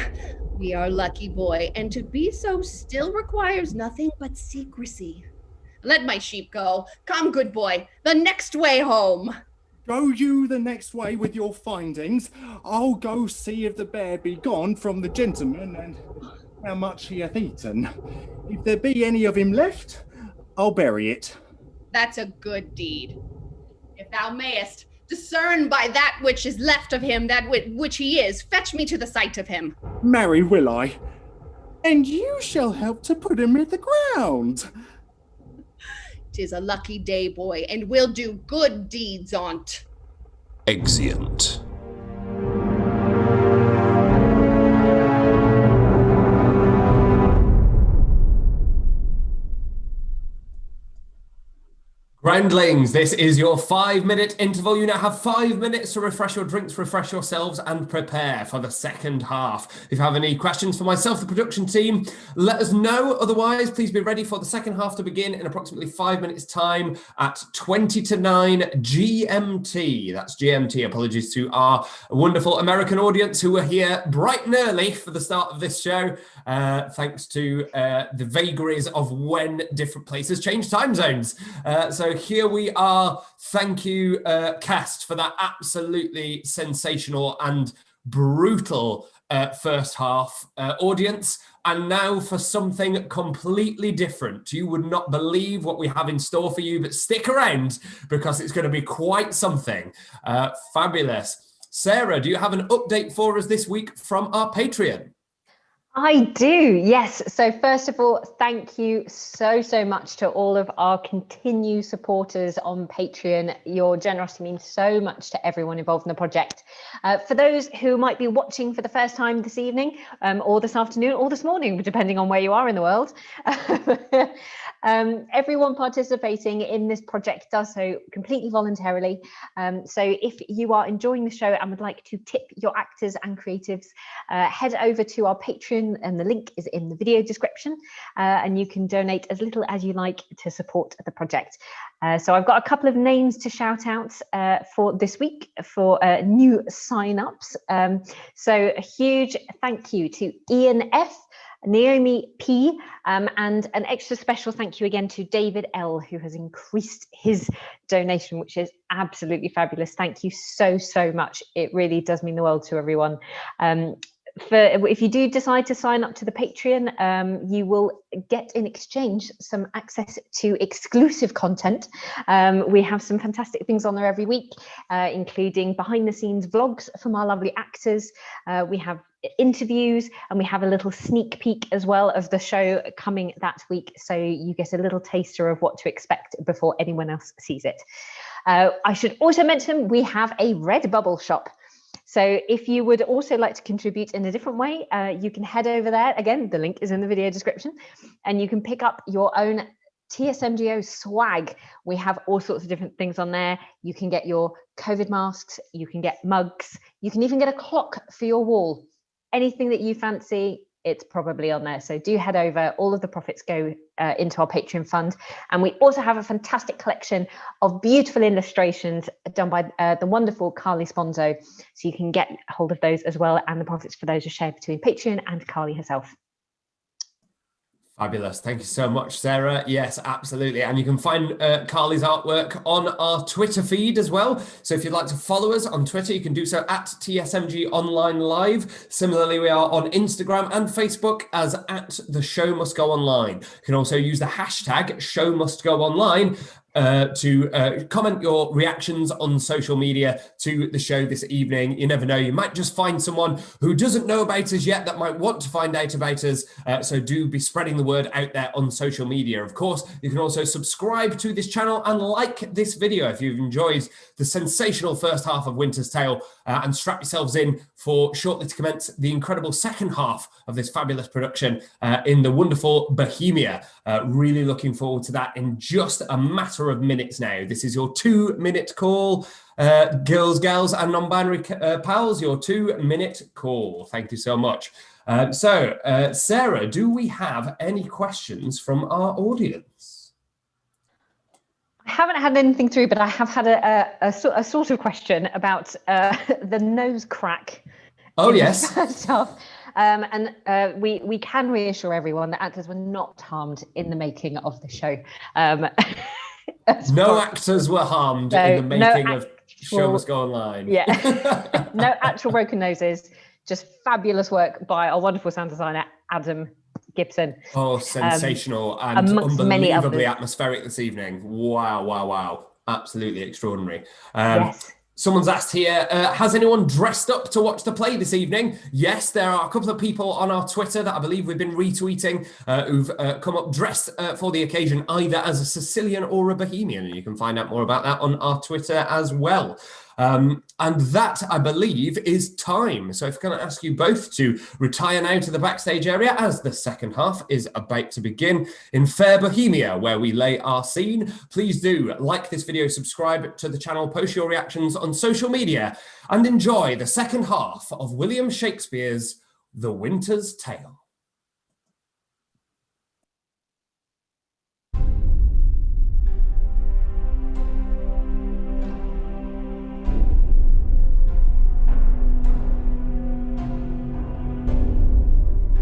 Speaker 18: We are lucky, boy, and to be so still requires nothing but secrecy. Let my sheep go. Come, good boy, the next way home.
Speaker 6: Go you the next way with your findings. I'll go see if the bear be gone from the gentleman and how much he hath eaten. If there be any of him left, I'll bury it.
Speaker 18: That's a good deed. If thou mayest, discern by that which is left of him that which he is, fetch me to the sight of him.
Speaker 6: Marry will I, and you shall help to put him in the ground.
Speaker 18: 'Tis a lucky day, boy, and we'll do good deeds on't.
Speaker 3: Exeunt.
Speaker 1: Groundlings, this is your 5-minute interval. You now have 5 minutes to refresh your drinks, refresh yourselves, and prepare for the second half. If you have any questions for myself, the production team, let us know. Otherwise, please be ready for the second half to begin in approximately 5 minutes' time at 20 to 9 GMT. That's GMT. Apologies to our wonderful American audience who were here bright and early for the start of this show, thanks to the vagaries of when different places change time zones. So here we are. Thank you, cast, for that absolutely sensational and brutal first half, audience. And now for something completely different. You would not believe what we have in store for you, but stick around because it's going to be quite something. Fabulous. Sarah, do you have an update for us this week from our Patreon?
Speaker 19: I do, yes. So first of all, thank you so much to all of our continued supporters on Patreon. Your generosity means so much to everyone involved in the project. For those who might be watching for the first time this evening, or this afternoon, or this morning, depending on where you are in the world, everyone participating in this project does so completely voluntarily. So if you are enjoying the show and would like to tip your actors and creatives, head over to our Patreon, and the link is in the video description, and you can donate as little as you like to support the project. So I've got a couple of names to shout out for this week for new sign-ups. So a huge thank you to Ian F, Naomi P, and an extra special thank you again to David L, who has increased his donation, which is absolutely fabulous. Thank you so much. It really does mean the world to everyone. If you do decide to sign up to the Patreon, you will get in exchange some access to exclusive content. We have some fantastic things on there every week, including behind the scenes vlogs from our lovely actors. We have interviews, and we have a little sneak peek as well of the show coming that week, so you get a little taster of what to expect before anyone else sees it. I should also mention we have a Redbubble shop. So if you would also like to contribute in a different way, you can head over there. Again, the link is in the video description, and you can pick up your own TSMGO swag. We have all sorts of different things on there. You can get your COVID masks, you can get mugs, you can even get a clock for your wall. Anything that you fancy, it's probably on there. So do head over. All of the profits go into our Patreon fund. And we also have a fantastic collection of beautiful illustrations done by the wonderful Carly Sponzo. So you can get hold of those as well. And the profits for those are shared between Patreon and Carly herself.
Speaker 1: Fabulous. Thank you so much, Sarah. Yes, absolutely. And you can find Carly's artwork on our Twitter feed as well. So if you'd like to follow us on Twitter, you can do so at TSMG Online Live. Similarly, we are on Instagram and Facebook as at The Show Must Go Online. You can also use the hashtag Show Must Go Online to comment your reactions on social media to the show this evening. You never know, you might just find someone who doesn't know about us yet that might want to find out about us, so do be spreading the word out there on social media. Of course, you can also subscribe to this channel and like this video if you've enjoyed the sensational first half of Winter's Tale, and strap yourselves in for shortly to commence the incredible second half of this fabulous production in the wonderful Bohemia. Really looking forward to that in just a matter of minutes now. This is your 2-minute call, girls, gals, and non-binary pals, your 2-minute call. Thank you so much. So, Sarah, do we have any questions from our audience?
Speaker 19: I haven't had anything through, but I have had a sort of question about the nose crack.
Speaker 1: Oh, yes.
Speaker 19: Stuff. And we can reassure everyone that actors were not harmed in the making of the show.
Speaker 1: No actors were harmed in the making of Show Must Go Online.
Speaker 19: Yeah. No actual broken noses, just fabulous work by our wonderful sound designer, Adam Gibson.
Speaker 1: Oh, sensational and unbelievably atmospheric this evening. Wow. Absolutely extraordinary.
Speaker 19: Yes.
Speaker 1: Someone's asked here, has anyone dressed up to watch the play this evening? Yes, there are a couple of people on our Twitter that I believe we've been retweeting who've come up dressed for the occasion, either as a Sicilian or a Bohemian. And you can find out more about that on our Twitter as well. And that, I believe, is time. So if I can ask you both to retire now to the backstage area as the second half is about to begin in fair Bohemia, where we lay our scene. Please do like this video, subscribe to the channel, post your reactions on social media, and enjoy the second half of William Shakespeare's The Winter's Tale.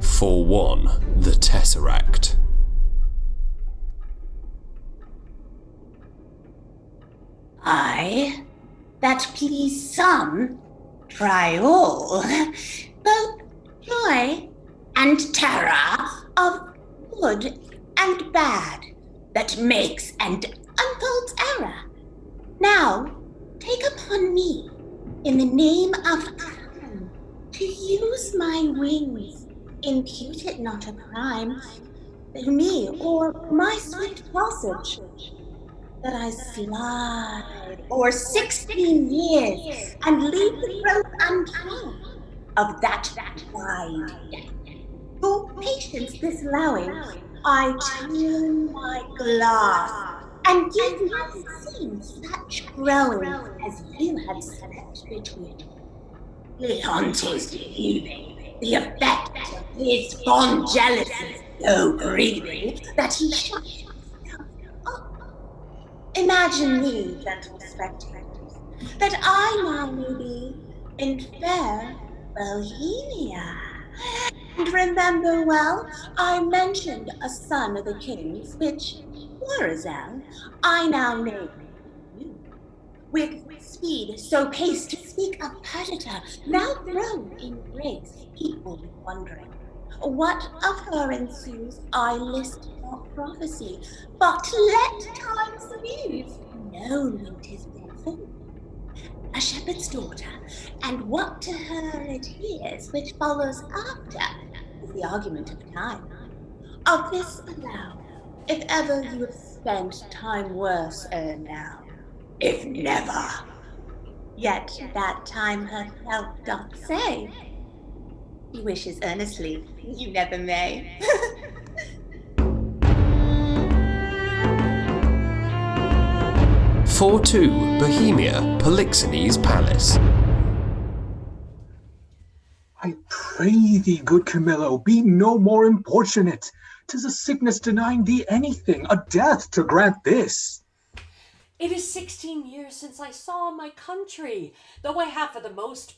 Speaker 3: For one, the Tesseract.
Speaker 20: I, that please some, try all, both joy and terror of good and bad, that makes and unfolds error. Now, take upon me, in the name of Adam, to use my wings. Impute it not a crime, to me or my swift passage, that I slide o'er 16 years and leave the rope untried of that wide death. For patience this allowing, I turn my glass and give my scene such growing as you have slept between. Leontes viewing the effect of his fond jealousy so grieving that he shut himself up. Imagine me, gentle spectators, that I now may be in fair Bohemia. And remember well, I mentioned a son of the king's, which, Florizel, I now name you. With speed so paced to speak of Perdita, now thrown in grace, equally wondering. What of her ensues, I list not prophecy, but let time's muse known when 'tis fulfilled. A shepherd's daughter, and what to her adheres, which follows after, is the argument of time. Of this allow, if ever you have spent time worse ere now, if never, yet that time herself doth say, he wishes earnestly you never may.
Speaker 3: For two, Bohemia, Polixenes Palace.
Speaker 6: I pray thee, good Camillo, be no more importunate. 'Tis a sickness denying thee anything, a death to grant this.
Speaker 5: It is 16 years since I saw my country. Though I have for the most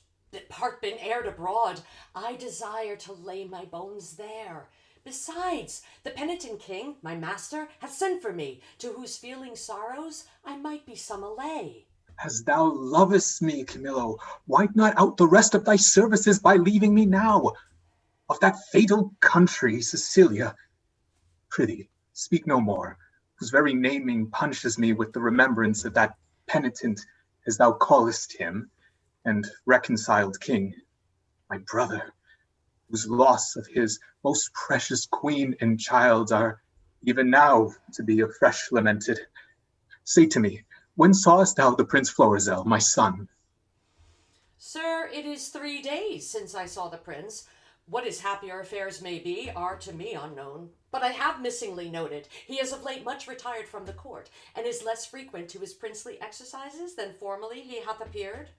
Speaker 5: part been aired abroad, I desire to lay my bones there. Besides, the penitent king, my master, hath sent for me, to whose feeling sorrows I might be some allay.
Speaker 6: As thou lovest me, Camillo, wipe not out the rest of thy services by leaving me now. Of that fatal country, Sicilia, prithee, speak no more, whose very naming punishes me with the remembrance of that penitent, as thou callest him, and reconciled king, my brother, whose loss of his most precious queen and child are even now to be afresh lamented. Say to me, when sawest thou the Prince Florizel, my son?
Speaker 5: Sir, it is 3 days since I saw the prince. What his happier affairs may be are to me unknown. But I have missingly noted he is of late much retired from the court, and is less frequent to his princely exercises than formerly he hath appeared.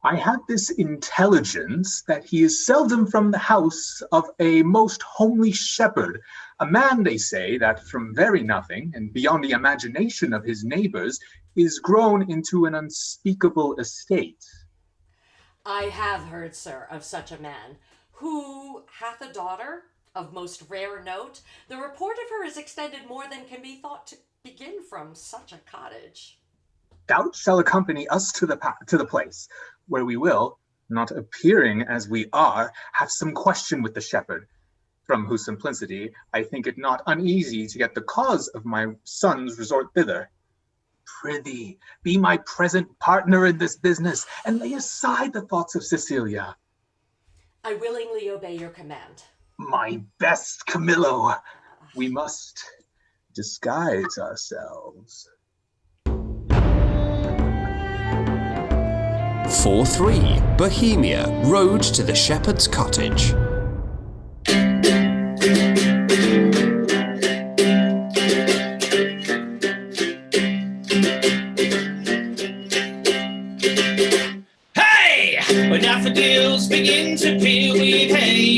Speaker 6: I have this intelligence that he is seldom from the house of a most homely shepherd, a man, they say, that from very nothing, and beyond the imagination of his neighbors, is grown into an unspeakable estate.
Speaker 5: I have heard, sir, of such a man, who hath a daughter of most rare note. The report of her is extended more than can be thought to begin from such a cottage.
Speaker 6: Thou shalt accompany us to the place, where we will, not appearing as we are, have some question with the shepherd, from whose simplicity I think it not uneasy to get the cause of my son's resort thither. Prithee, be my present partner in this business, and lay aside the thoughts of Sicilia.
Speaker 5: I willingly obey your command.
Speaker 6: My best Camillo, we must disguise ourselves.
Speaker 3: 4-3, Bohemia, road to the shepherd's cottage.
Speaker 21: Hey! When daffodils begin to peel with hay,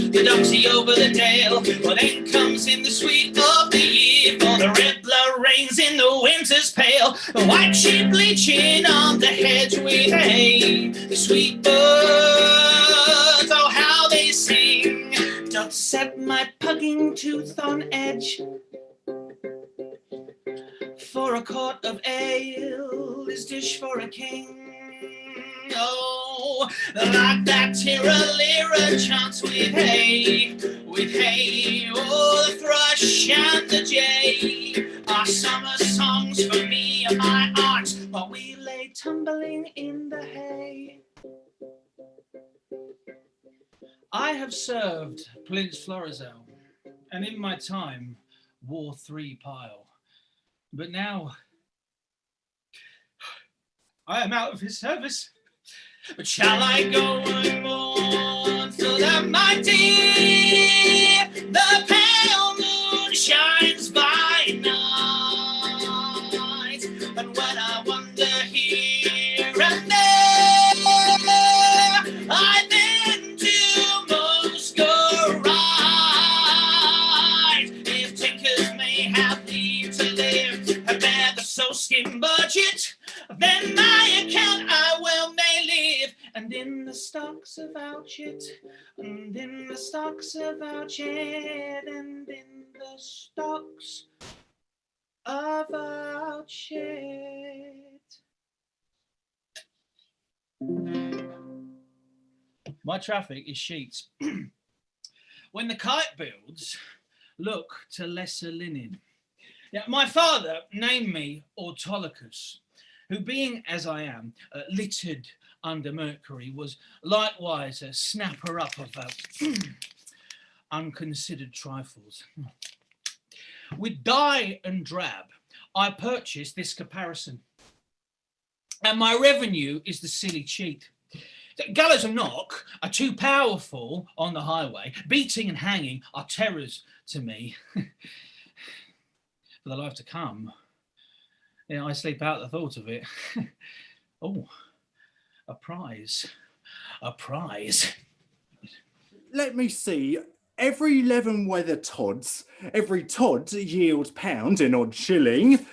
Speaker 21: the doxy over the dale, well then comes in the sweet of the year, for the red blood reigns in the winter's pale, the white sheep bleaching on the hedge with hay, the sweet birds, oh how they sing, doth set my pugging tooth on edge. For a quart of ale is dish for a king. Oh, like that tira-lira chants with hay, with hay. Oh, the thrush and the jay are summer songs for me and my art, while we lay tumbling in the hay. I have served Prince Florizel, and in my time wore 3 pile. But now I am out of his service. But shall I go and mourn for the mighty? The pale moon shines by night, and when I wander here and there, I then do most go right. If tinkers may have leave to live and bear the so-skim budget, then my account I well may live, and in the stocks about it, and in the stocks about it, and in the stocks about it. My traffic is sheets. When the kite builds, look to lesser linen. Yeah, my father named me Autolycus, who being as I am, littered under Mercury, was likewise a snapper up of unconsidered trifles. With dye and drab, I purchased this caparison, and my revenue is the silly cheat. Gallows and knock are too powerful on the highway. Beating and hanging are terrors to me. For the life to come, I sleep out the thought of it. Oh, a prize. A prize.
Speaker 22: Let me see. Every 11 weather tods, every tod yields pound and odd shilling.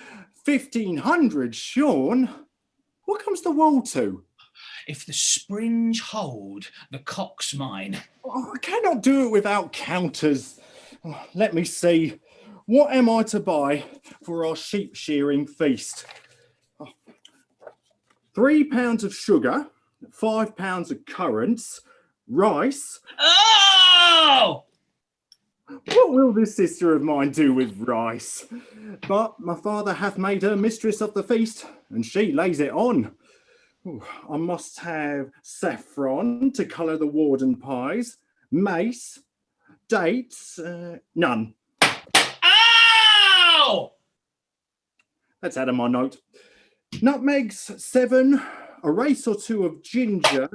Speaker 22: 1,500 shorn. What comes the wool to?
Speaker 21: If the springe hold, the cock's mine.
Speaker 22: Oh, I cannot do it without counters. Oh, let me see. What am I to buy for our sheep shearing feast? Oh, 3 pounds of sugar, 5 pounds of currants, rice.
Speaker 21: Oh!
Speaker 22: What will this sister of mine do with rice? But my father hath made her mistress of the feast, and she lays it on. Ooh, I must have saffron to colour the warden pies, mace, dates, none.
Speaker 21: Ow!
Speaker 22: Let's add in my note. Nutmegs, 7, a race or 2 of ginger,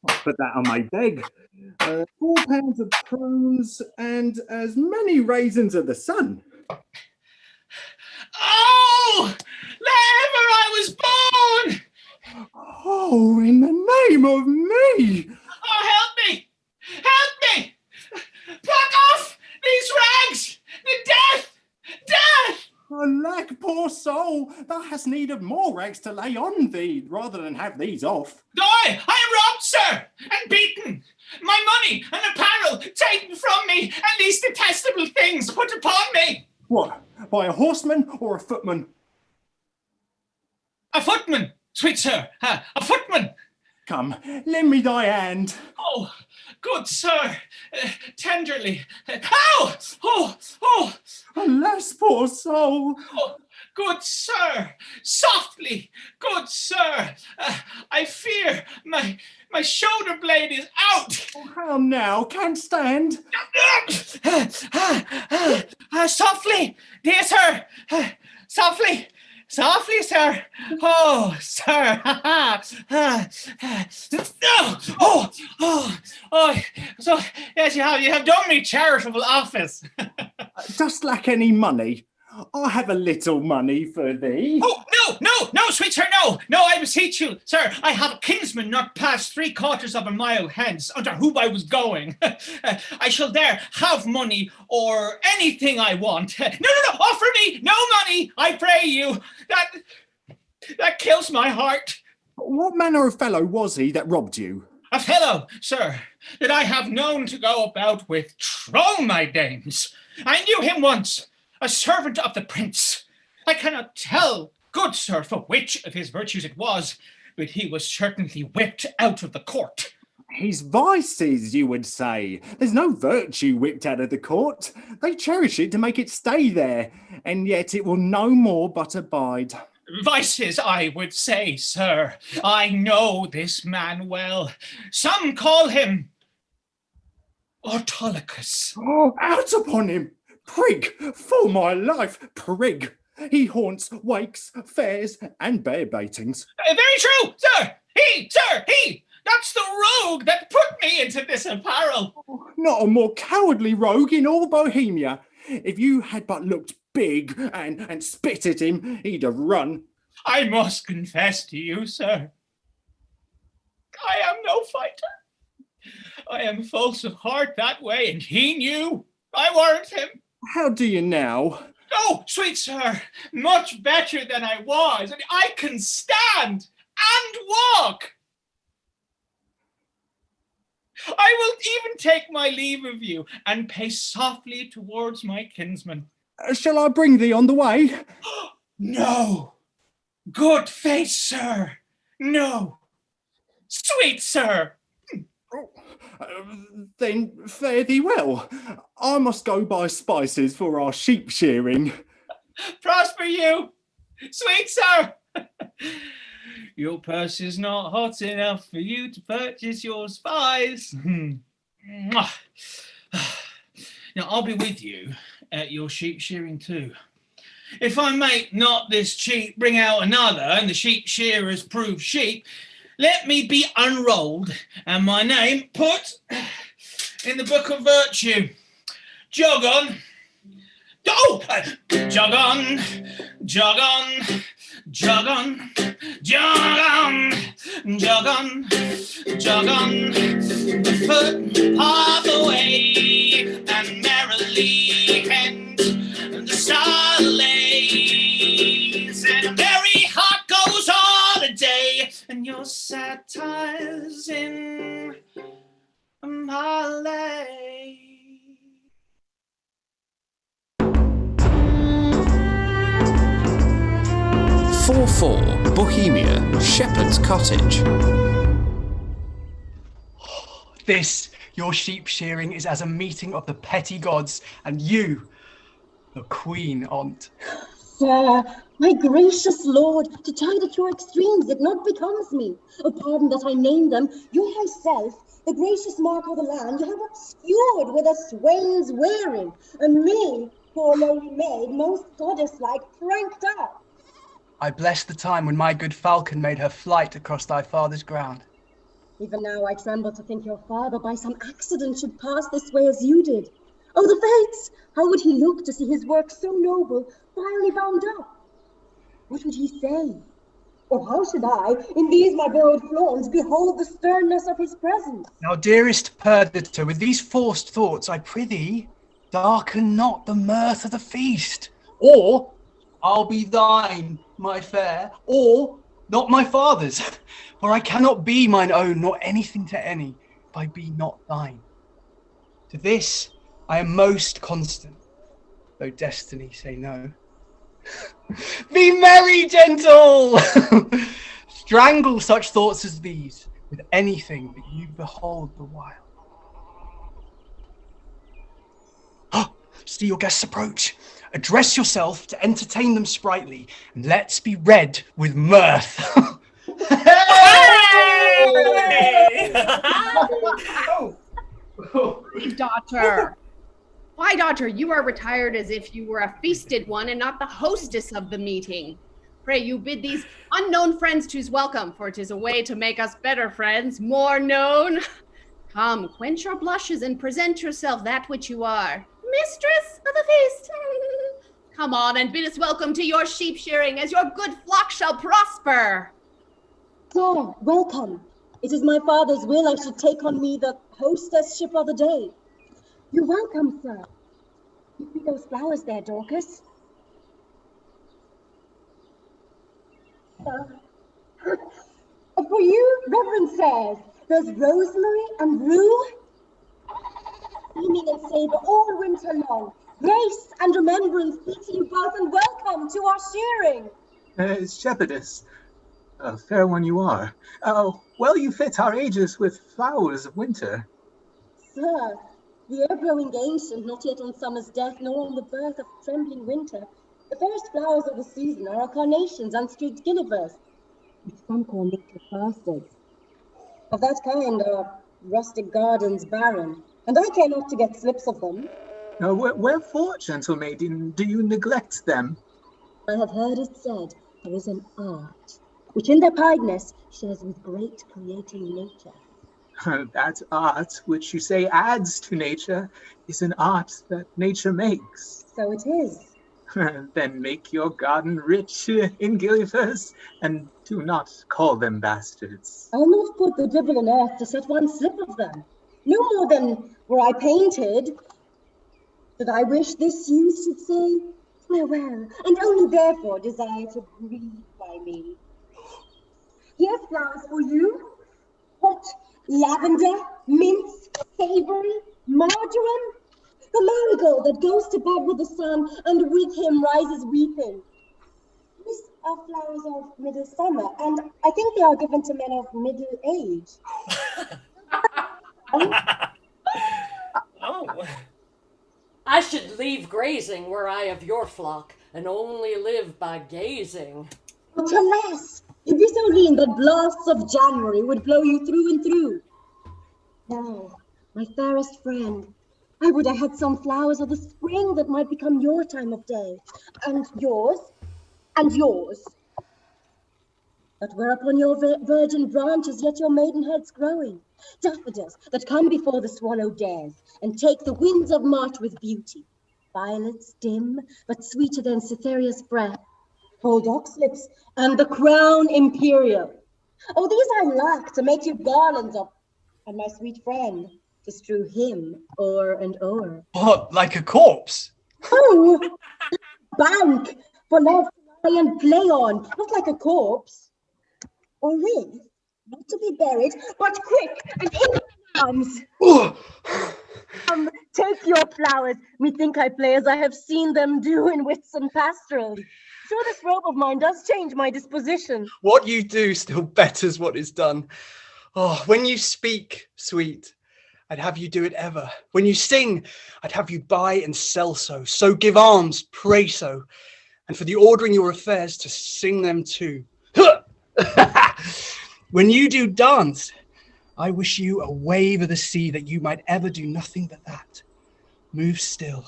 Speaker 22: but that I may beg. 4 pounds of prunes and as many raisins of the sun.
Speaker 21: Oh! Ever I was born!
Speaker 22: Oh, in the name of me!
Speaker 21: Oh, help me! Help me! Pluck off these rags! The death! Death!
Speaker 22: Alack, poor soul, thou hast need of more rags to lay on thee, rather than have these off.
Speaker 21: I am robbed, sir, and beaten. My money and apparel taken from me, and these detestable things put upon me.
Speaker 22: What, by a horseman or a footman?
Speaker 21: A footman, sweet sir, a footman.
Speaker 22: Come, lend me thy hand.
Speaker 21: Oh, good sir, tenderly. Ow! Oh!
Speaker 22: Alas, poor soul.
Speaker 21: Oh, good sir, softly, good sir. I fear my shoulder blade is out.
Speaker 22: How now? Can't stand.
Speaker 21: Softly, dear sir. Softly, sir. Oh, sir. So yes, you have done me charitable office.
Speaker 22: Dost lack any money? I have a little money for thee.
Speaker 21: Oh, no, sweet sir, no, I beseech you, sir, I have a kinsman not past 3/4 of a mile hence, under whom I was going. I shall there have money or anything I want. No, offer me no money, I pray you. That kills my heart.
Speaker 22: What manner of fellow was he that robbed you?
Speaker 21: A fellow, sir, that I have known to go about with troll my dames. I knew him once, a servant of the prince. I cannot tell, good sir, for which of his virtues it was, but he was certainly whipped out of the court.
Speaker 22: His vices, you would say. There's no virtue whipped out of the court. They cherish it to make it stay there, and yet it will no more but abide.
Speaker 21: Vices, I would say, sir. I know this man well. Some call him Autolycus.
Speaker 22: Oh, out upon him! Prig! For my life, prig! He haunts wakes, fairs, and bear baitings.
Speaker 21: Very true, sir! He! That's the rogue that put me into this apparel.
Speaker 22: Not a more cowardly rogue in all Bohemia. If you had but looked big and spit at him, he'd have run.
Speaker 21: I must confess to you, sir, I am no fighter. I am false of heart that way, and he knew. I warrant him.
Speaker 22: How do you now?
Speaker 21: Oh, sweet sir, much better than I was, and I can stand and walk. I will even take my leave of you and pace softly towards my kinsman.
Speaker 22: Shall I bring thee on the way?
Speaker 21: No. Good face, sir. No. Sweet sir.
Speaker 22: Then fare thee well. I must go buy spices for our sheep shearing.
Speaker 21: Prosper you, sweet sir. Your purse is not hot enough for you to purchase your spice. Now I'll be with you at your sheep shearing too. If I make not this cheat bring out another, and the sheep shearers prove sheep, let me be unrolled and my name put in the book of virtue. Jog on. Oh! Jog on, jog on, jog on, jog on, jog on, jog on, the footpath away, and merrily hent the star lays, and a merry heart goes on a day, and your satire's in my lay.
Speaker 3: 4-4 Bohemia, Shepherd's Cottage.
Speaker 2: This, your sheep shearing, is as a meeting of the petty gods, and you, the queen on't.
Speaker 9: Sir, my gracious lord, to chide at your extremes it not becomes me. Oh, pardon that I name them. You yourself, the gracious mark of the land, you have obscured with a swain's wearing, and me, poor lowly maid, most goddess-like, pranked up.
Speaker 2: I bless the time when my good falcon made her flight across thy father's ground.
Speaker 9: Even now I tremble to think your father by some accident should pass this way as you did. Oh, the fates! How would he look to see his work so noble, vilely bound up? What would he say? Or how should I, in these my borrowed flauns, behold the sternness of his presence?
Speaker 2: Now, dearest Perdita, with these forced thoughts, I prithee, darken not the mirth of the feast. Or I'll be thine, my fair, or not my father's. For I cannot be mine own, nor anything to any, if I be not thine. To this I am most constant, though destiny say no. Be merry, gentle! Strangle such thoughts as these, with anything that you behold the while. See your guests approach. Address yourself to entertain them sprightly, and let's be read with mirth.
Speaker 18: My daughter, you are retired as if you were a feasted one and not the hostess of the meeting. Pray you bid these unknown friends choose welcome, for it is a way to make us better friends, more known. Come, quench your blushes and present yourself that which you are, mistress of the feast. Come on and bid us welcome to your sheep shearing, as your good flock shall prosper.
Speaker 9: Sir, welcome. It is my father's will I should take on me the hostessship of the day. You're welcome, sir. Give me those flowers there, Dorcas. For you, Reverend sirs, there's rosemary and rue, beaming and savour all winter long. Grace and remembrance be to you both, and welcome to our shearing.
Speaker 6: Shepherdess, a fair one you are. Well you fit our ages with flowers of winter.
Speaker 9: Sir, the air growing ancient, not yet on summer's death, nor on the birth of trembling winter. The fairest flowers of the season are our carnations and streaked guinevers, which some call nature bastards. Of that kind are rustic gardens barren, and I care not to get slips of them.
Speaker 6: Wherefore, gentle maiden, do you neglect them?
Speaker 9: I have heard it said there is an art, which in their piedness shares with great creating nature.
Speaker 6: That art, which you say adds to nature, is an art that nature makes.
Speaker 9: So it is.
Speaker 6: Then make your garden rich in guinevers, and do not call them bastards.
Speaker 9: I'll not put the devil in earth to set one slip of them. No more than were I painted, that I wish this youth should say farewell, and only therefore desire to breathe by me. Here's flowers for you. What? Lavender, mint, savory, marjoram? The marigold that goes to bed with the sun, and with him rises weeping. These are flowers of middle summer, and I think they are given to men of middle age.
Speaker 5: I should leave grazing were I of your flock, and only live by gazing.
Speaker 9: But alas, it is so lean that blasts of January would blow you through and through. Now, my fairest friend, I would I had some flowers of the spring that might become your time of day, and yours, that were upon your virgin branches, yet your maidenhead's growing. Daffodils that come before the swallow dares, and take the winds of March with beauty. Violets dim, but sweeter than Cytherea's breath. Hold oxlips, and the crown imperial. Oh, these I lack to make you garlands of, and my sweet friend, to strew him o'er and o'er.
Speaker 2: What, like a corpse?
Speaker 9: Oh, bank for love to lie and play on, not like a corpse. Or with, not to be buried, but quick and in arms. Take your flowers. Methink I play as I have seen them do in wits and pastorals. Sure, this robe of mine does change my disposition.
Speaker 2: What you do still betters what is done. Oh, when you speak, sweet, I'd have you do it ever. When you sing, I'd have you buy and sell so. So give alms, pray so. And for the ordering your affairs, to sing them too. When you do dance, I wish you a wave of the sea, that you might ever do nothing but that. Move still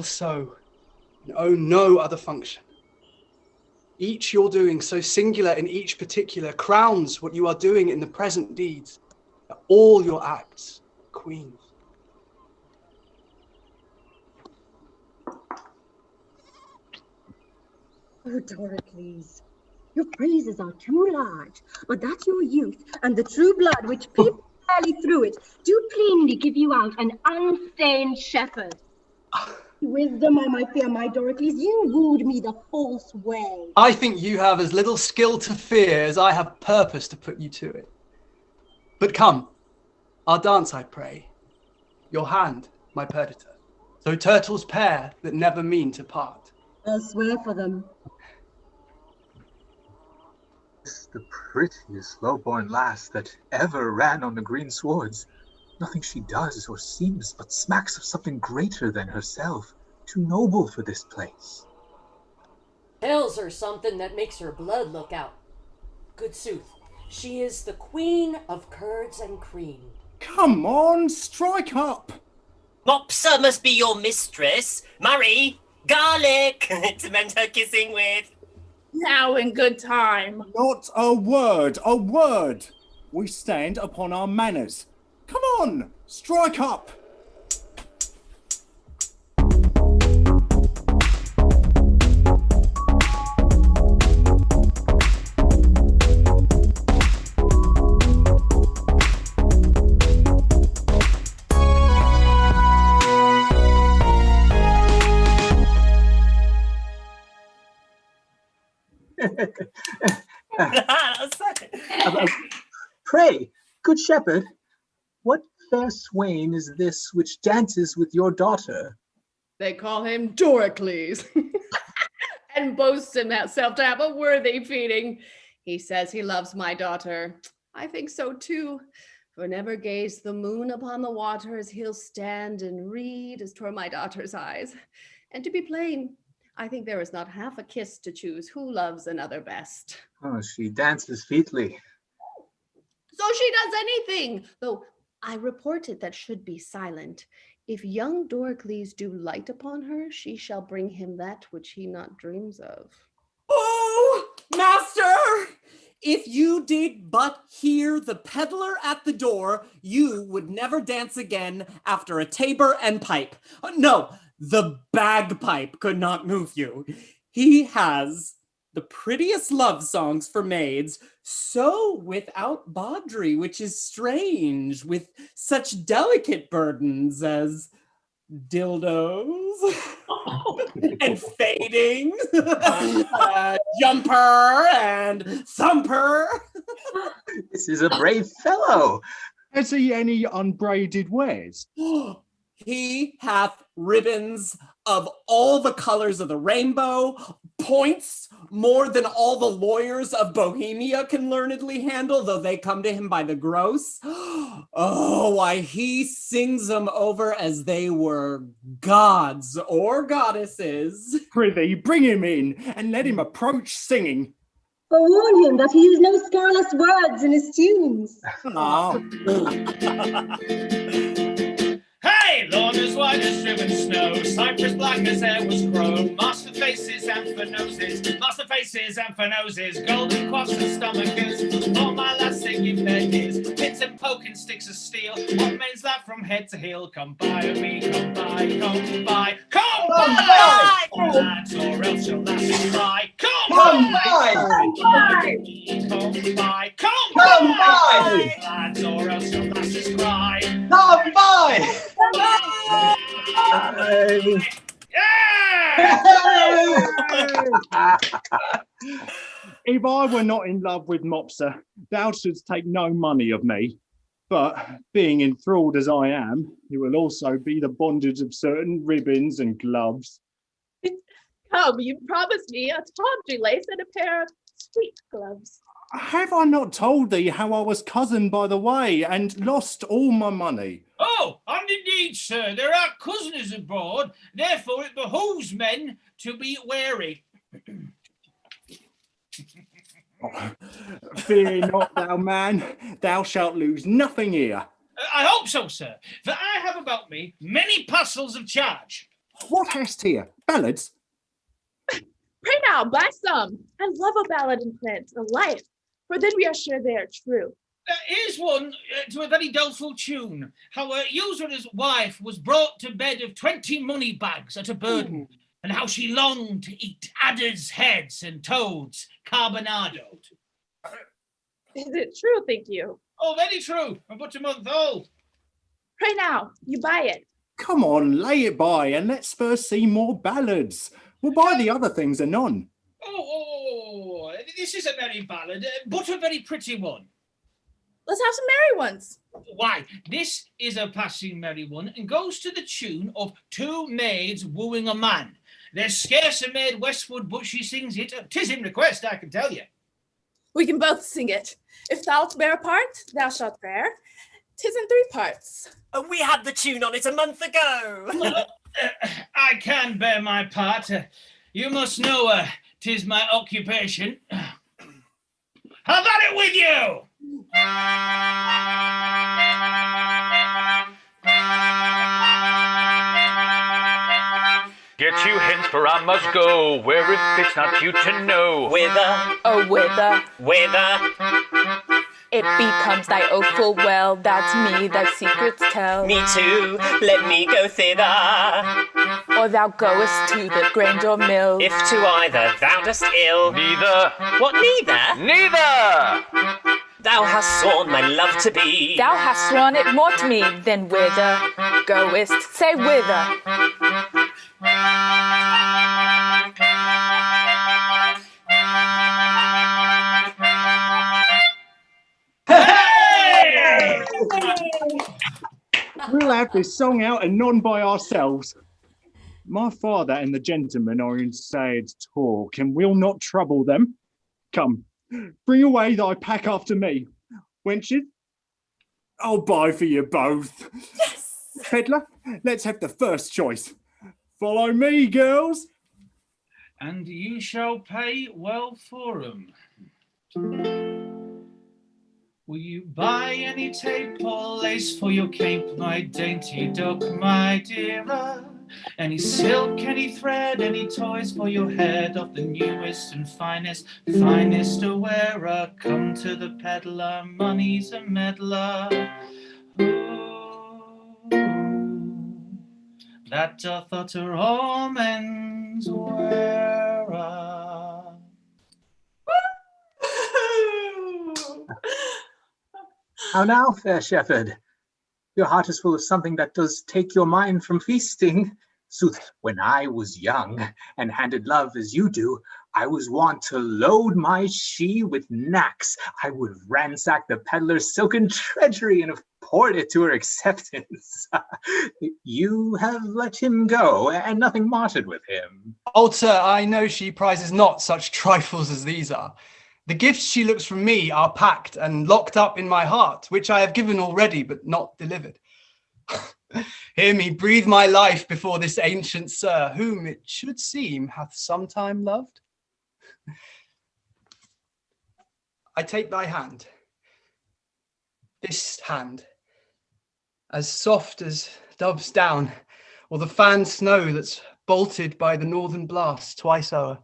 Speaker 2: so, and own no other function. Each you're doing so singular in each particular crowns what you are doing in the present deeds. All your acts, queens.
Speaker 9: Oh, Doricles, your praises are too large, but that your youth and the true blood which peeps fairly through it do plainly give you out an unstained shepherd. Wisdom, I might fear, my Doricles, you wooed me the false way.
Speaker 2: I think you have as little skill to fear as I have purpose to put you to it. But come, our dance, I pray. Your hand, my Perdita, so turtles pair that never mean to part.
Speaker 9: I'll swear for them.
Speaker 6: The prettiest low-born lass that ever ran on the green swords. Nothing she does or seems but smacks of something greater than herself, too noble for this place.
Speaker 5: Tells her something that makes her blood look out. Good sooth, she is the queen of curds and cream.
Speaker 22: Come on, strike up!
Speaker 4: Mopsa must be your mistress. Murray, garlic to mend her kissing with.
Speaker 12: Now in good time.
Speaker 22: Not a word, a word! We stand upon our manners. Come on, strike up!
Speaker 6: Pray, good shepherd, what fair swain is this which dances with your daughter?
Speaker 18: They call him Doricles and boasts himself to have a worthy feeding. He says he loves my daughter. I think so too. For never gaze the moon upon the waters, he'll stand and read as toward my daughter's eyes. And to be plain, I think there is not half a kiss to choose who loves another best.
Speaker 6: Oh, she dances featly.
Speaker 18: So she does anything, though I reported that should be silent. If young Doricles do light upon her, she shall bring him that which he not dreams of.
Speaker 13: Oh, master! If you did but hear the peddler at the door, you would never dance again after a tabor and pipe. No, the bagpipe could not move you. He has the prettiest love songs for maids, so without bawdry, which is strange, with such delicate burdens as dildos and fading, jumper and thumper.
Speaker 6: This is a brave fellow.
Speaker 22: Has he any unbraided wares?
Speaker 13: He hath ribbons of all the colors of the rainbow, points more than all the lawyers of Bohemia can learnedly handle, though they come to him by the gross. Oh, why he sings them over as they were gods or goddesses.
Speaker 22: Prithee, bring him in and let him approach singing.
Speaker 9: But warn him that he use no scurrilous words in his tunes.
Speaker 21: Hey, lawn as white as driven snow, cypress black as hair was grown, master faces and for noses, golden quaffs and stomachers, all my lads they give their ears, pits and poking sticks of steel, what maid's that from head to heel, come by me, come by, come by, come by, lads, or else your lass will cry, come by, come by, come by, lads, or else your lass will cry, come by.
Speaker 22: If I were not in love with Mopsa, thou shouldst take no money of me. But being enthralled as I am, it will also be the bondage of certain ribbons and gloves.
Speaker 18: Come, you promised me a tawdry lace and a pair of sweet gloves.
Speaker 22: Have I not told thee how I was cozened by the way and lost all my money?
Speaker 21: Oh, and indeed, sir, there are cousins abroad, therefore it behooves men to be wary.
Speaker 22: Fear not, thou man, thou shalt lose nothing here.
Speaker 21: I hope so, sir, for I have about me many parcels of charge.
Speaker 22: What hast here? Ballads?
Speaker 10: Pray now, buy some, and love a ballad in print, a life, for then we are sure they are true.
Speaker 21: Here's one to a very doleful tune, how a usurer's wife was brought to bed of 20 money bags at a burden, and how she longed to eat adders' heads and toads carbonadoed.
Speaker 10: Is it true, think you?
Speaker 21: Oh, very true, but a month old.
Speaker 10: Pray now, you buy it.
Speaker 22: Come on, lay it by and let's first see more ballads. We'll buy the other things anon.
Speaker 21: Oh, this is a merry ballad, but a very pretty one.
Speaker 10: Let's have some merry ones.
Speaker 21: Why, this is a passing merry one and goes to the tune of two maids wooing a man. There's scarce a maid westward but she sings it. 'Tis in request, I can tell you.
Speaker 16: We can both sing it. If thou'lt bear a part, thou shalt bear. 'Tis in 3 parts.
Speaker 4: We had the tune on it a month ago.
Speaker 21: I can bear my part. You must know 'tis my occupation. How about it with you?
Speaker 17: Get you hence, for I must go, where if it's not you to know.
Speaker 4: Whither?
Speaker 16: Oh, whither?
Speaker 4: Whither?
Speaker 16: It becomes thy oath full well, that me thy secrets tell.
Speaker 4: Me too, let me go thither.
Speaker 16: Or thou goest to the grange or mill.
Speaker 4: If to either thou dost ill.
Speaker 17: Neither.
Speaker 4: What, neither?
Speaker 17: Neither!
Speaker 4: Thou hast sworn my love to be.
Speaker 16: Thou hast sworn it more to me, then whither goest? Say whither.
Speaker 22: We'll have this song out and none by ourselves. My father and the gentlemen are in sad talk, and we'll not trouble them. Come, bring away thy pack after me. Wenches, I'll buy for you both.
Speaker 16: Yes!
Speaker 22: Pedlar, let's have the first choice. Follow me, girls.
Speaker 21: And you shall pay well for 'em. Will you buy any tape or lace for your cape, my dainty duck, my dearer? Any silk, any thread, any toys for your head of the newest and finest a wearer? Come to the peddler, money's a meddler. Ooh, that doth utter all men's wearer.
Speaker 6: How now, fair shepherd? Your heart is full of something that does take your mind from feasting. Sooth, when I was young, and handed love as you do, I was wont to load my she with knacks. I would ransack the peddler's silken treasury and have poured it to her acceptance. You have let him go, and nothing martyred with him.
Speaker 2: Old sir, I know she prizes not such trifles as these are. The gifts she looks from me are packed and locked up in my heart, which I have given already, but not delivered. Hear me breathe my life before this ancient sir, whom it should seem hath sometime loved. I take thy hand, this hand, as soft as dove's down, or the fanned snow that's bolted by the northern blast twice o'er.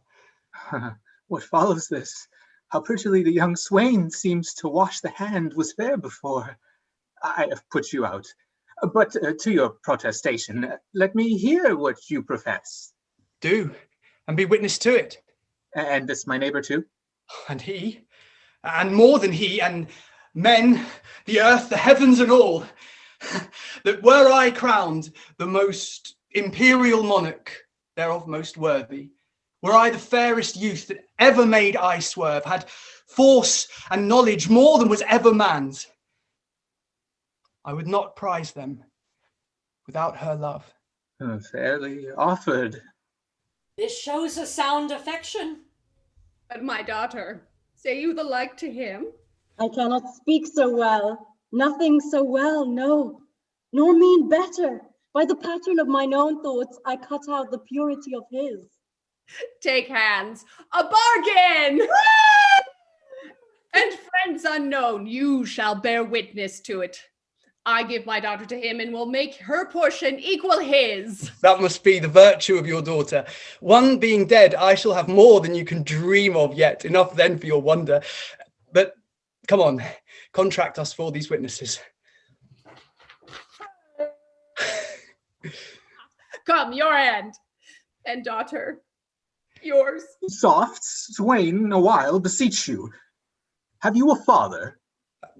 Speaker 6: What follows this? How prettily the young swain seems to wash the hand was fair before. I have put you out. But to your protestation, let me hear what you profess.
Speaker 2: Do, and be witness to it.
Speaker 6: And this my neighbor too?
Speaker 2: And he, and more than he, and men, the earth, the heavens and all, that were I crowned the most imperial monarch, thereof most worthy, were I the fairest youth that ever made eye swerve, had force and knowledge more than was ever man's, I would not prize them without her love.
Speaker 6: Fairly offered.
Speaker 5: This shows a sound affection.
Speaker 18: But my daughter, say you the like to him?
Speaker 9: I cannot speak so well, nothing so well, no, nor mean better. By the pattern of mine own thoughts, I cut out the purity of his.
Speaker 18: Take hands, a bargain! And friends unknown, you shall bear witness to it. I give my daughter to him and will make her portion equal his.
Speaker 2: That must be the virtue of your daughter. One being dead, I shall have more than you can dream of yet. Enough then for your wonder. But come on, contract us for these witnesses.
Speaker 18: Come, your hand. And daughter, yours.
Speaker 6: Soft, swain, a while, beseech you. Have you a father?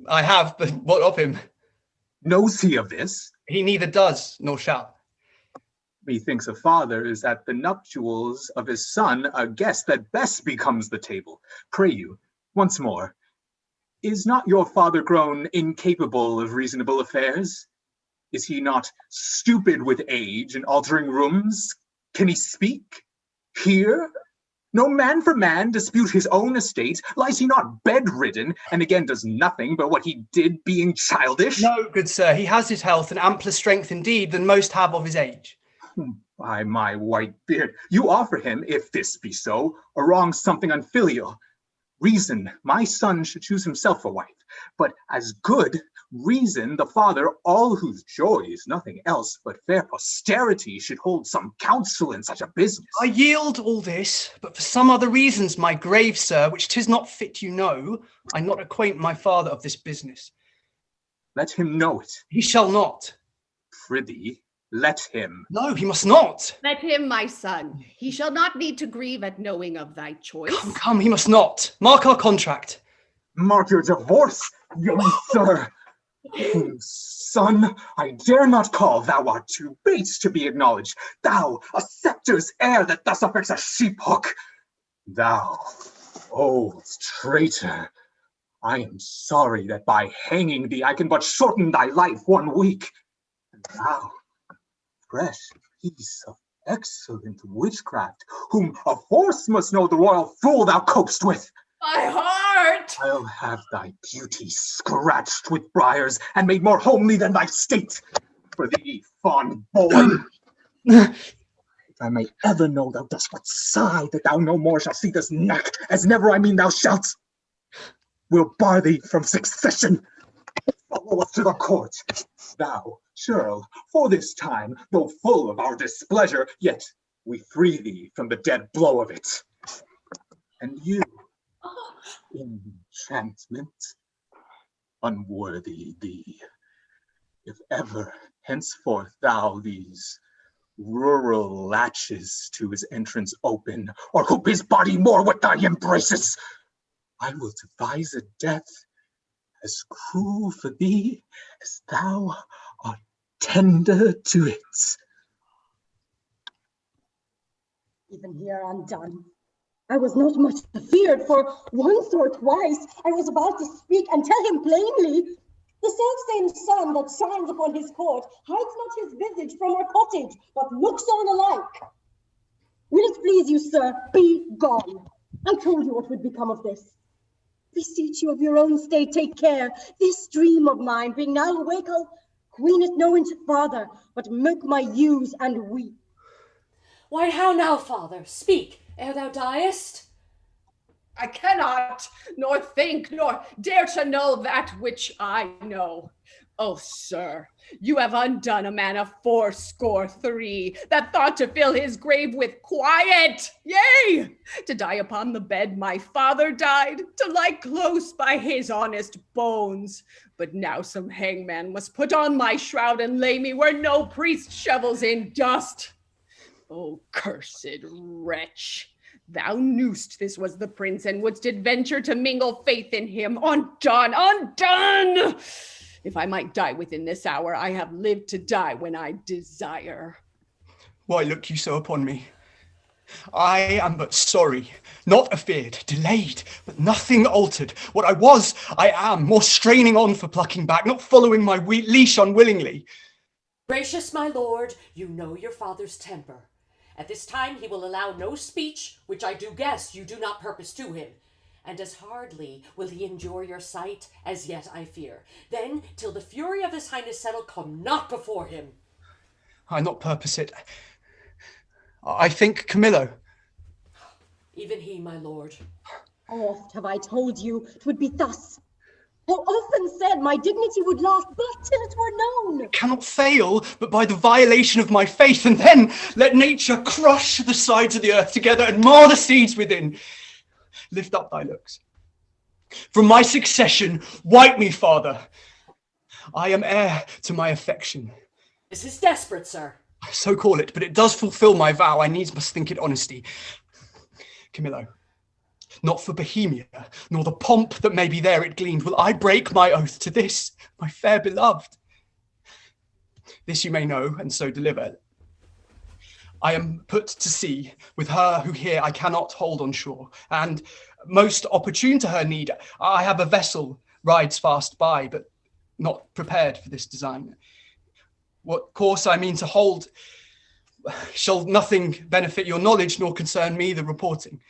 Speaker 2: I have, but what of him?
Speaker 6: Knows he of this?
Speaker 2: He neither does nor shall.
Speaker 6: Methinks a father is at the nuptials of his son a guest that best becomes the table. Pray you, once more, is not your father grown incapable of reasonable affairs? Is he not stupid with age and altering rooms? Can he speak? Hear? No man for man dispute his own estate? Lies he not bedridden, and again does nothing but what he did, being childish?
Speaker 2: No, good sir, he has his health and ampler strength indeed than most have of his age.
Speaker 6: By my white beard, you offer him, if this be so, a wrong something unfilial. Reason, my son should choose himself a wife, but as good reason, the father, all whose joy is nothing else but fair posterity, should hold some counsel in such a business.
Speaker 2: I yield all this, but for some other reasons, my grave sir, which 'tis not fit you know, I not acquaint my father of this business.
Speaker 6: Let him know it.
Speaker 2: He shall not.
Speaker 6: Prithee, let him.
Speaker 2: No, he must not.
Speaker 8: Let him, my son. He shall not need to grieve at knowing of thy choice.
Speaker 2: Come, he must not. Mark our contract.
Speaker 6: Mark your divorce, young sir. Son, I dare not call. Thou art too base to be acknowledged. Thou, a scepter's heir that thus affects a sheep hook. Thou, old traitor, I am sorry that by hanging thee I can but shorten thy life 1 week. And thou, fresh piece of excellent witchcraft, whom a horse must know the royal fool thou copest with.
Speaker 8: My heart!
Speaker 6: I'll have thy beauty scratched with briars and made more homely than thy state. For thee, fond boy, if I may ever know thou dost but sigh that thou no more shalt see this neck, as never I mean thou shalt, we'll bar thee from succession. Follow us to the court. Thou, churl, for this time, though full of our displeasure, yet we free thee from the dead blow of it. And you, enchantment, unworthy thee, if ever henceforth thou these rural latches to his entrance open, or hoop his body more with thy embraces, I will devise a death as cruel for thee as thou art tender to it.
Speaker 9: Even here I'm done. I was not much afeared, for once or twice I was about to speak and tell him plainly. The self-same sun that shines upon his court hides not his visage from our cottage, but looks on alike. Will it please you, sir, be gone. I told you what would become of this. Beseech you of your own state, take care. This dream of mine, being now awake, I'll queen it no into farther, but milk my ewes and weep.
Speaker 5: Why, how now, father? Speak, ere thou diest.
Speaker 8: I cannot, nor think, nor dare to know that which I know. Oh, sir, you have undone a man of 63 that thought to fill his grave with quiet. Yea, to die upon the bed my father died, to lie close by his honest bones. But now some hangman must put on my shroud and lay me where no priest shovels in dust. Oh, cursed wretch. Thou knewst this was the prince, and wouldst adventure to mingle faith in him. Undone, undone! If I might die within this hour, I have lived to die when I desire.
Speaker 2: Why look you so upon me? I am but sorry, not afeard, delayed, but nothing altered. What I was, I am, more straining on for plucking back, not following my leash unwillingly.
Speaker 5: Gracious my lord, you know your father's temper. At this time he will allow no speech, which I do guess you do not purpose to him. And as hardly will he endure your sight, as yet I fear. Then, till the fury of his highness settle, come not before him.
Speaker 2: I not purpose it. I think Camillo.
Speaker 5: Even he, my lord.
Speaker 9: How oft have I told you 'twould be thus? How often said my dignity would last but till it were known?
Speaker 2: It cannot fail but by the violation of my faith, and then let nature crush the sides of the earth together and mar the seeds within. Lift up thy looks. From my succession, wipe me, father. I am heir to my affection.
Speaker 5: This is desperate, sir.
Speaker 2: So call it, but it does fulfill my vow. I needs must think it honesty. Camillo, not for Bohemia, nor the pomp that may be there it gleaned, will I break my oath to this, my fair beloved. This you may know, and so deliver. I am put to sea with her who here I cannot hold on shore, and most opportune to her need, I have a vessel rides fast by, but not prepared for this design. What course I mean to hold shall nothing benefit your knowledge, nor concern me the reporting.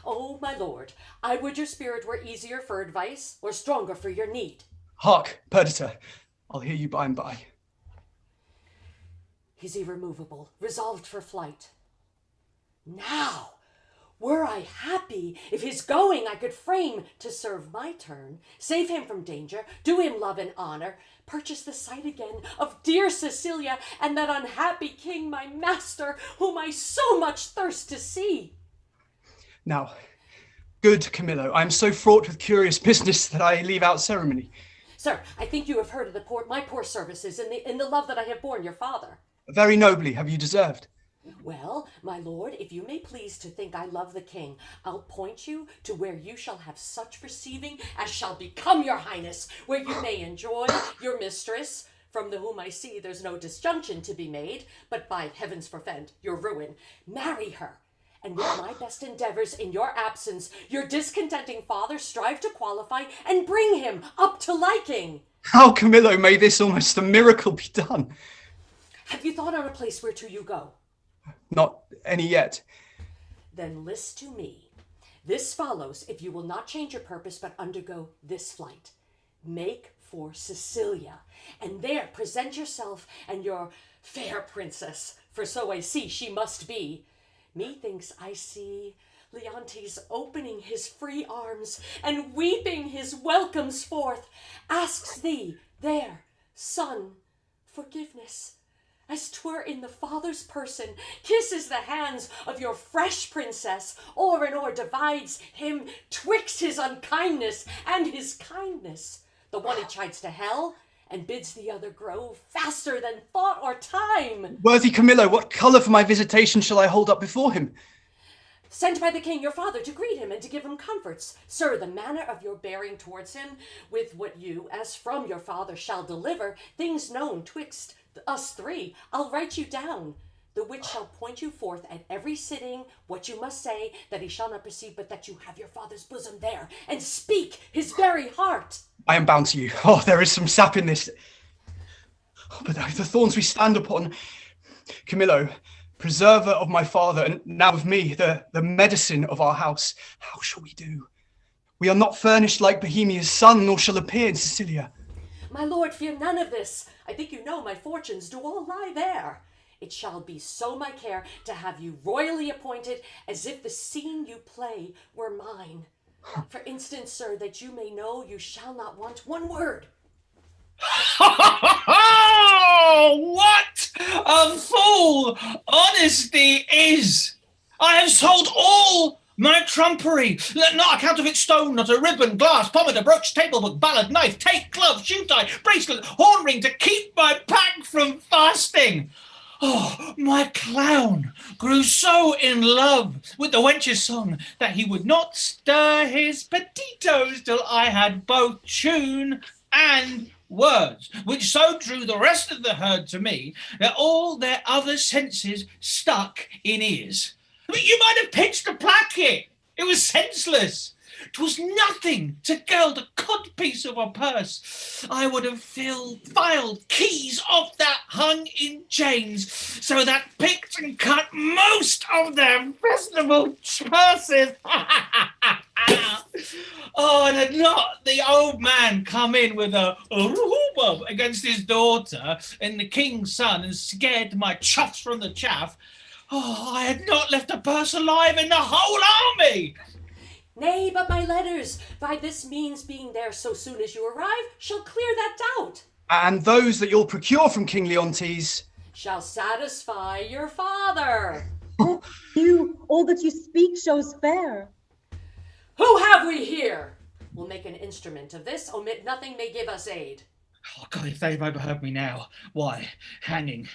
Speaker 5: Oh, my lord, I would your spirit were easier for advice or stronger for your need.
Speaker 2: Hark, Perdita, I'll hear you by and by.
Speaker 5: He's irremovable, resolved for flight. Now, were I happy if his going I could frame to serve my turn, save him from danger, do him love and honor, purchase the sight again of dear Sicilia and that unhappy king, my master, whom I so much thirst to see.
Speaker 2: Now, good Camillo, I am so fraught with curious business that I leave out ceremony.
Speaker 5: Sir, I think you have heard of my poor services in the love that I have borne your father.
Speaker 2: Very nobly have you deserved.
Speaker 5: Well, my lord, if you may please to think I love the king, I'll point you to where you shall have such receiving as shall become your highness, where you may enjoy your mistress, from the whom I see there's no disjunction to be made, but by heavens forfend your ruin, marry her. And with my best endeavors in your absence, your discontenting father strive to qualify and bring him up to liking.
Speaker 2: How, Camillo, may this almost a miracle be done?
Speaker 5: Have you thought on a place where to you go?
Speaker 2: Not any yet.
Speaker 5: Then list to me. This follows if you will not change your purpose but undergo this flight. Make for Sicilia, and there present yourself and your fair princess, for so I see she must be. Methinks I see Leontes opening his free arms and weeping his welcomes forth, asks thee, there, son, forgiveness, as 'twere in the father's person, kisses the hands of your fresh princess, o'er and o'er divides him twixt his unkindness and his kindness. The one he chides to hell, and bids the other grow faster than thought or time.
Speaker 2: Worthy Camillo, what colour for my visitation shall I hold up before him?
Speaker 5: Sent by the king your father to greet him and to give him comforts. Sir, the manner of your bearing towards him, with what you, as from your father, shall deliver, things known twixt us three, I'll write you down. The which shall point you forth at every sitting what you must say, that he shall not perceive, but that you have your father's bosom there, and speak his very heart.
Speaker 2: I am bound to you. Oh, there is some sap in this. Oh, but the thorns we stand upon. Camillo, preserver of my father, and now of me, the medicine of our house. How shall we do? We are not furnished like Bohemia's son, nor shall appear in Sicilia.
Speaker 5: My lord, fear none of this. I think you know my fortunes do all lie there. It shall be so my care to have you royally appointed, as if the scene you play were mine. For instance, sir, that you may know you shall not want one word.
Speaker 21: Oh, what a fool honesty is! I have sold all my trumpery. Let not a counterfeit stone, not a ribbon, glass, pomander, brooch, table book, ballad, knife, tape, glove, shoe tie, bracelet, horn ring to keep my pack from fasting. Oh, my clown grew so in love with the wench's song that he would not stir his petitos till I had both tune and words, which so drew the rest of the herd to me that all their other senses stuck in ears. But you might have pitched a placket. It was senseless. 'Twas nothing to gild a codpiece of a purse. I would have filed keys off that hung in chains, so that picked and cut most of their festival purses. Oh, and had not the old man come in with a rhubarb against his daughter and the king's son and scared my chuffs from the chaff, oh, I had not left a purse alive in the whole army.
Speaker 5: Nay, but my letters, by this means being there so soon as you arrive, shall clear that doubt.
Speaker 2: And those that you'll procure from King Leontes
Speaker 5: shall satisfy your father.
Speaker 9: You, all that you speak shows fair.
Speaker 5: Who have we here? We'll make an instrument of this. Omit nothing may give us aid.
Speaker 21: Oh, God, if they've overheard me now, why, hanging.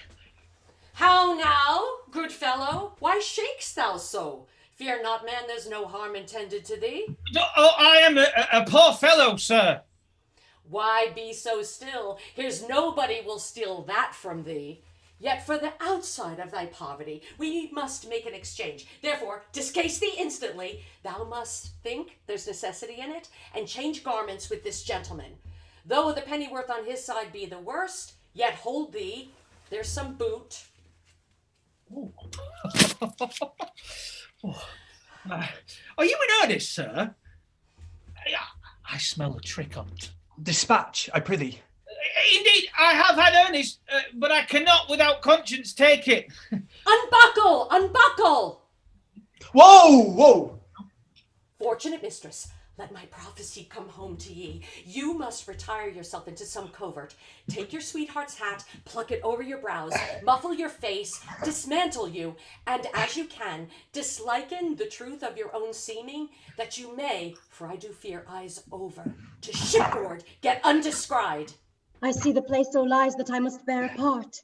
Speaker 5: How now, good fellow? Why shakest thou so? Fear not, man, there's no harm intended to thee.
Speaker 21: Oh, I am a poor fellow, sir.
Speaker 5: Why be so still? Here's nobody will steal that from thee. Yet for the outside of thy poverty, we must make an exchange. Therefore, discase thee instantly. Thou must think there's necessity in it, and change garments with this gentleman. Though the pennyworth on his side be the worst, yet hold thee, there's some boot.
Speaker 2: Are you in earnest, sir? I smell a trick on't. Dispatch, I prithee.
Speaker 7: Indeed, I have had earnest, but I cannot without conscience take it.
Speaker 5: Unbuckle! Unbuckle!
Speaker 2: Whoa! Whoa!
Speaker 5: Fortunate mistress, let my prophecy come home to ye. You must retire yourself into some covert. Take your sweetheart's hat, pluck it over your brows, muffle your face, dismantle you, and as you can, disliken the truth of your own seeming, that you may, for I do fear eyes over, to shipboard get undescried.
Speaker 9: I see the place so lies that I must bear a part.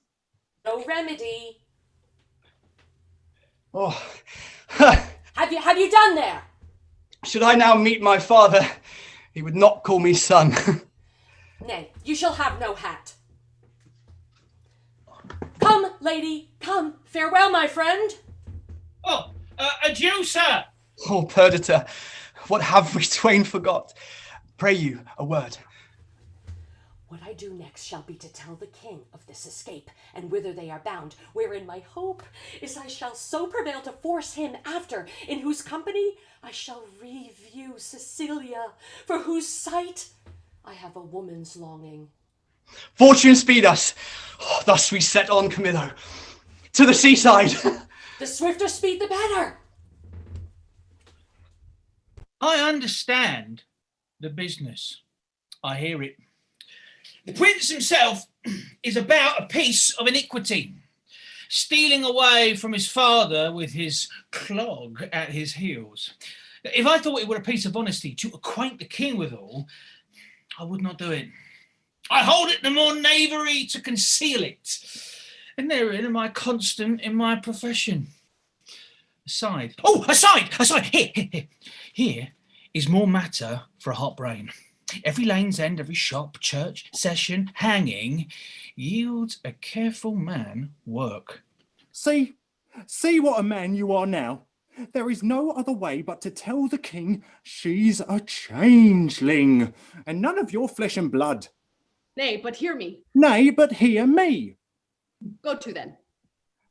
Speaker 5: No remedy.
Speaker 2: Oh.
Speaker 5: Have you done there?
Speaker 2: Should I now meet my father, he would not call me son.
Speaker 5: Nay, you shall have no hat. Come, lady, come. Farewell, my friend.
Speaker 7: Oh, adieu, sir.
Speaker 2: Oh, Perdita, what have we twain forgot? Pray you, a word.
Speaker 5: What I do next shall be to tell the king of this escape, and whither they are bound, wherein my hope is I shall so prevail to force him after, in whose company I shall review Sicilia, for whose sight I have a woman's longing.
Speaker 2: Fortune speed us. Oh, thus we set on, Camillo, to the seaside.
Speaker 5: The swifter speed, the better.
Speaker 7: I understand the business. I hear it. The prince himself is about a piece of iniquity, stealing away from his father with his clog at his heels. If I thought it were a piece of honesty to acquaint the king withal, I would not do it. I hold it the more knavery to conceal it, and therein am I constant in my profession. Aside, here is more matter for a hot brain. Every lane's end, every shop, church, session, hanging, yields a careful man work.
Speaker 22: See what a man you are now. There is no other way but to tell the king she's a changeling, and none of your flesh and blood.
Speaker 8: Nay, but hear me.
Speaker 22: Nay, but hear me.
Speaker 8: Go to then.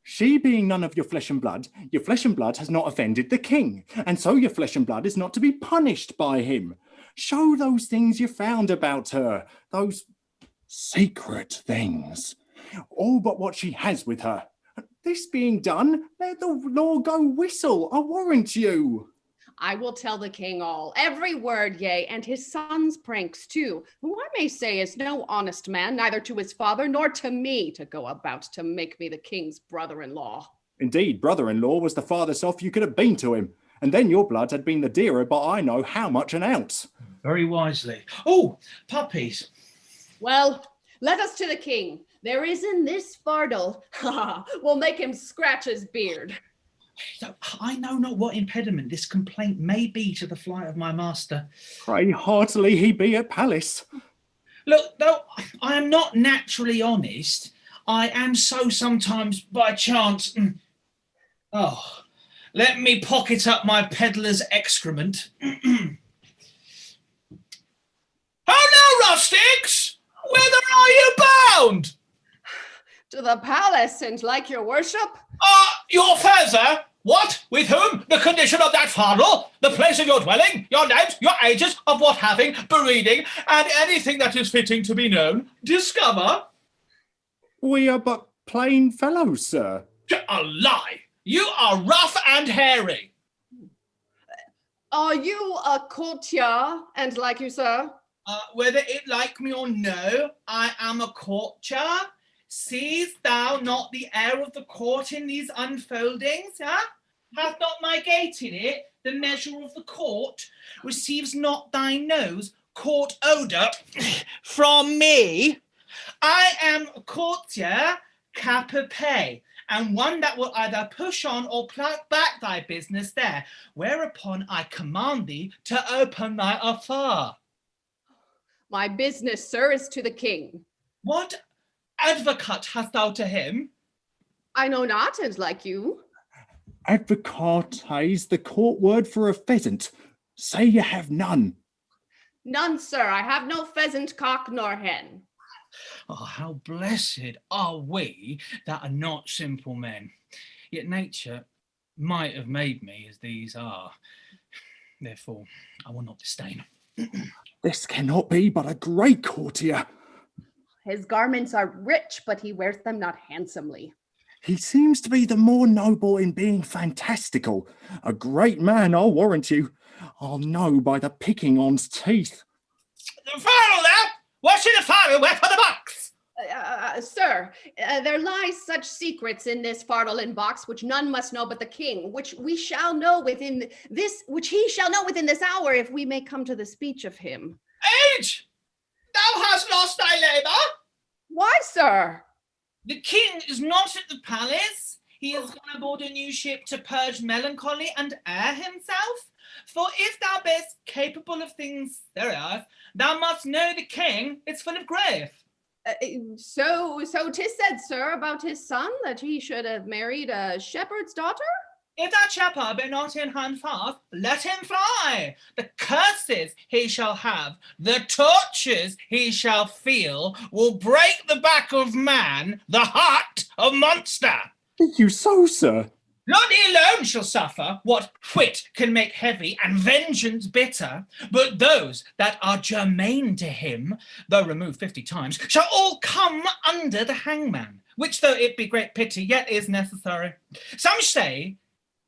Speaker 22: She being none of your flesh and blood has not offended the king, and so your flesh and blood is not to be punished by him. Show those things you found about her, those secret things, all but what she has with her. This being done, let the law go whistle, I warrant you.
Speaker 8: I will tell the king all, every word, yea, and his son's pranks too, who I may say is no honest man, neither to his father nor to me, to go about to make me the king's brother-in-law.
Speaker 22: Indeed, brother-in-law was the farthest off you could have been to him, and then your blood had been the dearer by I know how much an ounce.
Speaker 7: Very wisely. Oh, puppies.
Speaker 8: Well, let us to the king. There is in this fardel, we'll make him scratch his beard.
Speaker 7: I know not what impediment this complaint may be to the flight of my master.
Speaker 22: Pray heartily he be at palace.
Speaker 7: Look, though I am not naturally honest, I am so sometimes by chance. Oh, let me pocket up my peddler's excrement. How now, rustics? Whither are you bound?
Speaker 8: To the palace, and like your worship.
Speaker 7: Your father? What? With whom? The condition of that fardel? The place of your dwelling? Your names? Your ages? Of what having? Breeding? And anything that is fitting to be known? Discover.
Speaker 22: We are but plain fellows, sir.
Speaker 7: A lie. You are rough and hairy.
Speaker 8: Are you a courtier, and like you, sir?
Speaker 7: Whether it like me or no, I am a courtier. Seest thou not the air of the court in these unfoldings? Huh? Hath not my gait in it the measure of the court? Receives not thy nose court odour from me? I am a courtier cap-a-pay, and one that will either push on or pluck back thy business there, whereupon I command thee to open thy affair.
Speaker 8: My business, sir, is to the king.
Speaker 7: What advocate hast thou to him?
Speaker 8: I know not, and like you.
Speaker 22: Advocate is the court word for a pheasant. Say you have none.
Speaker 8: None, sir. I have no pheasant, cock, nor hen.
Speaker 7: Oh, how blessed are we that are not simple men. Yet nature
Speaker 21: might have made me as these are. Therefore, I will not disdain.
Speaker 22: This cannot be but a great courtier.
Speaker 8: His garments are rich, but he wears them not handsomely.
Speaker 22: He seems to be the more noble in being fantastical. A great man, I'll warrant you. I'll know by the picking on's teeth.
Speaker 21: The file there! What's in the file? Where for the box?
Speaker 8: Sir, there lies such secrets in this Fardolin box which none must know but the king, which he shall know within this hour, if we may come to the speech of him.
Speaker 7: Age! Thou hast lost thy labour.
Speaker 8: Why, sir?
Speaker 7: The king is not at the palace. He has gone aboard a new ship to purge melancholy and air himself. For if thou best capable of things serious, thou must know the king is full of grief.
Speaker 8: So 'tis said, sir, about his son, that he should have married a shepherd's daughter?
Speaker 7: If that shepherd be not in hand fast, let him fly. The curses he shall have, the tortures he shall feel, will break the back of man, the heart of monster.
Speaker 22: Think you so, sir?
Speaker 7: Not he alone shall suffer what wit can make heavy and vengeance bitter, but those that are germane to him, though removed 50 times, shall all come under the hangman, which though it be great pity, yet is necessary. Some say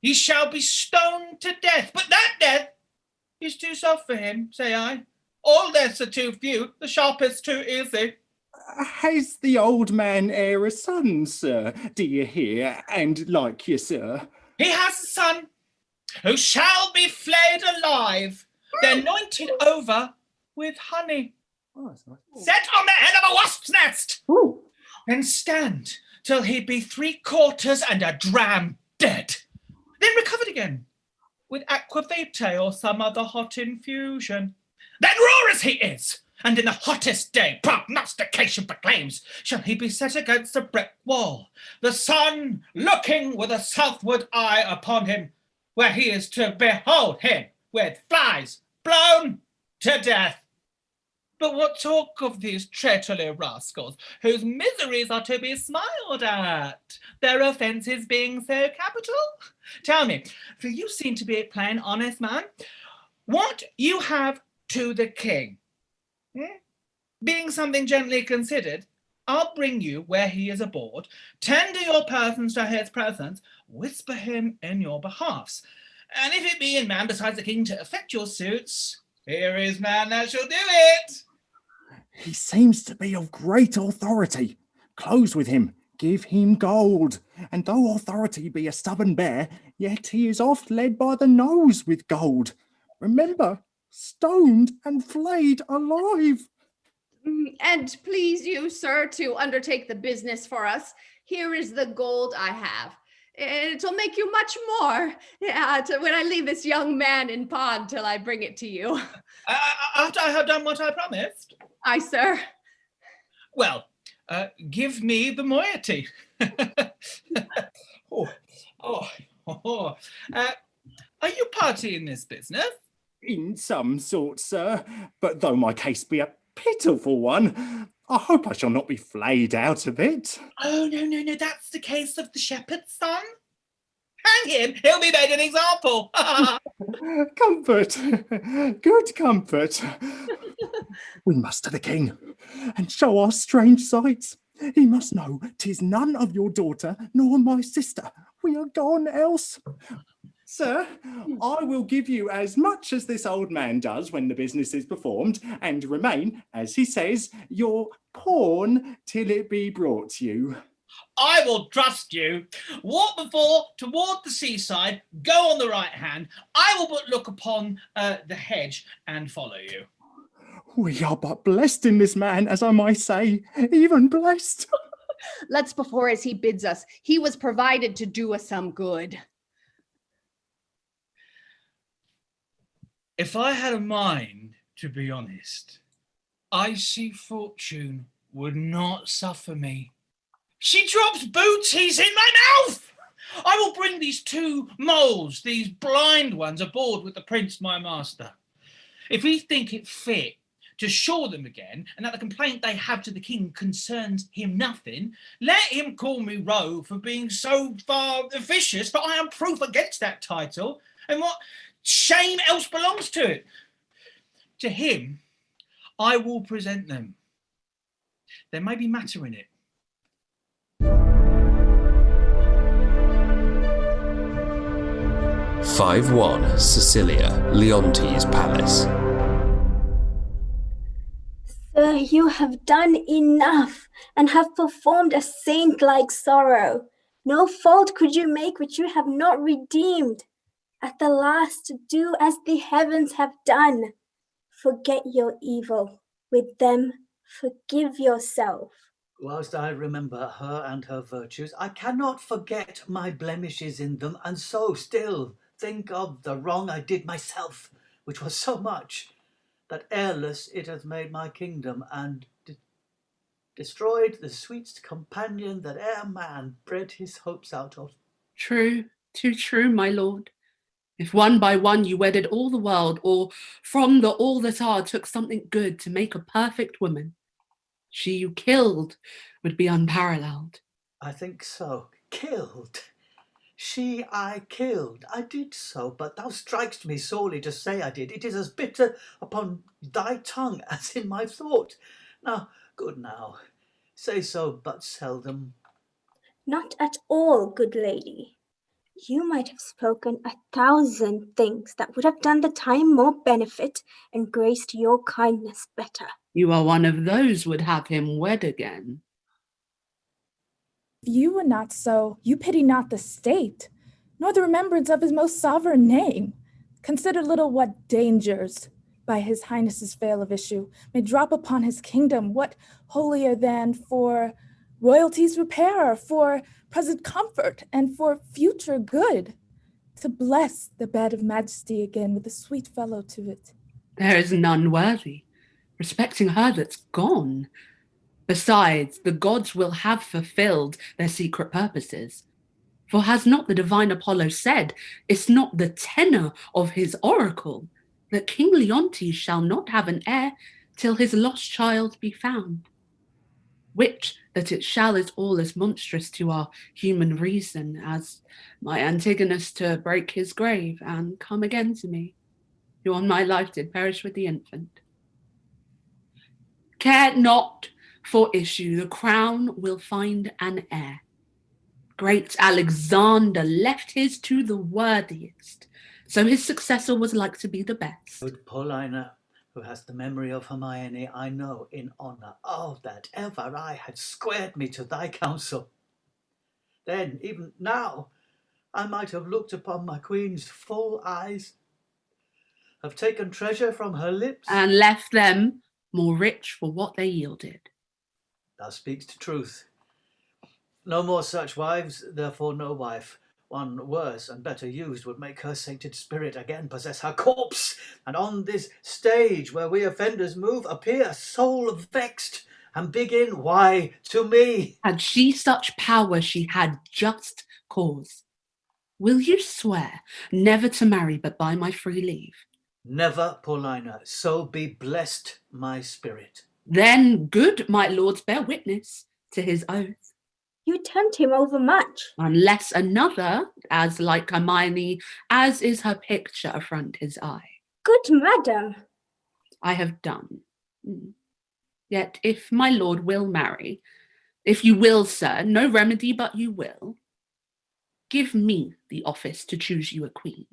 Speaker 7: he shall be stoned to death, but that death is too soft for him, say I. All deaths are too few, the sharpest too easy.
Speaker 22: Has the old man e'er a son, sir? Do you hear? And like you, sir?
Speaker 7: He has a son who shall be flayed alive, then anointed over with honey. Set on the head of a wasp's nest, and stand till he be 3/4 and a dram dead. Then recovered again with aquavitae or some other hot infusion. Then raw as he is, and in the hottest day prognostication proclaims, shall he be set against a brick wall, the sun looking with a southward eye upon him, where he is to behold him with flies blown to death. But what talk of these traitorly rascals, whose miseries are to be smiled at, their offences being so capital? Tell me, for you seem to be a plain honest man, what you have to the king. Being something gently considered, I'll bring you where he is aboard, tender your persons to his presence, whisper him in your behalfs, and if it be in man besides the king to effect your suits, here is man that shall do it.
Speaker 22: He seems to be of great authority. Close with him, give him gold, and though authority be a stubborn bear, yet he is oft led by the nose with gold. Remember, stoned and flayed alive.
Speaker 8: And please you, sir, to undertake the business for us. Here is the gold I have. It'll make you much more when I leave this young man in pond till I bring it to you.
Speaker 7: After I have done what I promised?
Speaker 8: Aye, sir.
Speaker 7: Well, give me the moiety. Are you party in this business?
Speaker 22: In some sort, sir, but though my case be a pitiful one, I hope I shall not be flayed out of it.
Speaker 7: Oh, no, that's the case of the shepherd's son. Hang him, he'll be made an example.
Speaker 22: Comfort, good comfort. We must to the king, and show our strange sights. He must know 'tis none of your daughter nor my sister. We are gone else. Sir, I will give you as much as this old man does when the business is performed, and remain, as he says, your pawn till it be brought to you.
Speaker 7: I will trust you. Walk before toward the seaside, go on the right hand. I will but look upon the hedge and follow you.
Speaker 22: We are but blessed in this man, as I might say, even blessed.
Speaker 8: Let's before as he bids us. He was provided to do us some good.
Speaker 21: If I had a mind to be honest, I see fortune would not suffer me. She drops booties in my mouth! I will bring these 2 moles, these blind ones, aboard with the prince my master. If he think it fit
Speaker 7: to shore them again, and that the complaint they have to the king concerns him nothing, let him call me rogue for being so far officious, but I am proof against that title, and what shame else belongs to it? To him, I will present them. There may be matter in it.
Speaker 3: 5-1 Sicilia, Leontes Palace.
Speaker 14: Sir, you have done enough and have performed a saint-like sorrow. No fault could you make which you have not redeemed. At the last, do as the heavens have done. Forget your evil. With them, forgive yourself.
Speaker 15: Whilst I remember her and her virtues, I cannot forget my blemishes in them, and so still think of the wrong I did myself, which was so much, that heirless it hath made my kingdom, and destroyed the sweetest companion that e'er man bred his hopes out of.
Speaker 12: True, too true, my lord. If one by one you wedded all the world, or from the all that are took something good to make a perfect woman, she you killed would be unparalleled.
Speaker 15: I think so. Killed? She I killed. I did so, but thou strikest me sorely to say I did. It is as bitter upon thy tongue as in my thought. Now, good now, say so but seldom.
Speaker 14: Not at all, good lady. You might have spoken 1,000 things that would have done the time more benefit and graced your kindness better.
Speaker 12: You are one of those would have him wed again.
Speaker 10: If you were not so, you pity not the state, nor the remembrance of his most sovereign name. Consider little what dangers, by his highness's fail of issue, may drop upon his kingdom. What holier than for royalty's repair, for present comfort, and for future good, to bless the bed of majesty again with a sweet fellow to it.
Speaker 12: There is none worthy, respecting her that's gone. Besides, the gods will have fulfilled their secret purposes. For has not the divine Apollo said, it's not the tenor of his oracle, that King Leontes shall not have an heir till his lost child be found? Which that it shall is all as monstrous to our human reason as my Antigonus to break his grave and come again to me, who on my life did perish with the infant. Care not for issue, the crown will find an heir. Great Alexander left his to the worthiest, so his successor was like to be the best.
Speaker 15: Good Paulina, who has the memory of Hermione, I know in honour. Oh, that ever I had squared me to thy counsel. Then, even now, I might have looked upon my queen's full eyes, have taken treasure from her lips,
Speaker 12: and left them more rich for what they yielded.
Speaker 15: Thou speakst truth. No more such wives, therefore no wife. One worse and better used would make her sainted spirit again possess her corpse, and on this stage where we offenders move, appear soul vexed, and begin, why, to me.
Speaker 12: Had she such power, she had just cause. Will you swear never to marry but by my free leave?
Speaker 15: Never, Paulina, so be blessed my spirit.
Speaker 12: Then good my lords bear witness to his oath.
Speaker 14: You tempt him overmuch.
Speaker 12: Unless another, as like Hermione, as is her picture affront his eye.
Speaker 14: Good madam.
Speaker 12: I have done. Yet if my lord will marry, if you will, sir, no remedy but you will, give me the office to choose you a queen.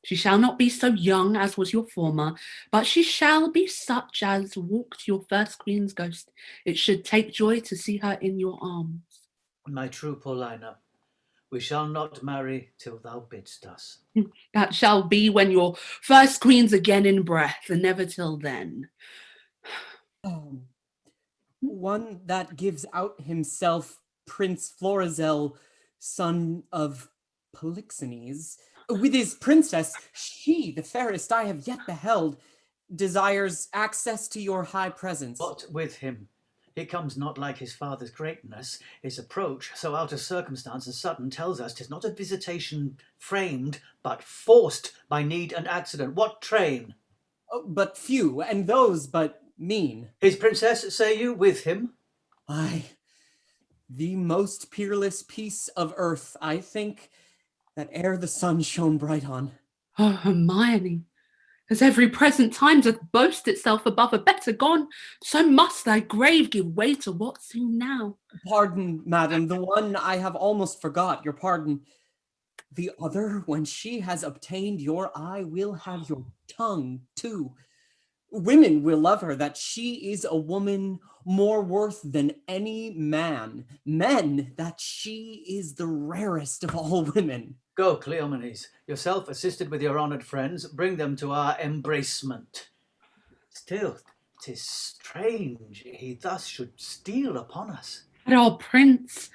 Speaker 12: She shall not be so young as was your former, but she shall be such as walked your first queen's ghost. It should take joy to see her in your arms.
Speaker 15: My true Paulina, we shall not marry till thou bidst us.
Speaker 12: That shall be when your first queen's again in breath, and never till then.
Speaker 13: One that gives out himself Prince Florizel, son of Polixenes, with his princess, she, the fairest I have yet beheld, desires access to your high presence.
Speaker 15: What with him? He comes not like his father's greatness. His approach, so out of circumstance and sudden, tells us 'tis not a visitation framed, but forced by need and accident. What train?
Speaker 11: but few, and those but mean.
Speaker 15: His princess, say you, with him?
Speaker 11: Aye, the most peerless piece of earth, I think, that e'er the sun shone bright on.
Speaker 12: Oh, Hermione, as every present time doth boast itself above a better gone, so must thy grave give way to what soon now.
Speaker 11: Pardon, madam, the one I have almost forgot, your pardon. The other, when she has obtained your eye, will have your tongue too. Women will love her, that she is a woman more worth than any man. Men, that she is the rarest of all women.
Speaker 15: Go, Cleomenes, yourself assisted with your honoured friends, bring them to our embracement. Still, 'tis strange he thus should steal upon us.
Speaker 12: Had our prince,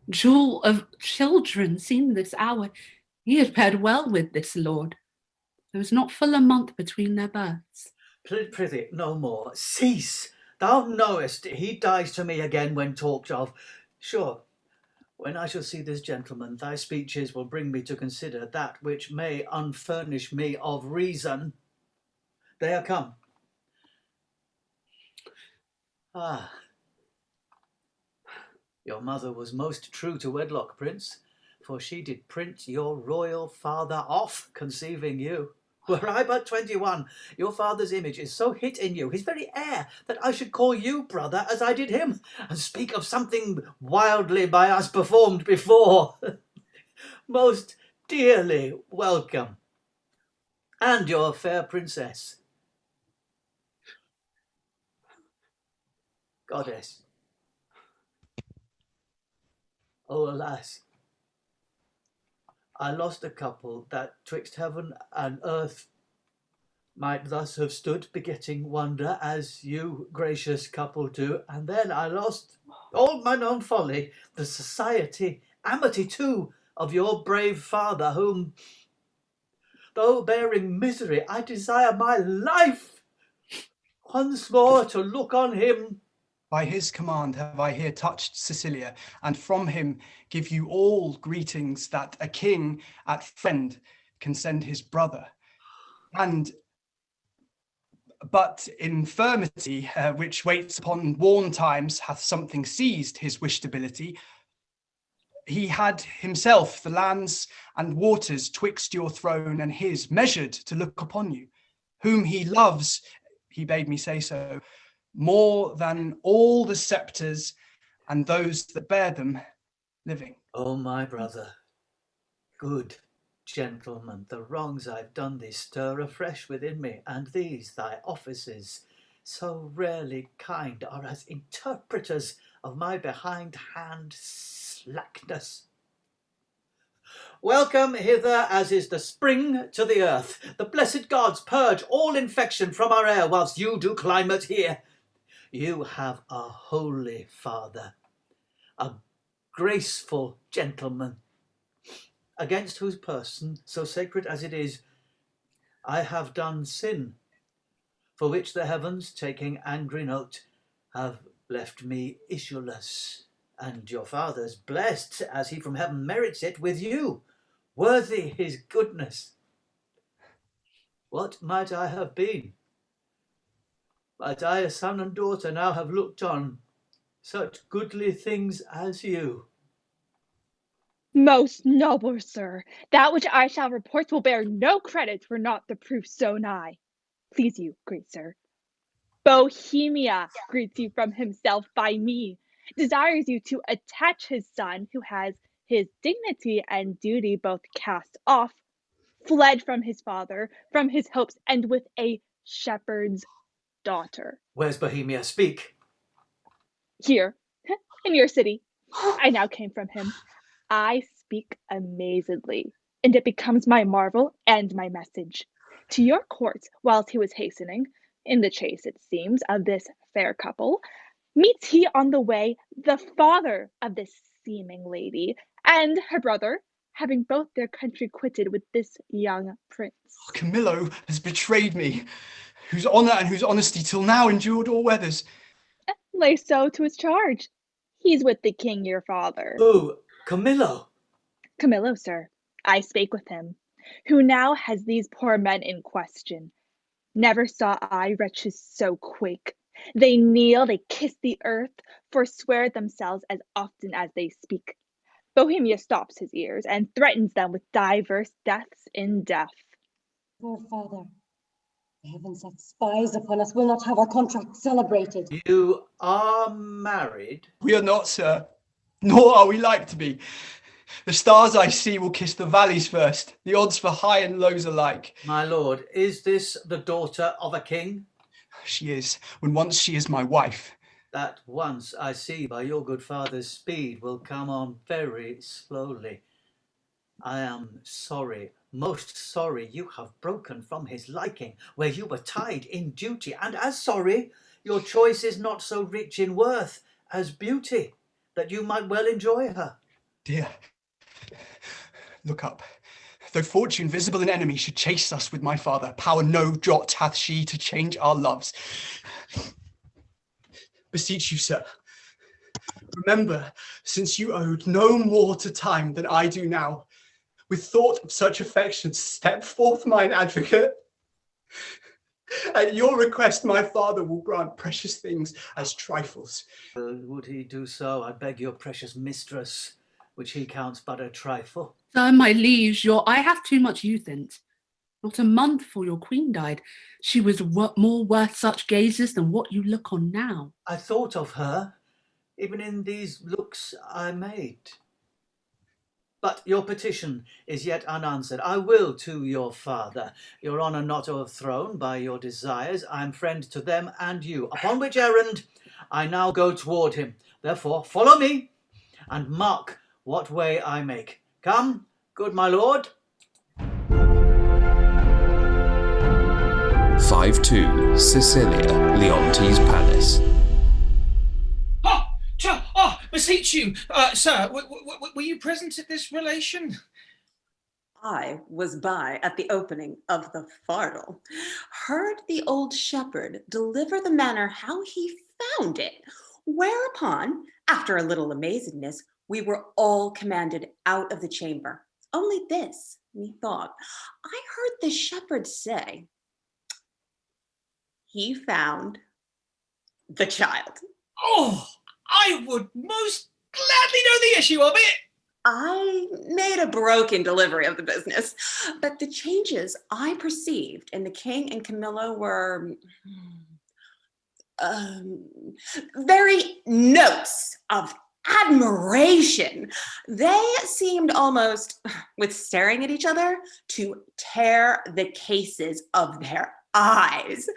Speaker 12: jewel of children, seen this hour, he had fared well with this lord. There was not full a month between their births.
Speaker 15: Prithee, no more. Cease. Thou knowest he dies to me again when talked of. Sure, when I shall see this gentleman, thy speeches will bring me to consider that which may unfurnish me of reason. They are come. Ah, your mother was most true to wedlock, Prince, for she did print your royal father off, conceiving you. Were I but 21, your father's image is so hit in you, his very air, that I should call you brother as I did him, and speak of something wildly by us performed before. Most dearly welcome. And your fair princess. Goddess. Oh, alas, I lost a couple that twixt heaven and earth might thus have stood begetting wonder, as you, gracious couple, do, and then I lost all mine own folly, the society, amity too, of your brave father, whom, though bearing misery, I desire my life once more to look on him.
Speaker 2: By his command have I here touched Sicilia, and from him give you all greetings that a king at friend can send his brother. But infirmity, which waits upon worn times, hath something seized his wished ability. He had himself the lands and waters twixt your throne and his measured to look upon you, whom he loves, he bade me say so, more than all the sceptres and those that bear them living.
Speaker 15: Oh, my brother, good gentleman, the wrongs I've done thee stir afresh within me, and these thy offices, so rarely kind, are as interpreters of my behindhand slackness. Welcome hither, as is the spring to the earth. The blessed gods purge all infection from our air, whilst you do climate here. You have a holy father, a graceful gentleman, against whose person, so sacred as it is, I have done sin, for which the heavens, taking angry note, have left me issueless, and your father's blessed, as he from heaven merits it, with you, worthy his goodness. What might I have been? Might I, a son and daughter, now have looked on such goodly things as you?
Speaker 10: Most noble sir, that which I shall report will bear no credit were not the proof so nigh. Please you, great sir. Bohemia greets you from himself by me, desires you to attach his son, who has his dignity and duty both cast off, fled from his father, from his hopes, and with a shepherd's daughter.
Speaker 15: Where's Bohemia? Speak.
Speaker 10: Here, in your city. I now came from him. I speak amazedly, and it becomes my marvel and my message. To your court, whilst he was hastening, in the chase, it seems, of this fair couple, meets he on the way the father of this seeming lady, and her brother, having both their country quitted with this young prince.
Speaker 2: Camillo has betrayed me, whose honour and whose honesty till now endured all weathers.
Speaker 10: Lay so to his charge. He's with the king your father.
Speaker 15: Who? Camillo?
Speaker 10: Camillo, sir. I spake with him, who now has these poor men in question. Never saw I wretches so quake. They kneel, they kiss the earth, forswear themselves as often as they speak. Bohemia stops his ears and threatens them with diverse deaths in death.
Speaker 9: Poor father. The heavens set spies upon us, will not have our contract celebrated.
Speaker 15: You are married?
Speaker 2: We are not, sir. Nor are we like to be. The stars I see will kiss the valleys first. The odds for high and lows alike.
Speaker 15: My lord, is this the daughter of a king?
Speaker 2: She is, when once she is my wife.
Speaker 15: That once, I see by your good father's speed, will come on very slowly. I am sorry, most sorry, you have broken from his liking, where you were tied in duty, and as sorry, your choice is not so rich in worth as beauty, that you might well enjoy her.
Speaker 2: Dear, look up. Though fortune, visible and enemy, should chase us with my father, power no jot hath she to change our loves. Beseech you, sir, remember, since you owed no more to time than I do now, with thought of such affection, step forth mine advocate. At your request, my father will grant precious things as trifles.
Speaker 15: Would he do so? I beg your precious mistress, which he counts but a trifle.
Speaker 12: Sir, my liege, I have too much youth in't. Not a month before your queen died, she was more worth such gazes than what you look on now.
Speaker 15: I thought of her, even in these looks I made. But your petition is yet unanswered. I will to your father. Your honour not o'erthrown by your desires, I am friend to them and you, upon which errand I now go toward him. Therefore follow me, and mark what way I make. Come, good my lord.
Speaker 3: 5-2, Sicilia, Leontes Palace.
Speaker 7: Beseech you, sir, were you present at this relation?
Speaker 1: I was by at the opening of the fardel, heard the old shepherd deliver the manner how he found it, whereupon, after a little amazedness, we were all commanded out of the chamber. Only this, methought, I heard the shepherd say, he found the child.
Speaker 7: Oh, I would most gladly know the issue of it.
Speaker 1: I made a broken delivery of the business, but the changes I perceived in the king and Camillo were very notes of admiration. They seemed almost, with staring at each other, to tear the cases of their eyes.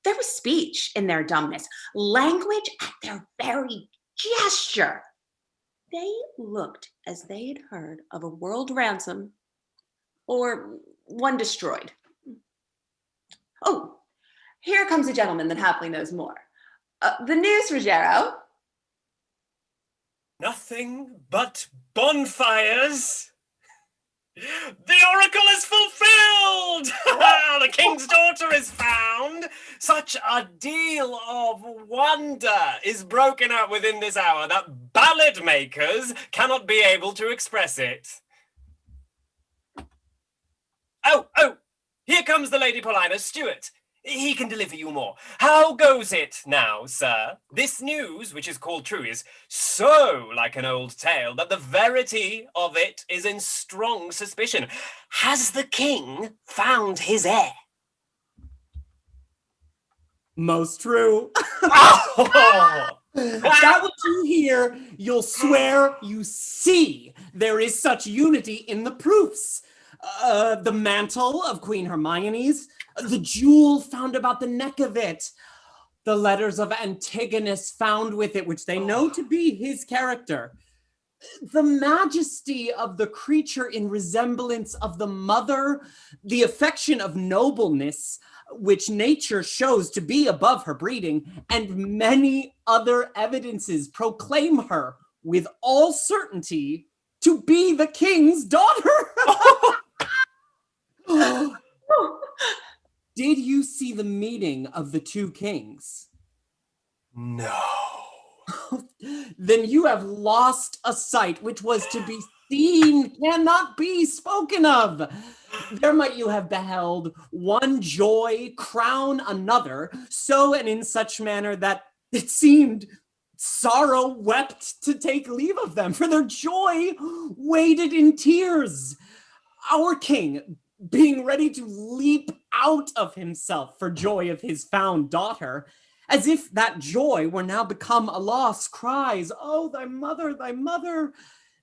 Speaker 1: There was speech in their dumbness, language at their very gesture. They looked as they had heard of a world ransom or one destroyed. Oh, here comes a gentleman that happily knows more. The news, Ruggiero.
Speaker 4: Nothing but bonfires. The oracle is fulfilled! The king's daughter is found! Such a deal of wonder is broken out within this hour that ballad makers cannot be able to express it. Oh, here comes the Lady Paulina, Stuart. He can deliver you more. How goes it now, sir? This news, which is called true, is so like an old tale that the verity of it is in strong suspicion. Has the king found his heir?
Speaker 11: Most true.
Speaker 4: Oh!
Speaker 11: That what you hear, you'll swear you see. There is such unity in the proofs. The mantle of Queen Hermione's, the jewel found about the neck of it, the letters of Antigonus found with it, which they know to be his character, the majesty of the creature in resemblance of the mother, the affection of nobleness, which nature shows to be above her breeding, and many other evidences proclaim her with all certainty to be the king's daughter. Did you see the meeting of the two kings?
Speaker 4: No.
Speaker 11: Then you have lost a sight which was to be scene cannot be spoken of. There might you have beheld one joy crown another, so and in such manner that it seemed sorrow wept to take leave of them, for their joy waded in tears. Our king, being ready to leap out of himself for joy of his found daughter, as if that joy were now become a loss, cries, "Oh, thy mother, thy mother!"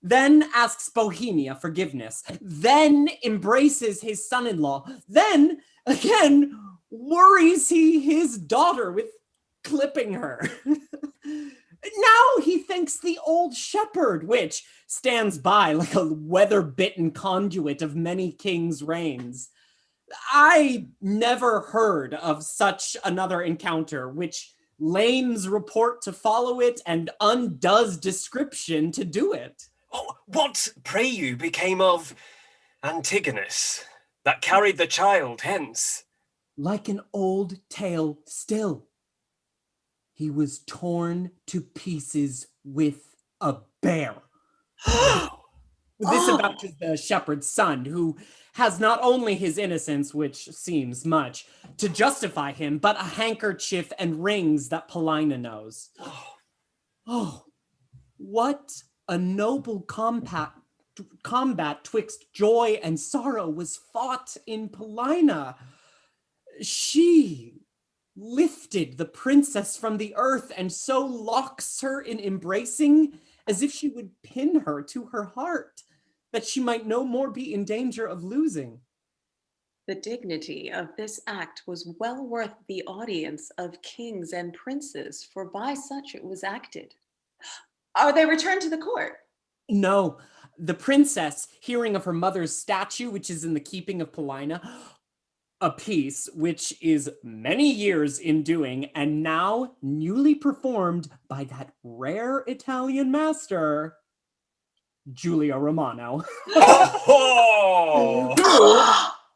Speaker 11: Then asks Bohemia forgiveness, then embraces his son-in-law, then again worries he his daughter with clipping her. Now he thinks the old shepherd, which stands by like a weather-bitten conduit of many kings' reigns. I never heard of such another encounter, which lames report to follow it and undoes description to do it.
Speaker 4: Oh, what, pray you, became of Antigonus, that carried the child hence?
Speaker 11: Like an old tale still. He was torn to pieces with a bear. This about the shepherd's son, who has not only his innocence, which seems much, to justify him, but a handkerchief and rings that Paulina knows. Oh, what a noble combat twixt joy and sorrow was fought in Paulina. She lifted the princess from the earth and so locks her in embracing as if she would pin her to her heart, that she might no more be in danger of losing.
Speaker 1: The dignity of this act was well worth the audience of kings and princes, for by such it was acted. Are they returned to the court?
Speaker 11: No, the princess, hearing of her mother's statue, which is in the keeping of Paulina, a piece which is many years in doing, and now newly performed by that rare Italian master, Giulia Romano. Who,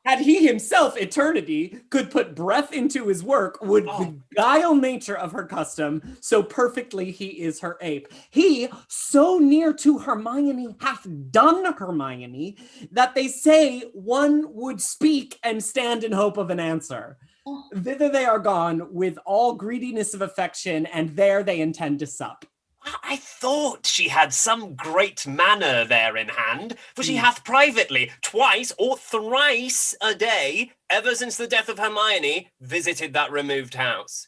Speaker 11: had he himself eternity, could put breath into his work, would beguile nature of her custom, so perfectly he is her ape. He, so near to Hermione, hath done Hermione, that they say one would speak and stand in hope of an answer. Thither they are gone with all greediness of affection, and there they intend to sup.
Speaker 4: I thought she had some great manor there in hand, for she hath privately, twice or thrice a day, ever since the death of Hermione, visited that removed house.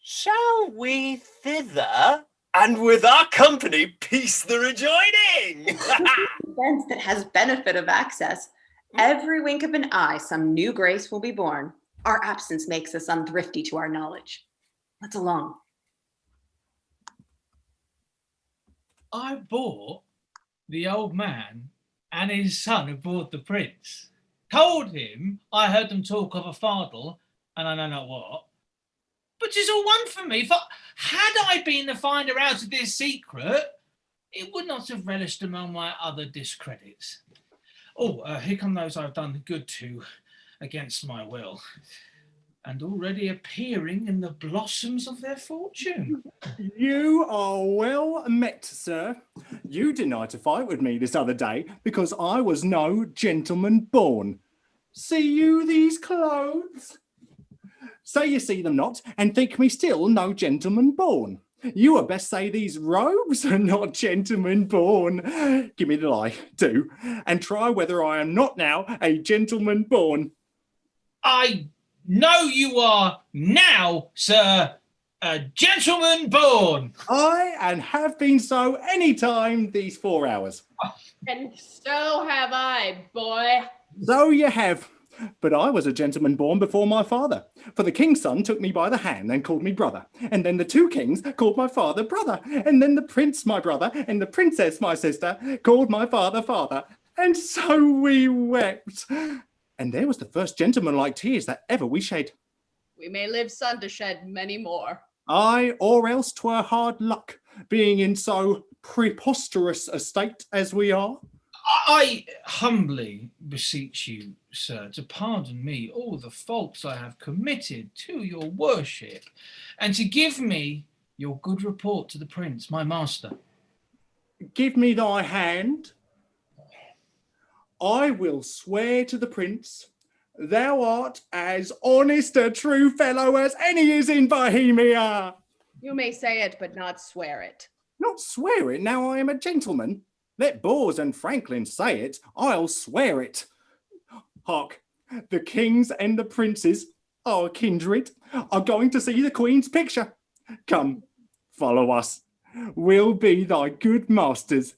Speaker 4: Shall we thither, and with our company piece the rejoining?
Speaker 1: Events that has benefit of access. Every wink of an eye, some new grace will be born. Our absence makes us unthrifty to our knowledge. Let's along.
Speaker 7: I bought the old man and his son who bought the prince. Told him I heard them talk of a fardel, and I know not what. But 'tis all one for me, for had I been the finder out of this secret, it would not have relished among my other discredits. Here come those I've done good to against my will, and already appearing in the blossoms of their fortune.
Speaker 22: You are well met, sir. You denied to fight with me this other day because I was no gentleman born. See you these clothes? Say you see them not, and think me still no gentleman born. You had best say these robes are not gentleman born. Give me the lie, do, and try whether I am not now a gentleman born.
Speaker 7: I know you are now, sir, a gentleman born.
Speaker 22: I and have been so any time these 4 hours.
Speaker 8: And so have I, boy.
Speaker 22: So you have. But I was a gentleman born before my father. For the king's son took me by the hand and called me brother. And then the two kings called my father brother. And then the prince my brother and the princess my sister called my father father. And so we wept. And there was the first gentleman-like tears that ever we shed.
Speaker 8: We may live, son, to shed many more.
Speaker 22: Aye, or else 'twere hard luck, being in so preposterous a state as we are.
Speaker 7: I humbly beseech you, sir, to pardon me all the faults I have committed to your worship, and to give me your good report to the prince, my master.
Speaker 22: give me thy hand. I will swear to the prince, thou art as honest a true fellow as any is in Bohemia.
Speaker 8: You may say it, but not swear it.
Speaker 22: Not swear it, now I am a gentleman. Let Bors and Franklin say it, I'll swear it. Hark, the kings and the princes, our kindred, are going to see the Queen's picture. Come, follow us. We'll be thy good masters.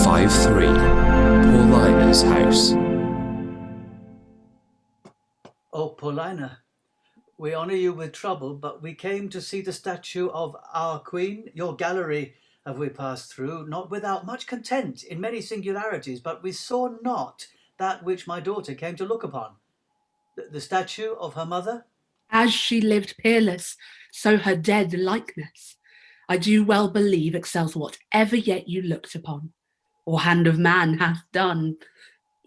Speaker 3: 5-3, Paulina's house.
Speaker 15: Oh, Paulina, we honour you with trouble, but we came to see the statue of our Queen. Your gallery have we passed through, not without much content in many singularities, but we saw not that which my daughter came to look upon. The statue of her mother?
Speaker 12: As she lived peerless, so her dead likeness, I do well believe excels whatever yet you looked upon, or hand of man hath done.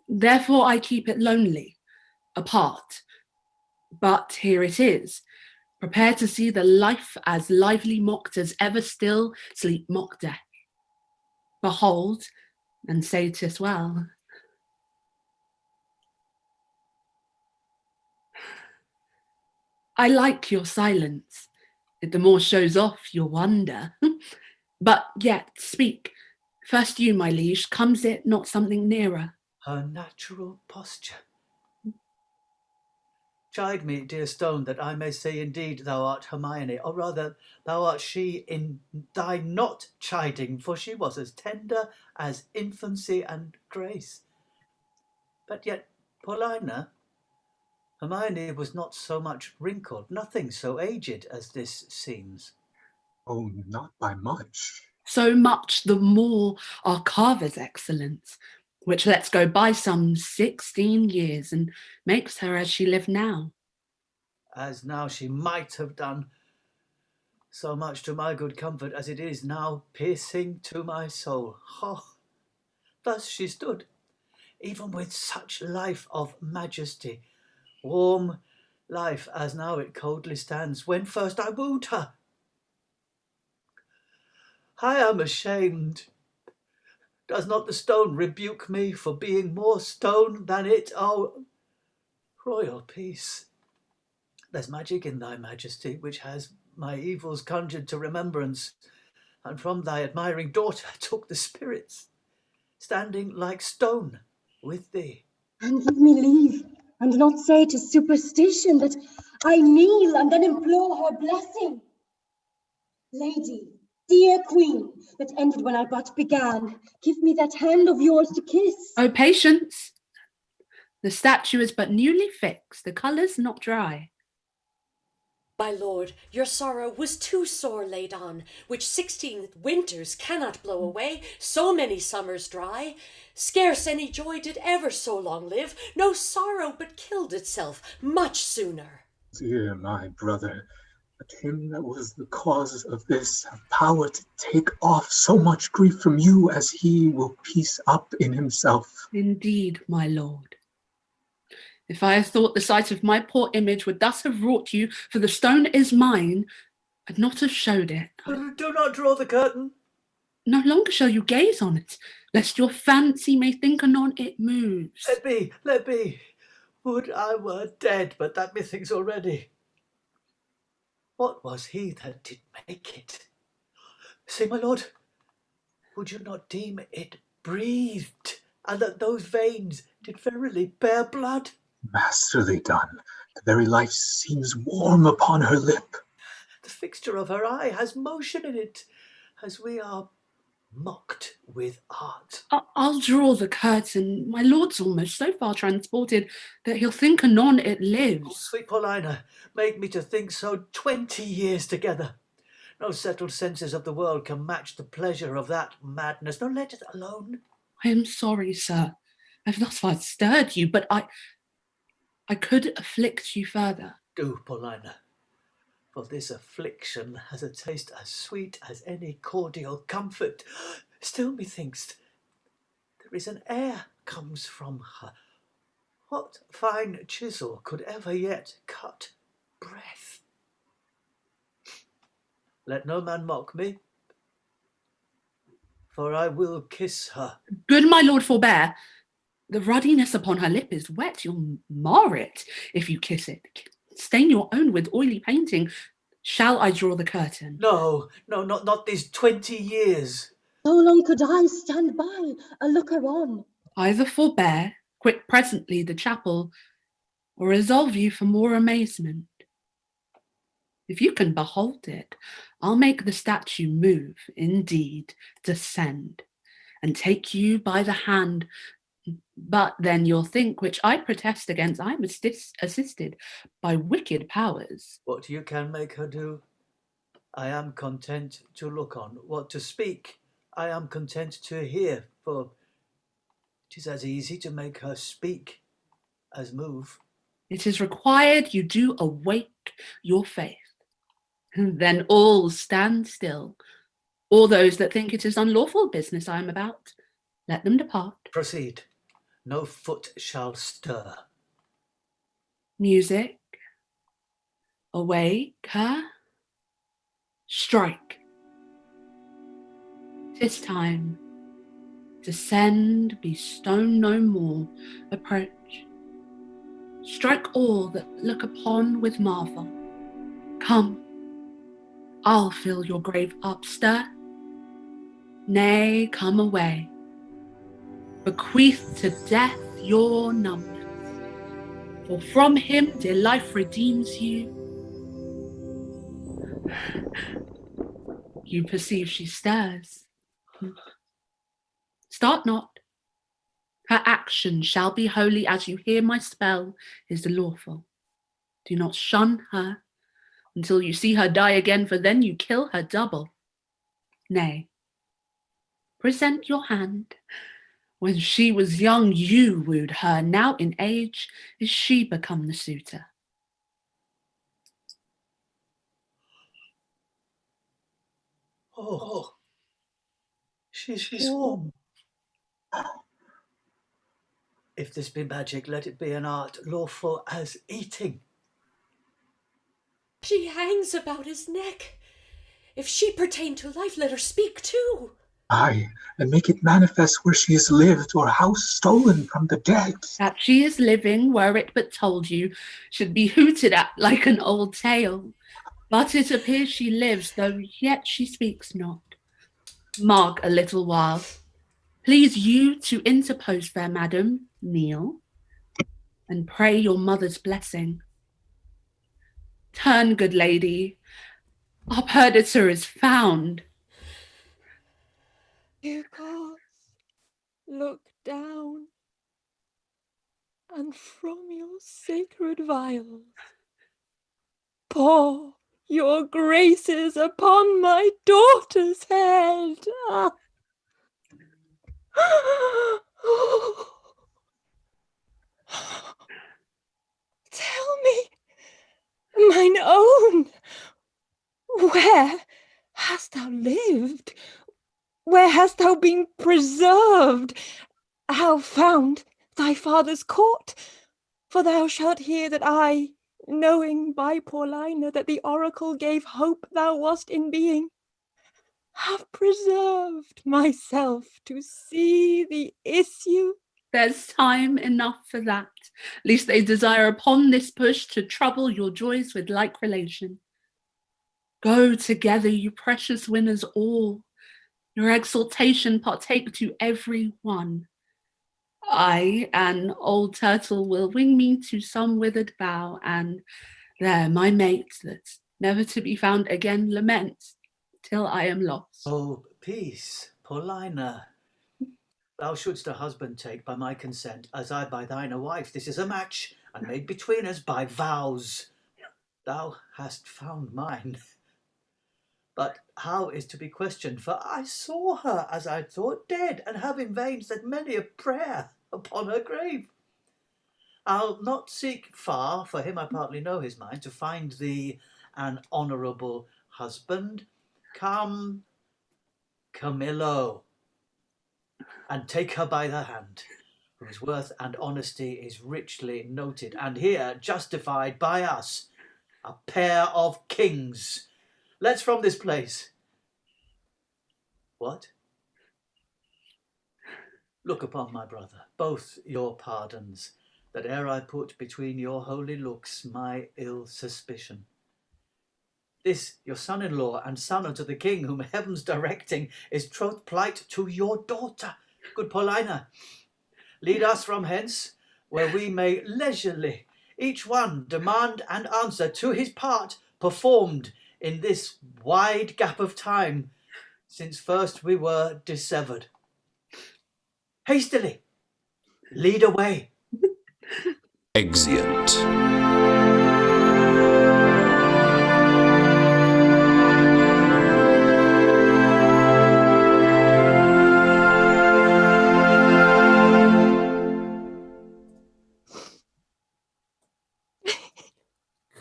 Speaker 12: Therefore I keep it lonely, apart. But here it is, prepared to see the life as lively mocked as ever still sleep mock death. Behold, and say 'tis well. I like your silence. It the more shows off your wonder. But yet, speak. First you, my liege, comes it not something nearer?
Speaker 15: Her natural posture. Chide me, dear stone, that I may say indeed thou art Hermione, or rather thou art she in thy not chiding, for she was as tender as infancy and grace. But yet, Paulina, Hermione was not so much wrinkled, nothing so aged as this seems.
Speaker 6: Oh, not by much.
Speaker 12: So much the more our carver's excellence, which lets go by some 16 years and makes her as she lived now.
Speaker 15: As now she might have done, so much to my good comfort as it is now piercing to my soul. Oh, thus she stood, even with such life of majesty, warm life as now it coldly stands, when first I wooed her. I am ashamed. Does not the stone rebuke me for being more stone than it? Oh, royal peace. There's magic in thy majesty, which has my evils conjured to remembrance, and from thy admiring daughter took the spirits, standing like stone with thee.
Speaker 9: And give me leave, and not say 'tis superstition that I kneel and then implore her blessing. Lady, dear queen, that ended when I but began, give me that hand of yours to kiss.
Speaker 12: Oh, patience! The statue is but newly fixed, the colour's not dry.
Speaker 5: My lord, your sorrow was too sore laid on, which 16 winters cannot blow away, so many summers dry. Scarce any joy did ever so long live, no sorrow but killed itself much sooner.
Speaker 6: Dear my brother, but him that was the cause of this have power to take off so much grief from you as he will piece up in himself.
Speaker 12: Indeed, my lord. If I had thought the sight of my poor image would thus have wrought you, for the stone is mine, I'd not have showed it.
Speaker 15: Do not draw the curtain.
Speaker 12: No longer shall you gaze on it, lest your fancy may think anon it moves.
Speaker 15: Let be, let be. Would I were dead, but that methinks already. What was he that did make it? Say, my lord, would you not deem it breathed, and that those veins did verily bear blood?
Speaker 6: Masterly done. The very life seems warm upon her lip.
Speaker 15: The fixture of her eye has motion in it, as we are mocked with art.
Speaker 12: I'll draw the curtain. My lord's almost so far transported that he'll think anon it lives.
Speaker 15: Oh, sweet Paulina, make me to think so 20 years together. No settled senses of the world can match the pleasure of that madness. No, let it alone.
Speaker 12: I am sorry, sir. I've thus far stirred you, but I could afflict you further.
Speaker 15: Do, Paulina, for this affliction has a taste as sweet as any cordial comfort. Still, methinks, there is an air comes from her. What fine chisel could ever yet cut breath. Let no man mock me, for I will kiss her.
Speaker 12: Good my lord, forbear. The ruddiness upon her lip is wet. You'll mar it if you kiss it. Stain your own with oily painting. Shall I draw the curtain?
Speaker 15: No, not these 20 years.
Speaker 9: So long could I stand by, a looker on.
Speaker 12: Either forbear, quit presently the chapel, or resolve you for more amazement. If you can behold it, I'll make the statue move, indeed, descend, and take you by the hand. But then you'll think, which I protest against, I'm assisted by wicked powers.
Speaker 15: What you can make her do, I am content to look on. What to speak, I am content to hear, for it is as easy to make her speak as move.
Speaker 12: It is required you do awake your faith. Then all stand still. All those that think it is unlawful business I am about, let them depart.
Speaker 15: Proceed. No foot shall stir.
Speaker 12: Music. Awake her. Strike. 'Tis time. Descend, be stone no more. Approach. Strike all that look upon with marvel. Come. I'll fill your grave up, stir. Nay, come away. Bequeath to death your numbers, for from him dear life redeems you. You perceive she stirs. Start not. Her action shall be holy as you hear my spell is lawful. Do not shun her until you see her die again, for then you kill her double. Nay, present your hand. When she was young, you wooed her. Now in age is she become the suitor.
Speaker 15: Oh, she's warm. If this be magic, let it be an art lawful as eating.
Speaker 5: She hangs about his neck. If she pertain to life, let her speak too.
Speaker 6: Aye, and make it manifest where she has lived or house stolen from the dead.
Speaker 12: That she is living, were it but told you, should be hooted at like an old tale. But it appears she lives, though yet she speaks not. Mark a little while. Please you to interpose, fair madam, kneel, and pray your mother's blessing. Turn, good lady, our Perdita is found.
Speaker 19: Dear gods, look down, and from your sacred vials pour your graces upon my daughter's head. Ah. Tell me, mine own, where hast thou lived? Where hast thou been preserved? How found thy father's court? For thou shalt hear that I, knowing by Paulina that the oracle gave hope thou wast in being, have preserved myself to see the issue.
Speaker 12: There's time enough for that, lest they desire upon this push to trouble your joys with like relation. Go together, you precious winners all, your exaltation partake to every one. I, an old turtle, will wing me to some withered bough, and there my mate, that's never to be found again, laments till I am lost.
Speaker 15: Oh, peace, Paulina. Thou shouldst a husband take by my consent, as I by thine a wife. This is a match, and made between us by vows. Thou hast found mine. But how is to be questioned? For I saw her, as I thought, dead, and have in vain said many a prayer upon her grave. I'll not seek far, for him I partly know his mind, to find thee an honourable husband. Come, Camillo, and take her by the hand, whose worth and honesty is richly noted, and here justified by us. a pair of kings. Let's from this place. What? Look upon my brother, both your pardons, that ere I put between your holy looks my ill suspicion. This, your son-in-law and son unto the king, whom heaven's directing, is troth plight to your daughter, good Paulina. Lead us from hence, where we may leisurely, each one demand and answer to his part performed in this wide gap of time, since first we were dissevered. Hastily, lead away.
Speaker 3: Exeunt.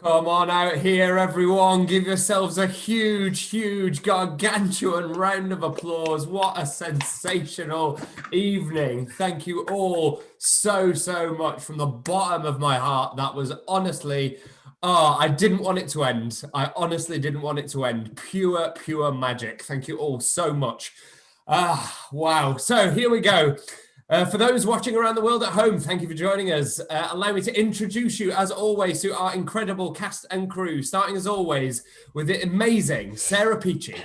Speaker 17: Come on out here, everyone. Give yourselves a huge, gargantuan round of applause. What a sensational evening. Thank you all so much from the bottom of my heart. That was honestly, I didn't want it to end. I honestly didn't want it to end. Pure magic. Thank you all so much. Wow. So here we go. For those watching around the world at home, thank you for joining us. Allow me to introduce you, as always, to our incredible cast and crew, starting as always with the amazing Sarah Peachy.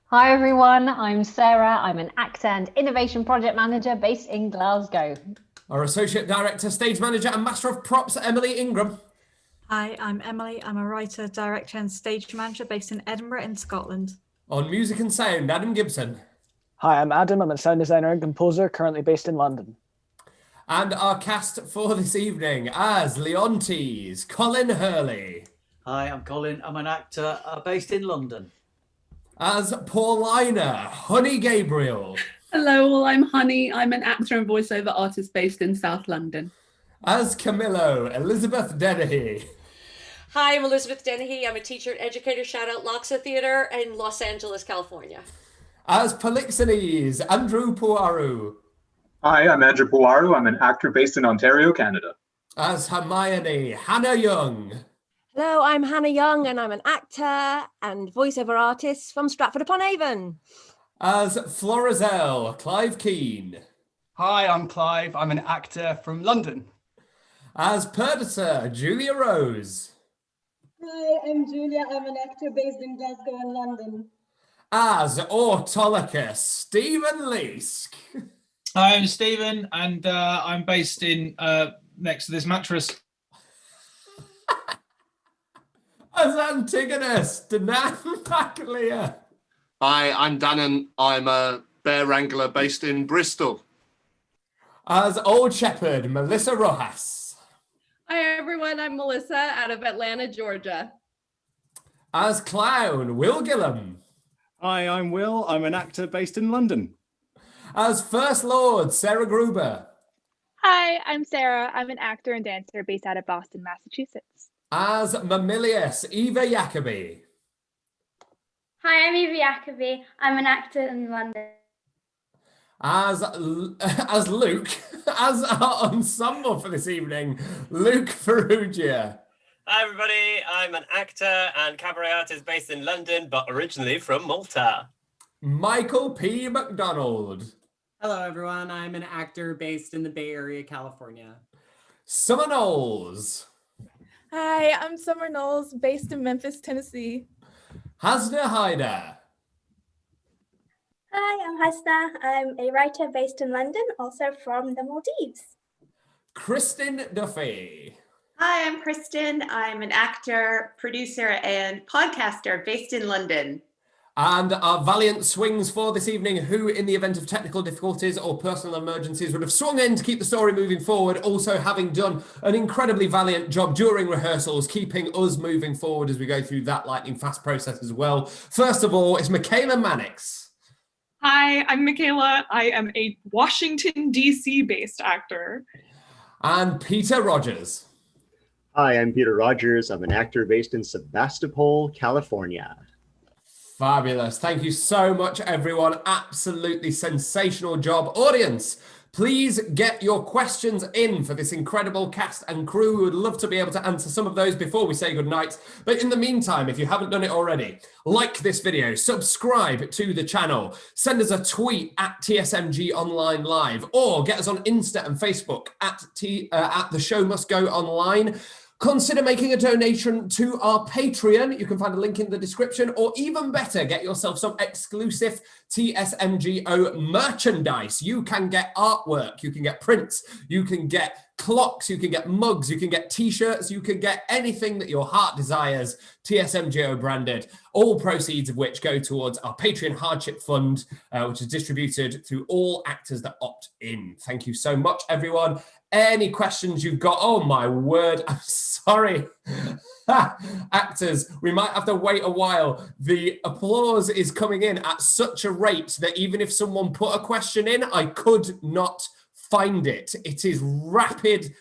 Speaker 20: Hi everyone, I'm Sarah. I'm an actor and innovation project manager based in Glasgow.
Speaker 17: Our Associate Director, Stage Manager and Master of Props, Emily Ingram.
Speaker 23: Hi, I'm Emily. I'm a writer, director and stage manager based in Edinburgh in Scotland.
Speaker 17: On Music and Sound, Adam Gibson.
Speaker 24: Hi, I'm Adam. I'm a sound designer and composer currently based in London.
Speaker 17: And our cast for this evening as Leontes, Colin Hurley.
Speaker 15: Hi, I'm Colin. I'm an actor based in London.
Speaker 17: As Paulina, Honey Gabriel.
Speaker 12: Hello, all. I'm Honey. I'm an actor and voiceover artist based in South London.
Speaker 17: As Camillo, Elizabeth Dennehy.
Speaker 5: Hi, I'm Elizabeth Dennehy. I'm a teacher and educator, shout out Loxa Theatre in Los Angeles, California.
Speaker 17: As Polixenes, Andrew Pawarroo.
Speaker 6: Hi, I'm Andrew Pawarroo. I'm an actor based in Ontario, Canada.
Speaker 17: As Hermione, Hannah Young.
Speaker 19: Hello, I'm Hannah Young and I'm an actor and voiceover artist from Stratford-upon-Avon.
Speaker 17: As Florizel, Clive Keene.
Speaker 2: Hi, I'm Clive. I'm an actor from London.
Speaker 17: As Perdita, Giulia Rose.
Speaker 9: Hi, I'm Giulia. I'm an actor based in Glasgow and London.
Speaker 17: As Autolycus, Stephen Leask.
Speaker 25: Hi, I'm Stephen, and I'm based in next to this mattress.
Speaker 17: As Antigonus, Danann McAleer.
Speaker 26: Hi, I'm Danann. I'm a bear wrangler based in Bristol.
Speaker 17: As Old Shepherd, Melissa Rojas.
Speaker 27: Hi everyone, I'm Melissa out of Atlanta, Georgia.
Speaker 17: As Clown, Will Gillham.
Speaker 22: Hi, I'm Will. I'm an actor based in London.
Speaker 17: As First Lord, Sarah Gruber.
Speaker 10: Hi, I'm Sarah. I'm an actor and dancer based out of Boston, Massachusetts.
Speaker 17: As Mamilius, Eva Yacobi.
Speaker 28: Hi, I'm Eva Yacobi. I'm an actor in London.
Speaker 17: As Luke, as our ensemble for this evening, Luke Ferrugia.
Speaker 4: Hi everybody, I'm an actor and cabaret artist based in London, but originally from Malta.
Speaker 17: Michael P. McDonald.
Speaker 11: Hello everyone, I'm an actor based in the Bay Area, California.
Speaker 17: Summer Knowles.
Speaker 16: Hi, I'm Summer Knowles, based in Memphis, Tennessee.
Speaker 17: Hasna Haider.
Speaker 14: Hi, I'm Hasna. I'm a writer based in London, also from the Maldives.
Speaker 17: Kristen Duffy.
Speaker 1: Hi, I'm Kristen. I'm an actor, producer, and podcaster based in London.
Speaker 17: And our valiant swings for this evening, who in the event of technical difficulties or personal emergencies would have swung in to keep the story moving forward, also having done an incredibly valiant job during rehearsals, keeping us moving forward as we go through that lightning fast process as well. First of all, it's Michaela Mannix.
Speaker 29: Hi, I'm Michaela. I am a Washington, D.C. based actor.
Speaker 17: And Peter Rogers.
Speaker 30: Hi, I'm Peter Rogers. I'm an actor based in Sebastopol, California.
Speaker 17: Fabulous. Thank you so much, everyone. Absolutely sensational job. Audience, Please get your questions in for this incredible cast and crew. We would love to be able to answer some of those before we say goodnight. But in the meantime, if you haven't done it already, like this video, subscribe to the channel, send us a tweet at TSMG Online Live, or get us on Insta and Facebook at The Show Must Go Online. Consider making a donation to our Patreon. You can find a link in the description, or even better, get yourself some exclusive TSMGO merchandise. You can get artwork, you can get prints, you can get clocks, you can get mugs, you can get t-shirts, you can get anything that your heart desires, TSMGO branded, all proceeds of which go towards our Patreon hardship fund, which is distributed through all actors that opt in. Thank you so much, everyone. Any questions you've got? Oh my word, I'm sorry. Actors, we might have to wait a while. The applause is coming in at such a rate that even if someone put a question in, I could not find it. It is rapid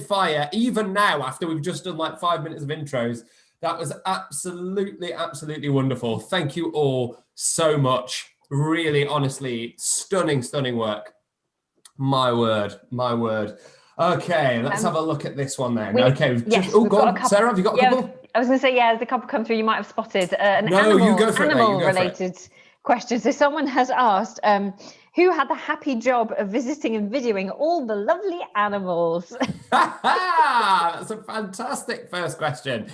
Speaker 17: fire. Even now, after we've just done like 5 minutes of intros, that was absolutely wonderful. Thank you all so much. Really, honestly, stunning work. My word. Okay, let's have a look at this one then. Go on. Sarah, have you got a couple?
Speaker 3: I was going to say, there's a couple come through. You might have spotted animal-related questions. So someone has asked, who had the happy job of visiting and videoing all the lovely animals?
Speaker 17: That's a fantastic first question.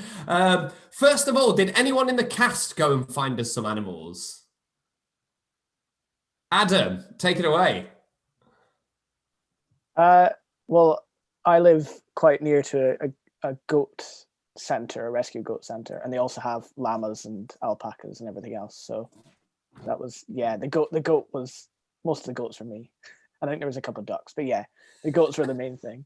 Speaker 17: First of all, did anyone in the cast go and find us some animals? Adam, take it away.
Speaker 7: Well, I live quite near to a goat center, a rescue goat center, and they also have llamas and alpacas and everything else. So that was, the goat was, most of the goats were me. I think there was a couple of ducks, but the goats were the main thing.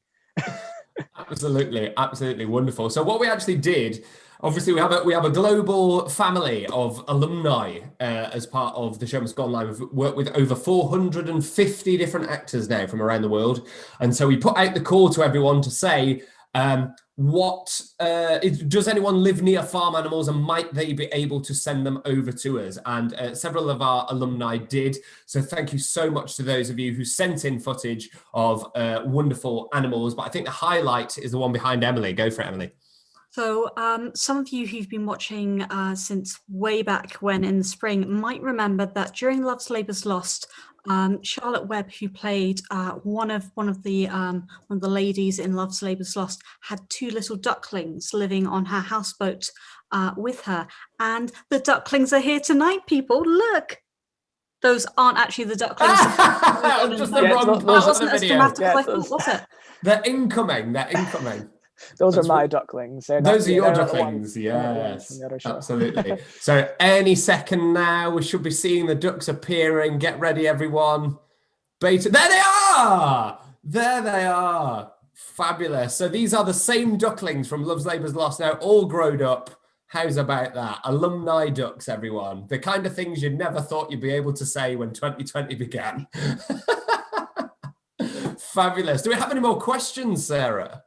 Speaker 17: Absolutely wonderful. So what we actually did, obviously we have a global family of alumni as part of the Show Must Go Online. We've worked with over 450 different actors now from around the world, and so we put out the call to everyone to say, does anyone live near farm animals, and might they be able to send them over to us? And several of our alumni did. So thank you so much to those of you who sent in footage of wonderful animals. But I think the highlight is the one behind Emily. Go for it, Emily.
Speaker 8: So some of you who've been watching since way back when in the spring might remember that during Love's Labour's Lost, Charlotte Webb, who played one of the ladies in Love's Labour's Lost, had two little ducklings living on her houseboat with her, and the ducklings are here tonight. People, look. Those aren't actually the ducklings.
Speaker 17: Just the wrong part of the video.
Speaker 8: Was it?
Speaker 17: They're incoming.
Speaker 7: Those are my ducklings.
Speaker 17: Those are your ducklings, yes, absolutely. So any second now, we should be seeing the ducks appearing. Get ready, everyone. Beta, there they are. Fabulous. So these are the same ducklings from Love's Labour's Lost, now all grown up. How's about that? Alumni ducks, everyone. The kind of things you never thought you'd be able to say when 2020 began. Fabulous. Do we have any more questions, Sarah?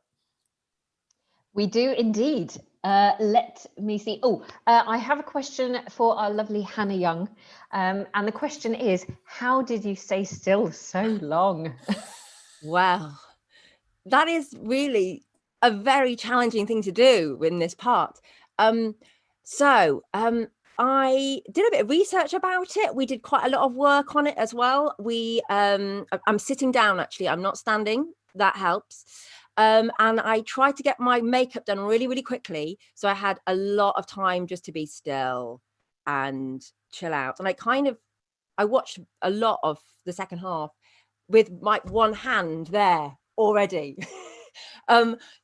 Speaker 3: We do indeed. Let me see. I have a question for our lovely Hannah Young. And the question is, how did you stay still so long?
Speaker 19: Well, that is really a very challenging thing to do in this part. I did a bit of research about it. We did quite a lot of work on it as well. I'm sitting down, actually. I'm not standing. That helps. And I tried to get my makeup done really quickly, so I had a lot of time just to be still and chill out. And I watched a lot of the second half with my one hand there already.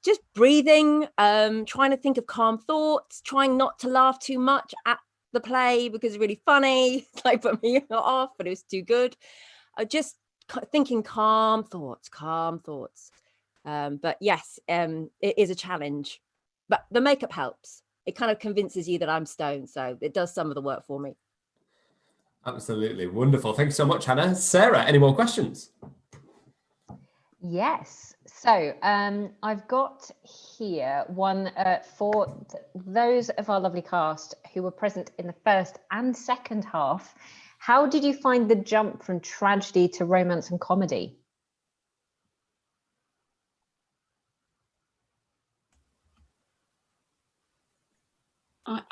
Speaker 19: Just breathing, trying to think of calm thoughts, trying not to laugh too much at the play because it's really funny. It's like put me off, but it was too good. Just thinking calm thoughts. But yes, it is a challenge, but the makeup helps. It kind of convinces you that I'm stoned, so it does some of the work for me.
Speaker 17: Absolutely wonderful. Thank you so much, Hannah. Sarah, any more questions?
Speaker 3: Yes. So I've got here one for those of our lovely cast who were present in the first and second half. How did you find the jump from tragedy to romance and comedy?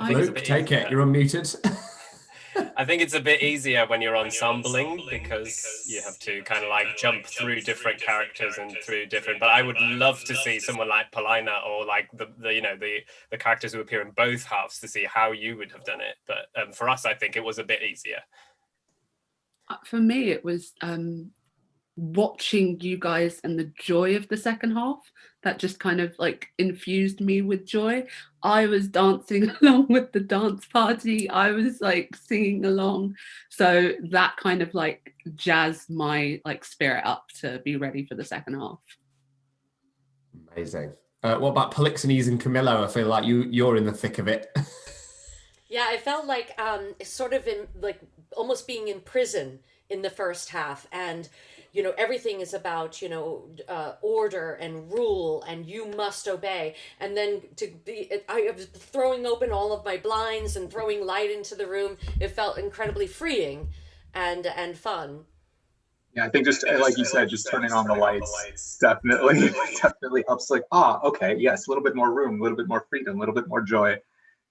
Speaker 17: Luke, take it. You're unmuted.
Speaker 4: I think it's a bit easier when you're ensembling because you have to kind of like jump through different characters and through different. But I would love to see someone like Paulina or like the characters who appear in both halves to see how you would have done it. But for us, I think it was a bit easier.
Speaker 5: For me, it was watching you guys and the joy of the second half that just kind of like infused me with joy. I was dancing along with the dance party. I was like singing along. So that kind of like jazzed my like spirit up to be ready for the second half.
Speaker 17: Amazing. What about Polixenes and Camillo? I feel like you're in the thick of it.
Speaker 6: Yeah, I felt like sort of in like almost being in prison in the first half, and you know, everything is about, you know, order and rule and you must obey. And then I was throwing open all of my blinds and throwing light into the room. It felt incredibly freeing and fun.
Speaker 12: Yeah, I think just like you said, just turning on the lights definitely helps. Like, okay, yes, a little bit more room, a little bit more freedom, a little bit more joy.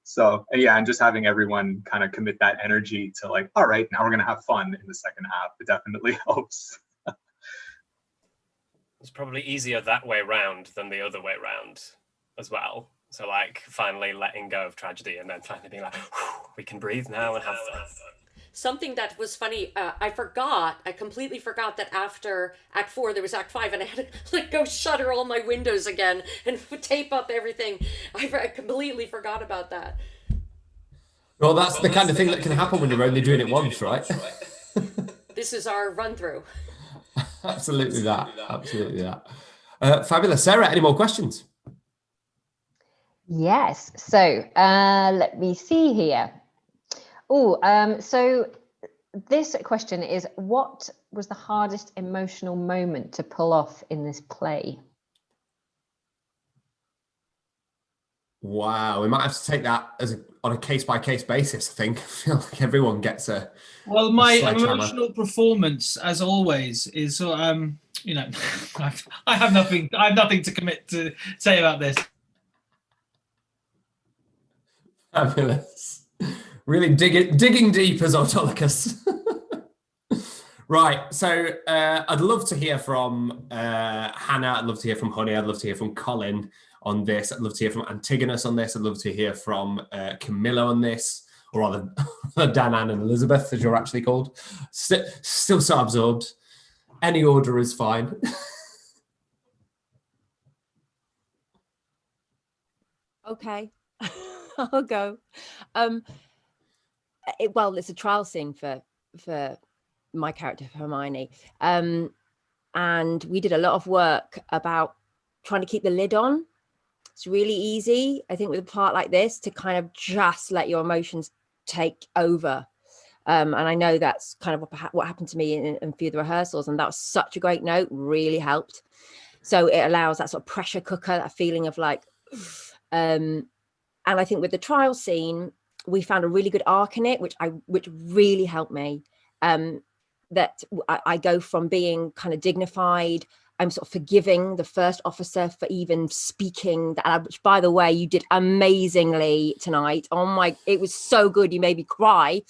Speaker 12: So yeah, and just having everyone kind of commit that energy to like, all right, now we're gonna have fun in the second half. It definitely helps.
Speaker 4: It's probably easier that way round than the other way round as well. So like finally letting go of tragedy and then finally being like, we can breathe now and have fun.
Speaker 6: Something that was funny, I completely forgot that after Act 4 there was Act 5, and I had to like go shutter all my windows again and tape up everything. I completely forgot about that.
Speaker 17: Well, that's the kind of thing that can happen when you're only doing it once, right?
Speaker 6: This is our run through.
Speaker 17: Absolutely that. Fabulous. Sarah, any more questions?
Speaker 3: Yes. So let me see here. So this question is, what was the hardest emotional moment to pull off in this play?
Speaker 17: Wow, we might have to take that on a case-by-case basis, I think. I feel like everyone gets a
Speaker 25: Well, my
Speaker 17: a
Speaker 25: emotional performance, as always, is you know, I have nothing to commit to say about this.
Speaker 17: Fabulous. Really digging deep as Autolycus. Right, so I'd love to hear from Hannah, I'd love to hear from Honey, I'd love to hear from Colin on this, I'd love to hear from Antigonus on this, I'd love to hear from Camillo on this, or rather Danann and Elizabeth, as you're actually called. Still so absorbed. Any order is fine.
Speaker 13: Okay, I'll go. Well, it's a trial scene for my character, for Hermione, and we did a lot of work about trying to keep the lid on. It's really easy, I think, with a part like this to kind of just let your emotions take over. And I know that's kind of what happened to me in a few of the rehearsals, and that was such a great note, really helped. So it allows that sort of pressure cooker, that feeling of like, and I think with the trial scene, we found a really good arc in it, which really helped me. That I go from being kind of dignified, I'm sort of forgiving the first officer for even speaking, which, by the way, you did amazingly tonight. Oh my, it was so good. You made me cry.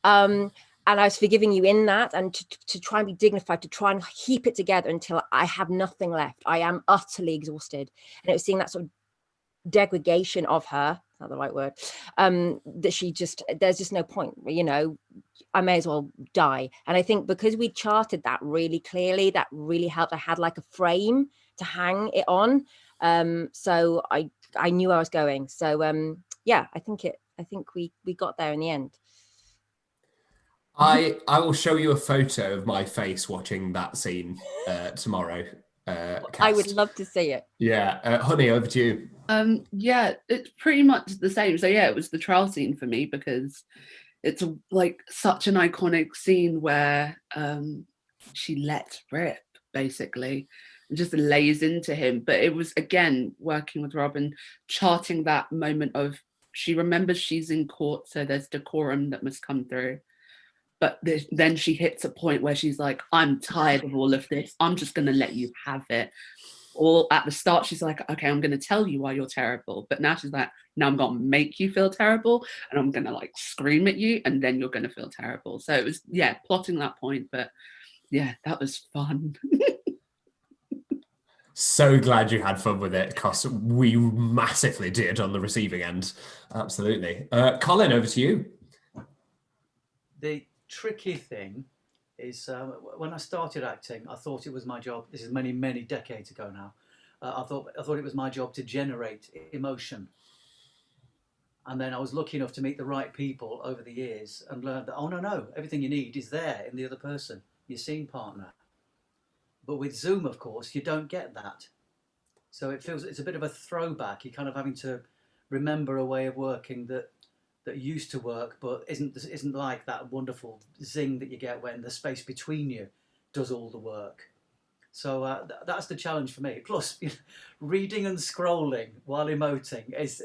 Speaker 13: And I was forgiving you in that, and to try and be dignified, to try and keep it together until I have nothing left. I am utterly exhausted. And it was seeing that sort of degradation of her, not the right word, that there's just no point, you know, I may as well die. And I think because we charted that really clearly, that really helped. I had like a frame to hang it on. So I knew I was going. So yeah, I think we got there in the end.
Speaker 17: I will show you a photo of my face watching that scene tomorrow.
Speaker 13: I would love to see it.
Speaker 17: Yeah. Honey, over to you.
Speaker 5: Yeah, it's pretty much the same. So yeah, it was the trial scene for me because it's like such an iconic scene where she lets rip basically and just lays into him. But it was, again, working with Robin, charting that moment of, she remembers she's in court, so there's decorum that must come through. But then she hits a point where she's like, I'm tired of all of this. I'm just going to let you have it. Or at the start, she's like, okay, I'm going to tell you why you're terrible. But now she's like, no, I'm going to make you feel terrible. And I'm going to like scream at you and then you're going to feel terrible. So it was, yeah, plotting that point. But yeah, that was fun.
Speaker 17: So glad you had fun with it, because we massively did on the receiving end. Absolutely. Colin, over to you.
Speaker 2: The tricky thing is when I started acting, I thought it was my job. This is many, many decades ago now. I thought it was my job to generate emotion. And then I was lucky enough to meet the right people over the years and learned that, oh, no, everything you need is there in the other person, your scene partner. But with Zoom, of course, you don't get that. So it's a bit of a throwback. You're kind of having to remember a way of working that used to work, but isn't like that wonderful zing that you get when the space between you does all the work. So that's the challenge for me. Plus, reading and scrolling while emoting is,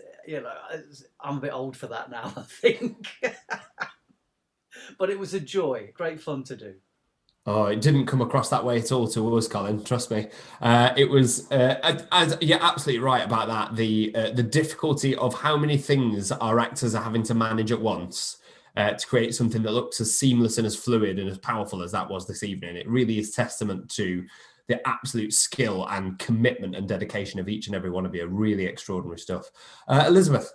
Speaker 2: I'm a bit old for that now, I think. But it was a joy, great fun to do.
Speaker 17: Oh, it didn't come across that way at all to us, Colin. Trust me. It was. You're absolutely right about that. The difficulty of how many things our actors are having to manage at once to create something that looks as seamless and as fluid and as powerful as that was this evening. It really is testament to the absolute skill and commitment and dedication of each and every one of you. Really extraordinary stuff. Elizabeth.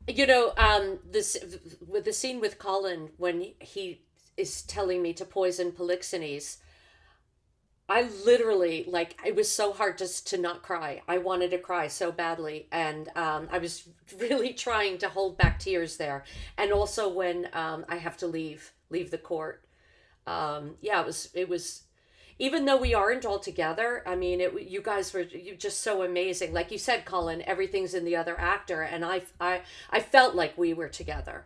Speaker 6: With the scene with Colin when he is telling me to poison Polixenes, I literally, it was so hard just to not cry. I wanted to cry so badly. And I was really trying to hold back tears there. And also when I have to leave the court. It was, even though we aren't all together, I mean, you guys were just so amazing. Like you said, Colin, everything's in the other actor. And I felt like we were together.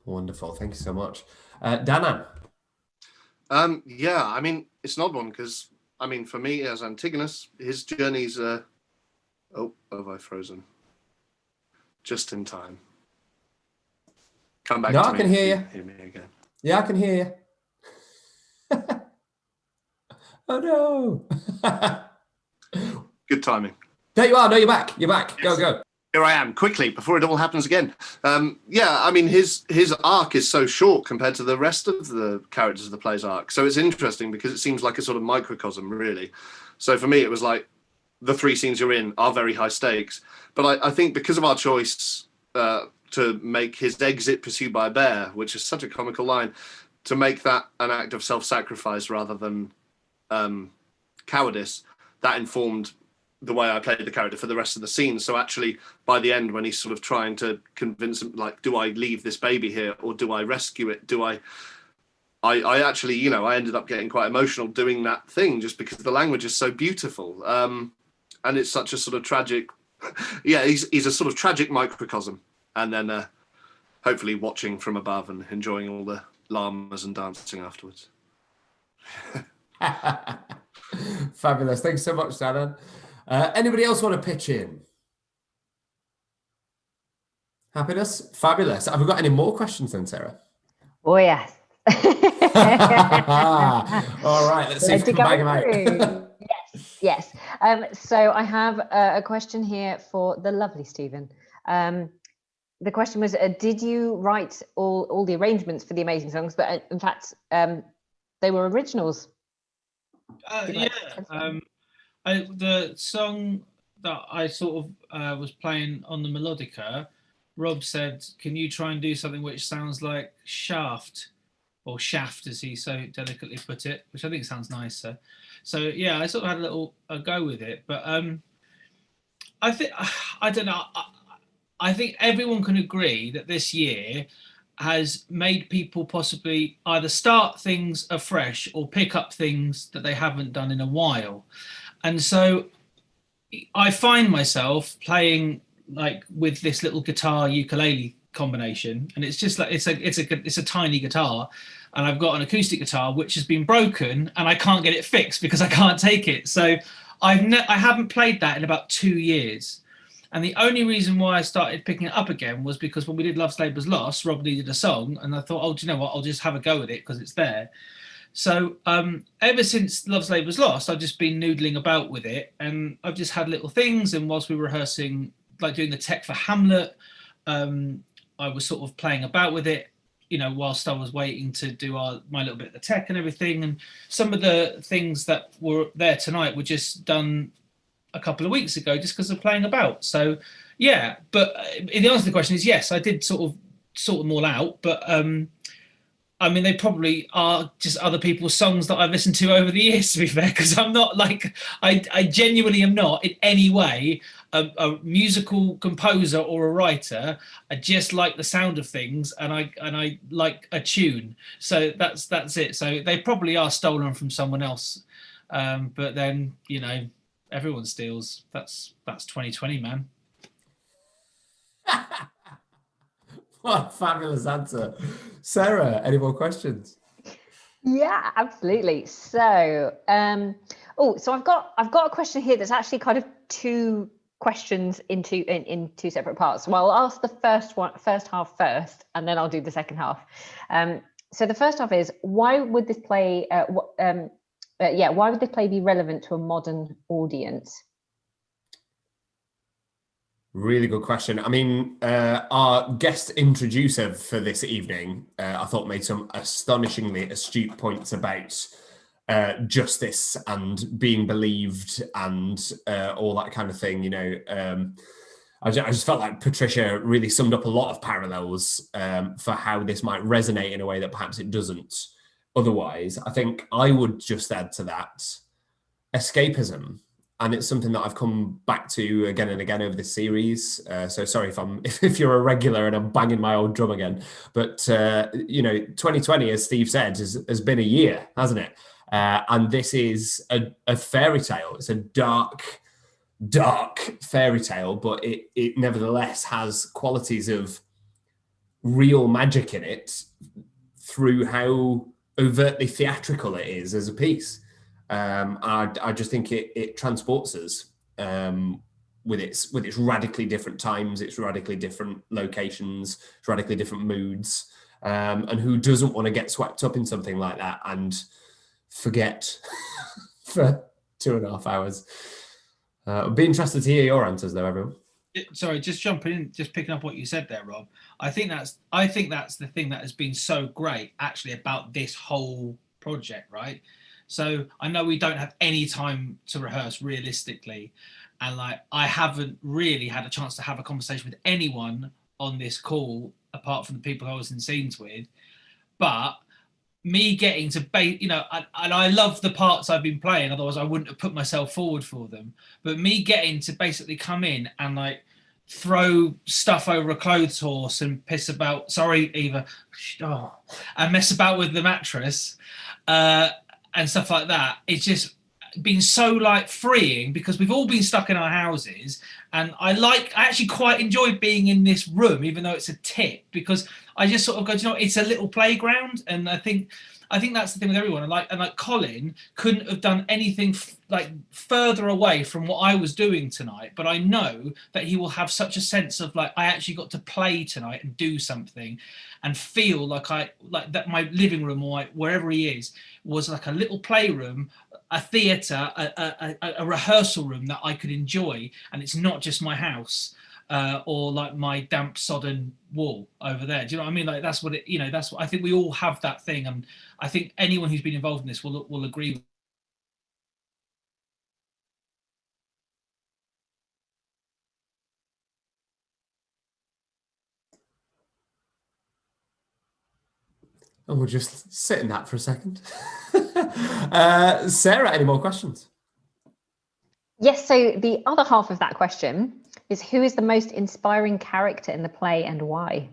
Speaker 17: Wonderful. Thank you so much. Danann.
Speaker 9: Yeah, I mean, it's an odd one because, I mean, for me as Antigonus, his journey's, oh, have I frozen? Just in time. Come back to me.
Speaker 17: I can hear you.
Speaker 9: Hear me again.
Speaker 17: Yeah, I can hear you. Oh, no.
Speaker 9: Good timing.
Speaker 17: There you are. No, you're back. You're back.
Speaker 9: Yes.
Speaker 17: Go.
Speaker 9: Here I am, quickly, before it all happens again. Yeah, I mean, his arc is so short compared to the rest of the characters of the play's arc. So it's interesting because it seems like a sort of microcosm, really. So for me, it was like the 3 scenes you're in are very high stakes. But I think because of our choice to make his exit pursued by a bear, which is such a comical line, to make that an act of self-sacrifice rather than cowardice, that informed the way I played the character for the rest of the scene. So actually, by the end, when he's sort of trying to convince him, like, do I leave this baby here or do I rescue it? I actually, I ended up getting quite emotional doing that thing just because the language is so beautiful. And it's such a sort of tragic, yeah, he's a sort of tragic microcosm. And then hopefully watching from above and enjoying all the llamas and dancing afterwards.
Speaker 17: Fabulous. Thanks so much, Danann. Anybody else want to pitch in? Happiness? Fabulous. Have we got any more questions then, Sarah?
Speaker 3: Oh, yes.
Speaker 17: All right, let's see if we can bang them out.
Speaker 3: Yes. So I have a question here for the lovely Stephen. The question was, did you write all the arrangements for the amazing songs? But in fact, they were originals.
Speaker 25: The song that I sort of was playing on the melodica, Rob said, can you try and do something which sounds like Shaft, or Shaft as he so delicately put it, which I think sounds nicer. So yeah, I sort of had a go with it, but I think everyone can agree that this year has made people possibly either start things afresh or pick up things that they haven't done in a while. And so I find myself playing like with this little guitar ukulele combination, and it's just like it's a tiny guitar, and I've got an acoustic guitar which has been broken and I can't get it fixed because I can't take it. So I haven't played that in about 2 years. And the only reason why I started picking it up again was because when we did Love's Labour's Lost, Rob needed a song, and I thought, oh, do you know what? I'll just have a go at it because it's there. So ever since Love's Labour's Lost, I've just been noodling about with it, and I've just had little things. And whilst we were rehearsing, like doing the tech for Hamlet, I was sort of playing about with it, whilst I was waiting to do my little bit of the tech and everything. And some of the things that were there tonight were just done a couple of weeks ago, just because of playing about. So yeah, but the answer to the question is yes, I did sort of sort them all out, but they probably are just other people's songs that I've listened to over the years, to be fair, because I'm not like, I genuinely am not in any way a musical composer or a writer. I just like the sound of things, and I like a tune. So that's it. So they probably are stolen from someone else. But then, everyone steals. That's 2020, man.
Speaker 17: What a fabulous answer. Sarah, any more questions?
Speaker 3: Yeah, absolutely. So, so I've got a question here that's actually kind of two questions in two separate parts. Well, I'll ask the first half first, and then I'll do the second half. So the first half is, why would this play? Why would this play be relevant to a modern audience?
Speaker 17: Really good question. Our guest introducer for this evening, I thought made some astonishingly astute points about justice and being believed and all that kind of thing. I just felt like Patricia really summed up a lot of parallels for how this might resonate in a way that perhaps it doesn't otherwise. I think I would just add to that escapism. And it's something that I've come back to again and again over this series. So sorry if you're a regular and I'm banging my old drum again. But 2020, as Steve said, has been a year, hasn't it? And this is a fairy tale. It's a dark fairy tale, but it nevertheless has qualities of real magic in it through how overtly theatrical it is as a piece. I just think it transports us with its radically different times, its radically different locations, its radically different moods, and who doesn't want to get swept up in something like that and forget for 2.5 hours? I'd be interested to hear your answers, though, everyone.
Speaker 25: Sorry, just jumping in, just picking up what you said there, Rob. I think that's the thing that has been so great, actually, about this whole project, right? So I know we don't have any time to rehearse realistically, and I haven't really had a chance to have a conversation with anyone on this call apart from the people I was in scenes with. But me getting to and I love the parts I've been playing, otherwise I wouldn't have put myself forward for them. But me getting to basically come in and throw stuff over a clothes horse and piss about, sorry Eva, and mess about with the mattress, and stuff like that, it's just been so freeing, because we've all been stuck in our houses, and I actually quite enjoy being in this room, even though it's a tip, because I just sort of go, it's a little playground. And I think that's the thing with everyone. And like Colin couldn't have done anything further away from what I was doing tonight, but I know that he will have such a sense of I actually got to play tonight and do something, and feel like that my living room or wherever he is was like a little playroom, a theatre, a rehearsal room that I could enjoy, and it's not just my house. Or my damp sodden wall over there. Do you know what I mean? That's what it. That's what I think. We all have that thing, and I think anyone who's been involved in this will agree.
Speaker 17: And we'll just sit in that for a second. Sarah, any more questions?
Speaker 3: Yes. So the other half of that question is, who is the most inspiring character in the play and why?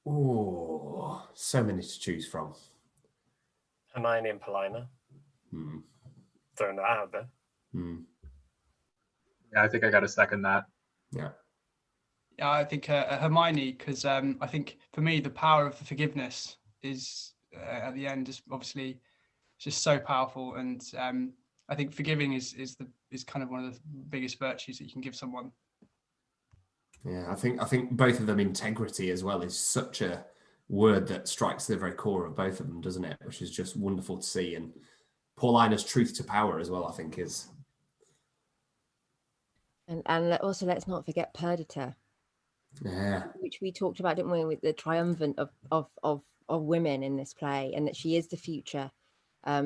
Speaker 17: Oh, so many to choose from.
Speaker 4: Hermione and Paulina. Throwing that out there.
Speaker 12: Yeah, I think I got to second that.
Speaker 17: Yeah.
Speaker 10: Yeah, I think Hermione, because I think for me the power of the forgiveness is at the end is obviously just so powerful, and I think forgiving is kind of one of the biggest virtues that you can give someone.
Speaker 17: Yeah, I think both of them, integrity as well is such a word that strikes the very core of both of them, doesn't it? Which is just wonderful to see. And Paulina's truth to power as well, I think, is.
Speaker 13: And also, let's not forget Perdita.
Speaker 17: Yeah.
Speaker 13: Which we talked about, didn't we, with the triumvirate of women in this play, and that she is the future. I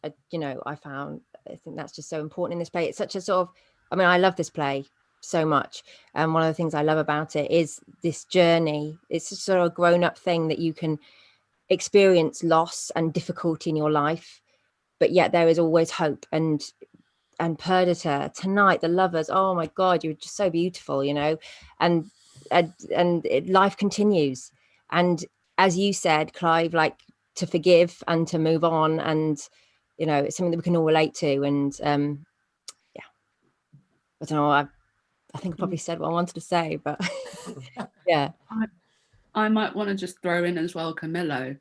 Speaker 13: think that's just so important in this play. It's such a sort of, I love this play so much. And one of the things I love about it is this journey. It's a sort of a grown-up thing that you can experience loss and difficulty in your life, but yet there is always hope. And Perdita tonight, the lovers, oh my God, you're just so beautiful, and life continues. And as you said, Clive, like to forgive and to move on, and it's something that we can all relate to. And I don't know, I think I probably said what I wanted to say, but yeah.
Speaker 5: I might want to just throw in as well, Camillo,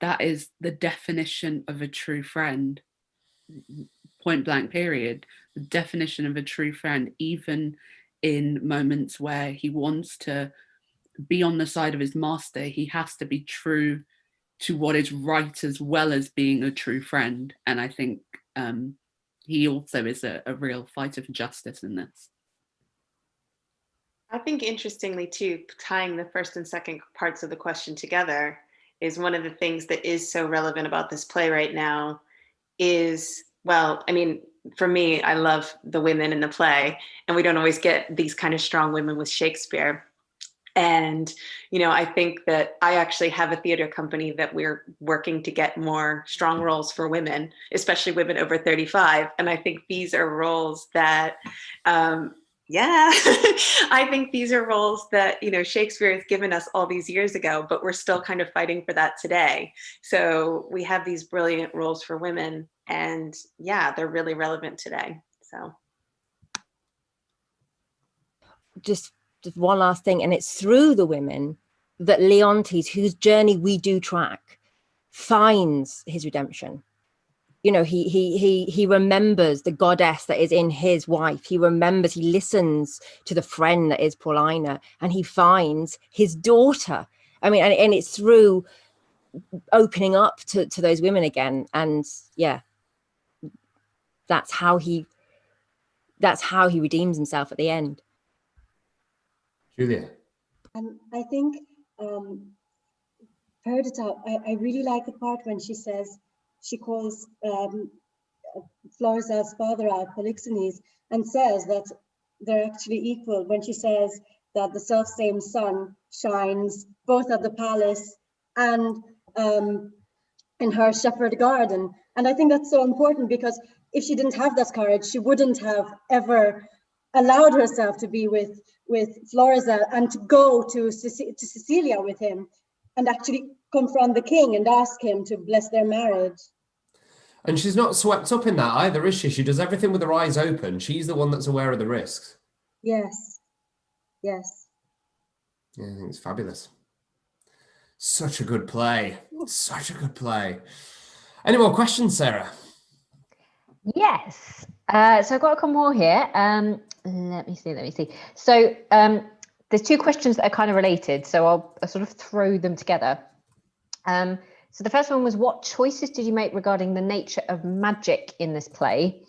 Speaker 5: that is the definition of a true friend, point blank period. The definition of a true friend, even in moments where he wants to be on the side of his master, he has to be true to what is right, as well as being a true friend. And I think he also is a real fighter for justice in this.
Speaker 1: I think interestingly too, tying the first and second parts of the question together is one of the things that is so relevant about this play right now is, for me, I love the women in the play, and we don't always get these kind of strong women with Shakespeare. And, I think that I actually have a theater company that we're working to get more strong roles for women, especially women over 35. And I think these are roles that, I think these are roles that, Shakespeare has given us all these years ago, but we're still kind of fighting for that today. So we have these brilliant roles for women, and they're really relevant today. So
Speaker 13: just one last thing, and it's through the women that Leontes, whose journey we do track, finds his redemption. He remembers the goddess that is in his wife. He listens to the friend that is Paulina, and he finds his daughter. And it's through opening up to those women again. And that's how he redeems himself at the end.
Speaker 17: Giulia.
Speaker 15: I think Perdita, I really like the part when she calls Florizel's father out, Polixenes, and says that they're actually equal, when she says that the self-same sun shines both at the palace and in her shepherd garden. And I think that's so important, because if she didn't have that courage, she wouldn't have ever allowed herself to be with Florizel and to go to Sicilia with him and actually confront the king and ask him to bless their marriage.
Speaker 17: And she's not swept up in that either, is she? She does everything with her eyes open. She's the one that's aware of the risks.
Speaker 15: Yes.
Speaker 17: Yeah, I think it's fabulous. Such a good play. Such a good play. Any more questions, Sarah?
Speaker 3: Yes. So I've got a couple more here. Let me see. So there's two questions that are kind of related, so I'll sort of throw them together. So the first one was, what choices did you make regarding the nature of magic in this play?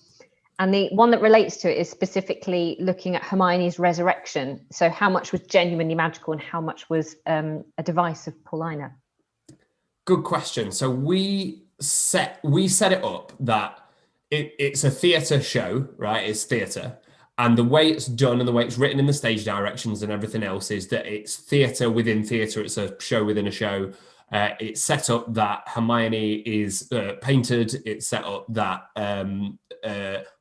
Speaker 3: And the one that relates to it is specifically looking at Hermione's resurrection. So how much was genuinely magical and how much was a device of Paulina?
Speaker 17: Good question. So we set it up that it's a theatre show, right? It's theatre. And the way it's done and the way it's written in the stage directions and everything else is that it's theatre within theatre. It's a show within a show. It's set up that Hermione is painted. It's set up that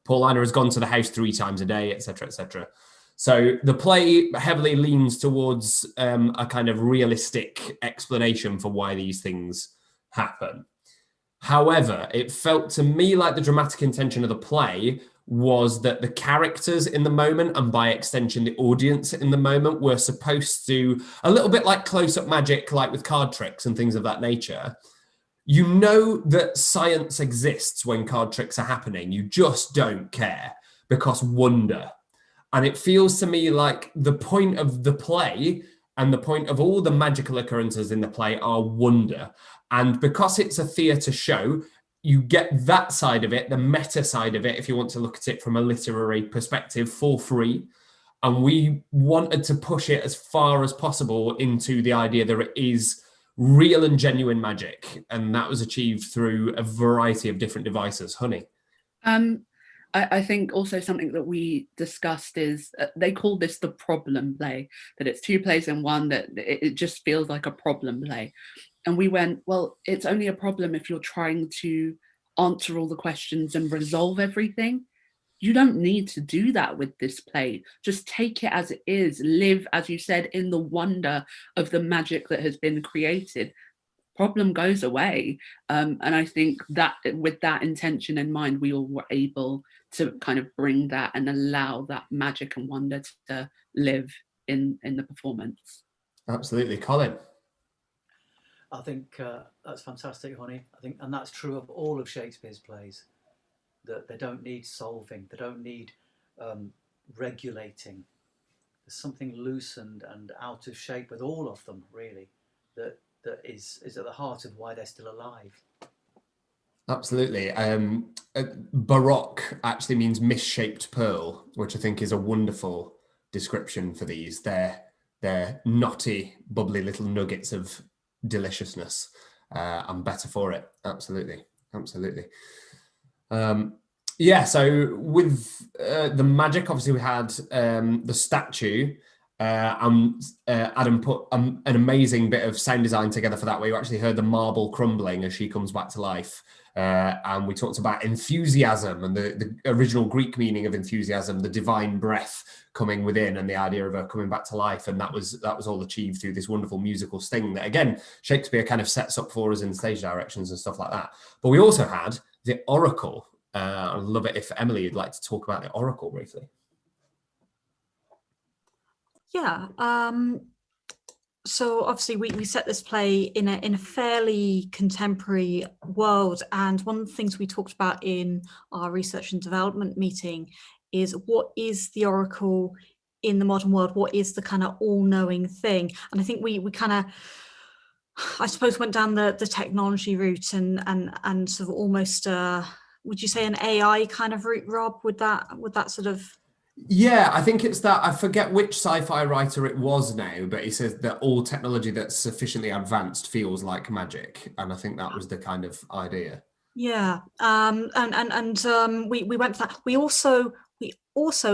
Speaker 17: Paulina has gone to the house 3 times a day, etc., etc. So the play heavily leans towards a kind of realistic explanation for why these things happen. However, it felt to me like the dramatic intention of the play was that the characters in the moment, and by extension the audience in the moment, were supposed to, a little bit like close-up magic, like with card tricks and things of that nature. You know that science exists when card tricks are happening. You just don't care because wonder. And it feels to me like the point of the play And the point of all the magical occurrences in the play are wonder. And because it's a theatre show, you get that side of it, the meta side of it, if you want to look at it from a literary perspective, for free. And we wanted to push it as far as possible into the idea that it is real and genuine magic. And that was achieved through a variety of different devices. Honey.
Speaker 5: I think also something that we discussed is they call this the problem play, that it's 2 plays in one, that it just feels like a problem play. And we went, well, it's only a problem if you're trying to answer all the questions and resolve everything. You don't need to do that with this play. Just take it as it is. Live, as you said, in the wonder of the magic that has been created. Problem goes away. And I think that with that intention in mind, we all were able to kind of bring that and allow that magic and wonder to live in the performance.
Speaker 17: Absolutely. Colin?
Speaker 2: I think that's fantastic, Honey. I think, and that's true of all of Shakespeare's plays, that they don't need solving, they don't need regulating. There's something loosened and out of shape with all of them, really, that is at the heart of why they're still alive.
Speaker 17: Absolutely. Baroque actually means misshaped pearl, which I think is a wonderful description for these. They're knotty, bubbly little nuggets of deliciousness. I'm better for it. Absolutely. Absolutely. Yeah, so with the magic, obviously we had the statue. Adam put an amazing bit of sound design together for that, where you actually heard the marble crumbling as she comes back to life. And we talked about enthusiasm and the original Greek meaning of enthusiasm, the divine breath coming within, and the idea of her coming back to life. And that was all achieved through this wonderful musical sting that, again, Shakespeare kind of sets up for us in stage directions and stuff like that. But we also had the Oracle. I'd love it if Emily would like to talk about the Oracle briefly.
Speaker 8: Yeah. So obviously we set this play in a fairly contemporary world, and one of the things we talked about in our research and development meeting is what is the Oracle in the modern world? What is the kind of all-knowing thing? And I think we kind of, I suppose, went down the technology route and sort of almost would you say an AI kind of route, Rob? Would that sort of?
Speaker 17: Yeah, I think it's that, I forget which sci-fi writer it was now, but he says that all technology that's sufficiently advanced feels like magic. And I think that was the kind of idea.
Speaker 8: Yeah, and we went for that. We also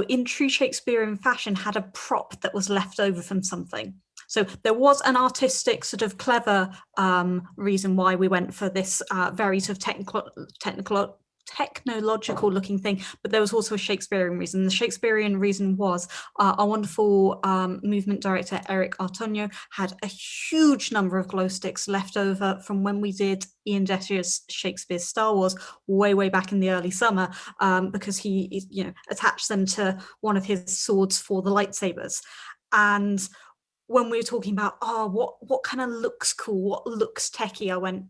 Speaker 8: in true Shakespearean fashion had a prop that was left over from something. So there was an artistic sort of clever reason why we went for this very sort of technological looking thing, but there was also a Shakespearean reason. The Shakespearean reason was our wonderful movement director Eric Artonio had a huge number of glow sticks left over from when we did Ian Detier's Shakespeare's Star Wars way back in the early summer, because he attached them to one of his swords for the lightsabers. And when we were talking about what kind of looks cool, what looks techie, I went,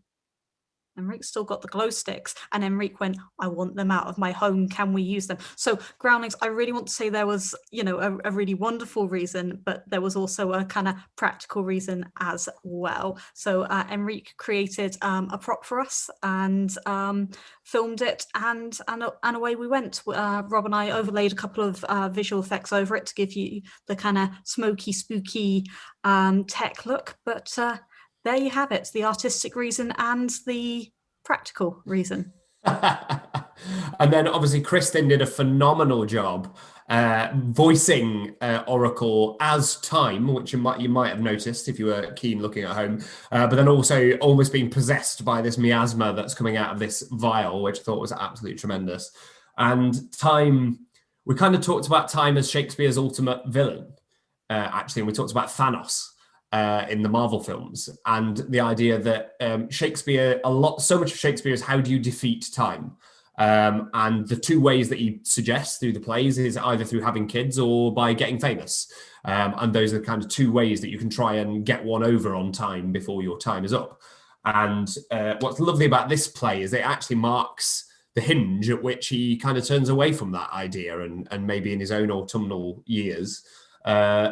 Speaker 8: Enrique's still got the glow sticks, and Enrique went, I want them out of my home, can we use them? So Groundlings, I really want to say there was a really wonderful reason, but there was also a kind of practical reason as well. So Enrique created a prop for us and filmed it, and away we went. Rob and I overlaid a couple of visual effects over it to give you the kind of smoky, spooky tech look, but there you have it, the artistic reason and the practical reason.
Speaker 17: And then obviously Kristen did a phenomenal job voicing Oracle as Time, which you might have noticed if you were keen looking at home, but then also almost being possessed by this miasma that's coming out of this vial, which I thought was absolutely tremendous. And Time, we kind of talked about Time as Shakespeare's ultimate villain, actually, and we talked about Thanos in the Marvel films, and the idea that Shakespeare, so much of Shakespeare is how do you defeat time? And the two ways that he suggests through the plays is either through having kids or by getting famous. And those are the kind of two ways that you can try and get one over on time before your time is up. And what's lovely about this play is it actually marks the hinge at which he kind of turns away from that idea, and maybe in his own autumnal years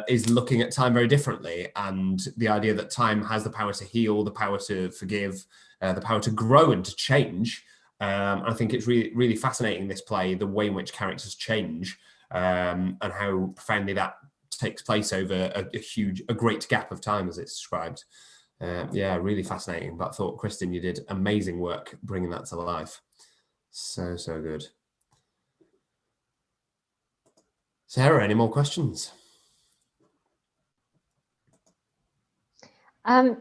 Speaker 17: is looking at time very differently, and the idea that time has the power to heal, the power to forgive, the power to grow and to change. I think it's really, really fascinating, this play, the way in which characters change, and how profoundly that takes place over a great gap of time, as it's described. Yeah, really fascinating. But I thought, Kristen, you did amazing work bringing that to life. So good. Sarah, any more questions?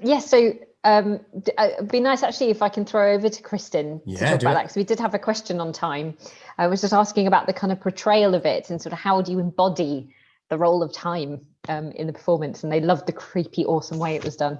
Speaker 3: Yes, so it'd be nice actually if I can throw over to Kristen to talk about that, because we did have a question on time. I was just asking about the kind of portrayal of it and sort of how do you embody the role of time in the performance, and they loved the creepy, awesome way it was done.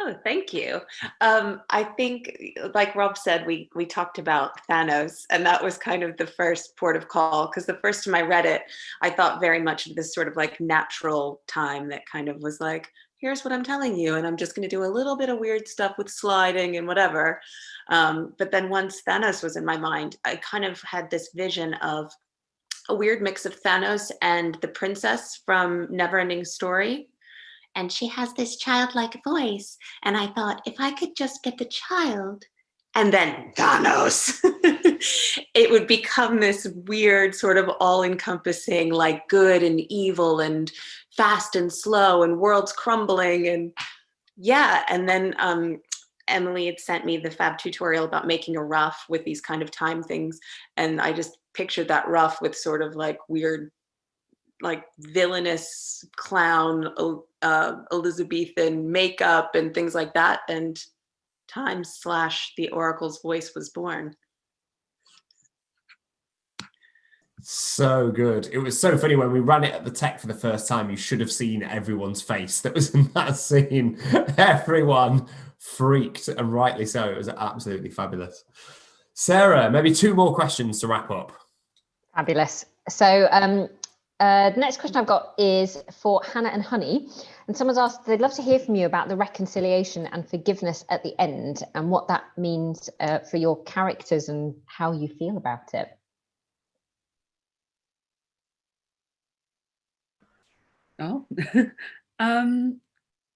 Speaker 1: Oh, thank you. I think, like Rob said, we talked about Thanos, and that was kind of the first port of call, because the first time I read it, I thought very much of this sort of like natural time that kind of was like, here's what I'm telling you, and I'm just going to do a little bit of weird stuff with sliding and whatever. But then once Thanos was in my mind, I kind of had this vision of a weird mix of Thanos and the princess from Neverending Story. And she has this childlike voice. And I thought, if I could just get the child and then Thanos, it would become this weird sort of all-encompassing, like good and evil and fast and slow and worlds crumbling. And yeah, and then Emily had sent me the fab tutorial about making a ruff with these kind of time things. And I just pictured that ruff with sort of like weird, like villainous clown Elizabethan makeup and things like that, and time / the Oracle's voice was born.
Speaker 17: So good. It was so funny when we ran it at the tech for the first time. You should have seen everyone's face that was in that scene. Everyone freaked, and rightly so. It was absolutely fabulous. Sarah, maybe 2 more questions to wrap up.
Speaker 3: Fabulous. So the next question I've got is for Hannah and Honey. And someone's asked, they'd love to hear from you about the reconciliation and forgiveness at the end and what that means for your characters and how you feel about it.
Speaker 5: Oh,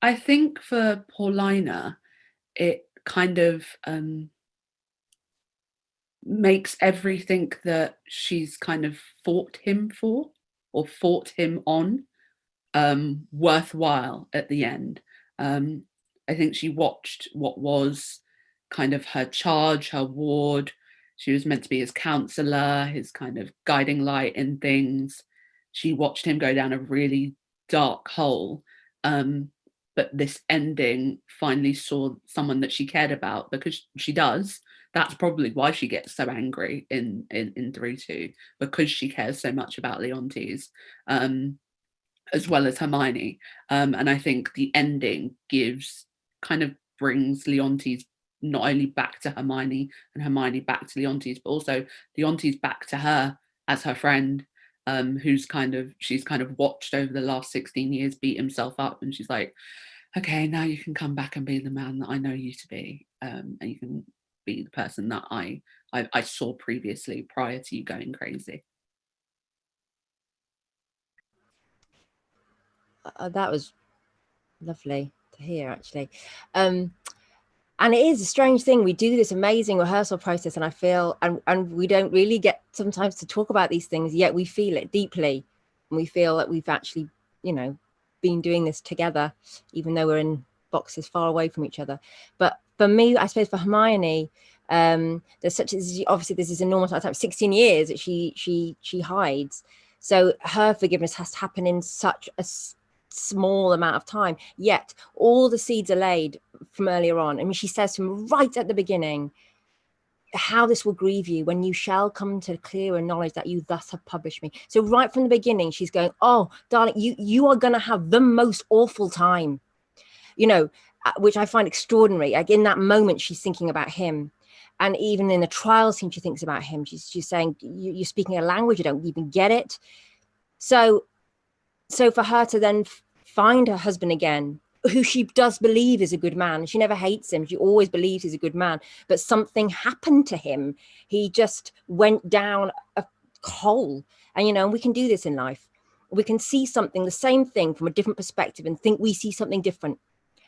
Speaker 5: I think for Paulina, it kind of makes everything that she's kind of fought him for or fought him on worthwhile at the end. I think she watched what was kind of her charge, her ward. She was meant to be his counselor, his kind of guiding light in things. She watched him go down a really dark hole. But this ending finally saw someone that she cared about, because she does. That's probably why she gets so angry in 3-2, because she cares so much about Leontes, as well as Hermione. And I think the ending brings Leontes not only back to Hermione and Hermione back to Leontes, but also Leontes back to her as her friend, she's kind of watched over the last 16 years beat himself up, and she's like, okay, now you can come back and be the man that I know you to be, and you can be the person that I saw previously, prior to you going crazy.
Speaker 13: That was lovely to hear, actually. And it is a strange thing. We do this amazing rehearsal process, and I feel, and we don't really get sometimes to talk about these things, yet we feel it deeply. And we feel that we've actually, been doing this together, even though we're in boxes far away from each other. But for me, I suppose for Hermione, there's obviously there's this enormous amount of time, 16 years that she hides. So her forgiveness has to happen in such a small amount of time, yet all the seeds are laid from earlier on. I mean, she says to him right at the beginning, how this will grieve you when you shall come to clearer knowledge that you thus have published me. So right from the beginning, she's going, oh, darling, you are going to have the most awful time, which I find extraordinary. Like in that moment, she's thinking about him. And even in the trial scene, she thinks about him. She's saying, you're speaking a language, you don't even get it. So for her to then find her husband again, who she does believe is a good man, she never hates him, she always believes he's a good man, but something happened to him. He just went down a hole. And we can do this in life. We can see something, the same thing, from a different perspective and think we see something different.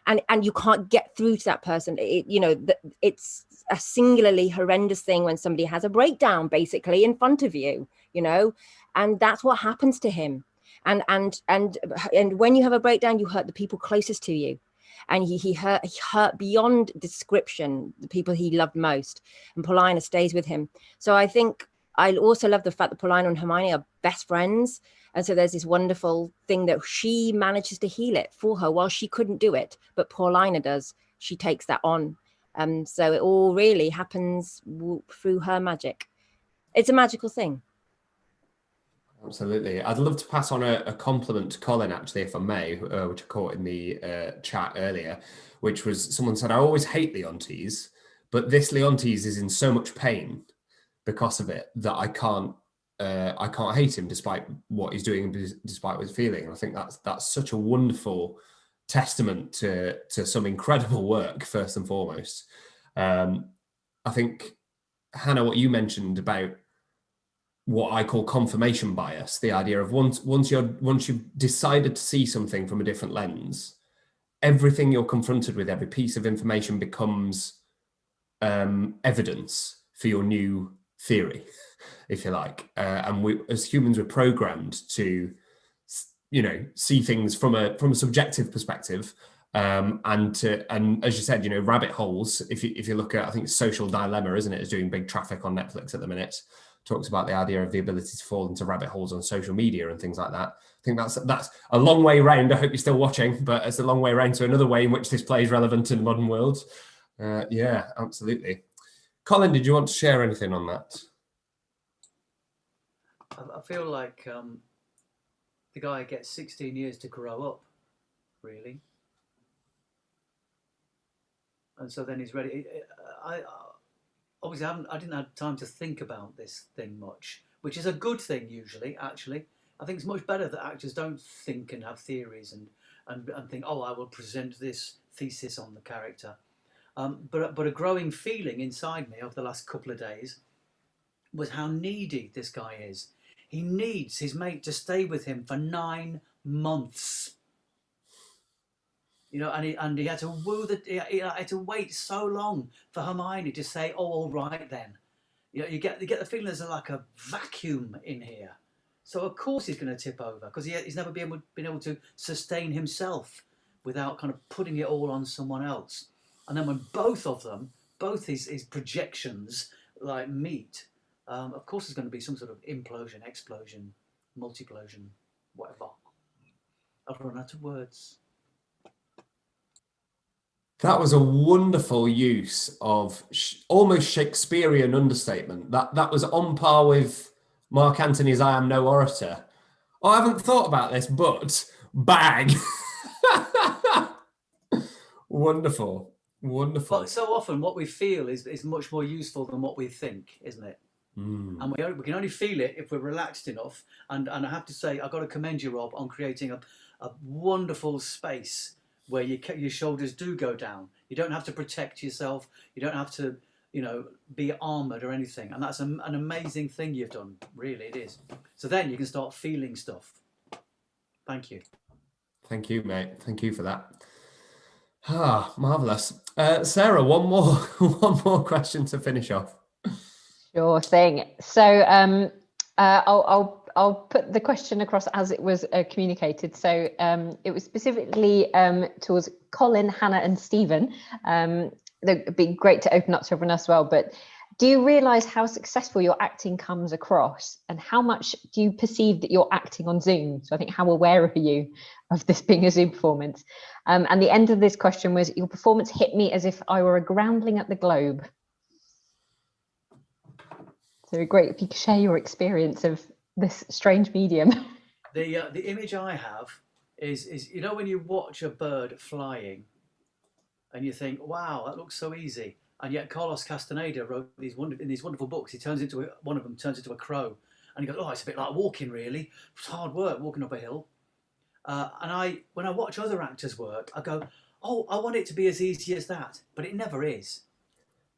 Speaker 13: And you can't get through to that person. It's a singularly horrendous thing when somebody has a breakdown, basically, in front of you, and that's what happens to him. And when you have a breakdown, you hurt the people closest to you. And he hurt beyond description the people he loved most. And Paulina stays with him. So I think I also love the fact that Paulina and Hermione are best friends. And so there's this wonderful thing that she manages to heal it for her while she couldn't do it, but Paulina does. She takes that on. So it all really happens through her magic. It's a magical thing.
Speaker 17: Absolutely. I'd love to pass on a compliment to Colin, actually, if I may, which I caught in the chat earlier, which was someone said, I always hate Leontes, but this Leontes is in so much pain because of it that I can't hate him despite what he's doing, despite what he's feeling. And I think that's such a wonderful testament to some incredible work, first and foremost. I think, Hannah, what you mentioned about what I call confirmation bias, the idea of once you've decided to see something from a different lens, everything you're confronted with, every piece of information becomes evidence for your new theory, if you like. And we, as humans, we're programmed to, see things from a subjective perspective. And as you said, rabbit holes. If you look at, I think it's Social Dilemma, isn't it? It's doing big traffic on Netflix at the minute. Talks about the idea of the ability to fall into rabbit holes on social media and things like that. I think that's a long way round. I hope you're still watching, but it's a long way round to another way in which this play is relevant in the modern world. Yeah, absolutely. Colin, did you want to share anything on that?
Speaker 2: I feel like the guy gets 16 years to grow up, really. And so then he's ready. Obviously, I didn't have time to think about this thing much, which is a good thing usually, actually. I think it's much better that actors don't think and have theories and think, oh, I will present this thesis on the character. But a growing feeling inside me over the last couple of days was how needy this guy is. He needs his mate to stay with him for 9 months. And he had to woo he had to wait so long for Hermione to say, "Oh, all right then." You get the feeling there's like a vacuum in here. So of course he's going to tip over because he's never been able to sustain himself without kind of putting it all on someone else. And then when both his projections like meet, of course there's going to be some sort of implosion, explosion, multiplosion, whatever. I've run out of words.
Speaker 17: That was a wonderful use of almost Shakespearean understatement. That was on par with Mark Antony's "I am no orator." Oh, I haven't thought about this, but bang! Wonderful, wonderful.
Speaker 2: But so often what we feel is much more useful than what we think, isn't it?
Speaker 17: Mm.
Speaker 2: And we can only feel it if we're relaxed enough. And I have to say, I've got to commend you, Rob, on creating a wonderful space where your shoulders do go down. You don't have to protect yourself. You don't have to, be armoured or anything. And that's an amazing thing you've done. Really, it is. So then you can start feeling stuff. Thank you.
Speaker 17: Thank you, mate. Thank you for that. Ah, marvellous. Sarah, one more question to finish off.
Speaker 3: Sure thing. So I'll put the question across as it was communicated. So it was specifically towards Colin, Hannah and Stephen. It'd be great to open up to everyone as well, but do you realise how successful your acting comes across and how much do you perceive that you're acting on Zoom? So I think how aware are you of this being a Zoom performance? And the end of this question was, your performance hit me as if I were a groundling at the Globe. So great if you could share your experience of this strange medium.
Speaker 2: The image I have is when you watch a bird flying and you think, wow, that looks so easy. And yet Carlos Castaneda wrote in these wonderful books, one of them turns into a crow. And he goes, oh, it's a bit like walking, really. It's hard work walking up a hill. And when I watch other actors work, I go, oh, I want it to be as easy as that. But it never is.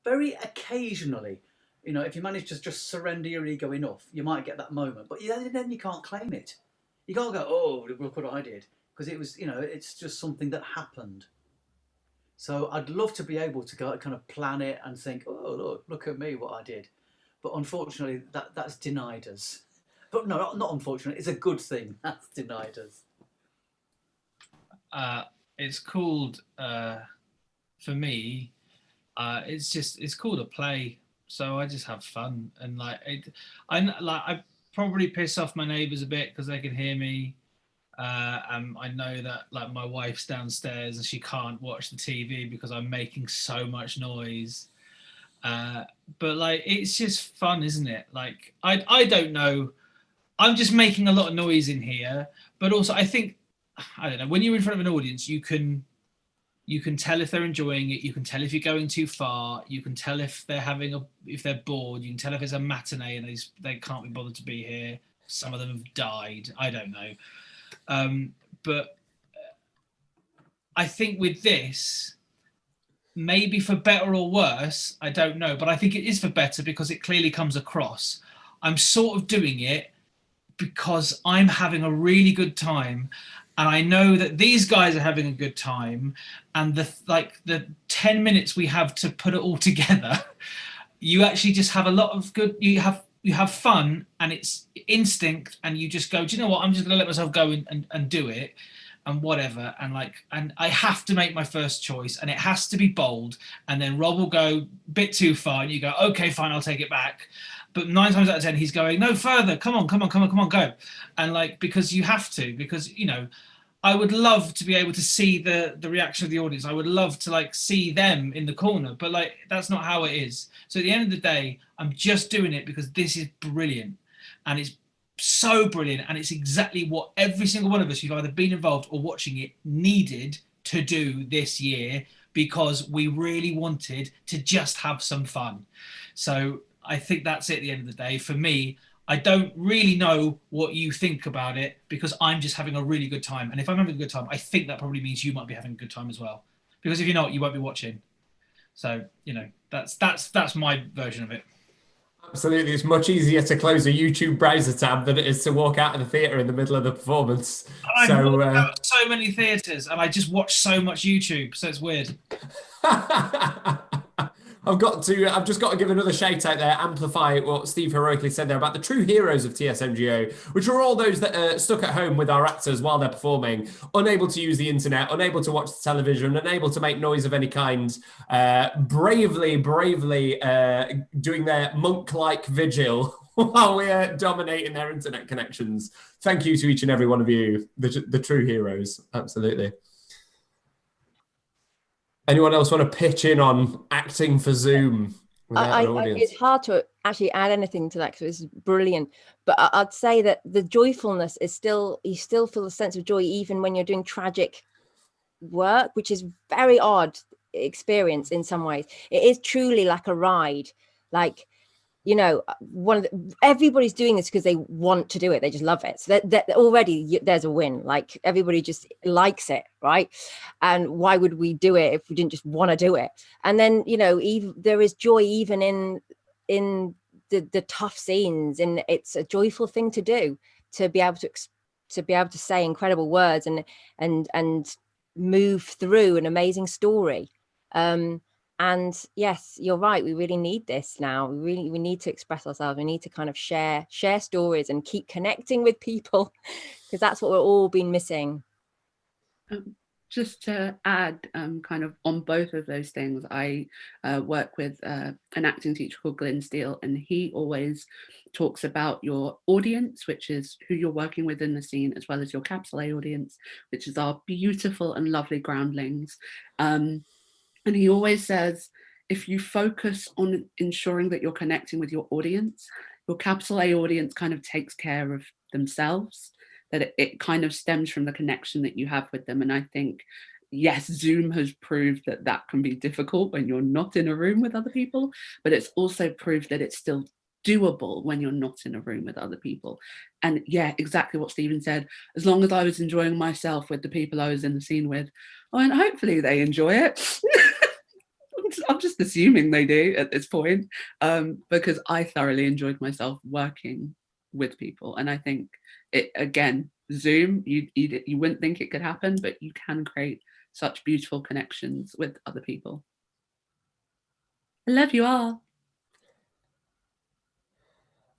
Speaker 2: Very occasionally, if you manage to just surrender your ego enough, you might get that moment. But then you can't claim it. You can't go, oh, look what I did, because it was, it's just something that happened. So I'd love to be able to go kind of plan it and think, oh, look at me, what I did. But unfortunately, that's denied us. But no, not unfortunately, it's a good thing. That's denied us.
Speaker 25: It's called, for me, it's called a play. So I just have fun, and I probably piss off my neighbours a bit because they can hear me. I know that like my wife's downstairs and she can't watch the TV because I'm making so much noise. But like it's just fun, isn't it? Like I don't know. I'm just making a lot of noise in here, but also I think I don't know, when you're in front of an audience, you can tell if they're enjoying it, you can tell if you're going too far, you can tell if they're bored, you can tell if it's a matinee and they can't be bothered to be here. Some of them have died. I don't know. But I think with this, maybe for better or worse, I don't know, but I think it is for better because it clearly comes across. I'm sort of doing it because I'm having a really good time, and I know that these guys are having a good time, and the 10 minutes we have to put it all together, you actually just have a lot of good, you have fun, and it's instinct, and you just go, do you know what, I'm just gonna let myself go and do it, and whatever, and I have to make my first choice, and it has to be bold, and then Rob will go a bit too far, and you go, okay, fine, I'll take it back. But 9 times out of 10, he's going, no, further, come on, go. And because you have to, because, I would love to be able to see the reaction of the audience. I would love to see them in the corner, but that's not how it is. So at the end of the day, I'm just doing it because this is brilliant, and it's so brilliant, and it's exactly what every single one of us who've either been involved or watching it needed to do this year, because we really wanted to just have some fun. So I think that's it at the end of the day. For me, I don't really know what you think about it because I'm just having a really good time. And if I'm having a good time, I think that probably means you might be having a good time as well. Because if you're not, you won't be watching. So, that's my version of it.
Speaker 17: Absolutely. It's much easier to close a YouTube browser tab than it is to walk out of the theatre in the middle of the performance.
Speaker 25: I've walked out of so many theatres and I just watch so much YouTube, so it's weird.
Speaker 17: I've just got to give another shout out there, amplify what Steve heroically said there about the true heroes of TSMGO, which are all those that are stuck at home with our actors while they're performing, unable to use the internet, unable to watch the television, unable to make noise of any kind, bravely doing their monk-like vigil while we're dominating their internet connections. Thank you to each and every one of you, the true heroes, absolutely. Anyone else want to pitch in on acting for Zoom without an audience?
Speaker 13: It's hard to actually add anything to that because it's brilliant. But I'd say that the joyfulness is you still feel a sense of joy even when you're doing tragic work, which is very odd experience in some ways. It is truly like a ride. Everybody's doing this because they want to do it. They just love it. So that already there's a win. Everybody just likes it, right? And why would we do it if we didn't just want to do it? And then there is joy even in the tough scenes, and it's a joyful thing to do, to be able to say incredible words and move through an amazing story. And yes, you're right. We really need this now. We need to express ourselves. We need to kind of share stories and keep connecting with people, because that's what we're all been missing.
Speaker 5: Just to add, kind of on both of those things, I work with an acting teacher called Glyn Steele, and he always talks about your audience, which is who you're working with in the scene, as well as your capital A audience, which is our beautiful and lovely groundlings. And he always says, if you focus on ensuring that you're connecting with your audience, your capital A audience kind of takes care of themselves, that it kind of stems from the connection that you have with them. And I think, yes, Zoom has proved that can be difficult when you're not in a room with other people, but it's also proved that it's still doable when you're not in a room with other people. And yeah, exactly what Stephen said, as long as I was enjoying myself with the people I was in the scene with, and hopefully they enjoy it. I'm just assuming they do at this point, because I thoroughly enjoyed myself working with people. And I think it, again, Zoom, you wouldn't think it could happen, but you can create such beautiful connections with other people. I love you all.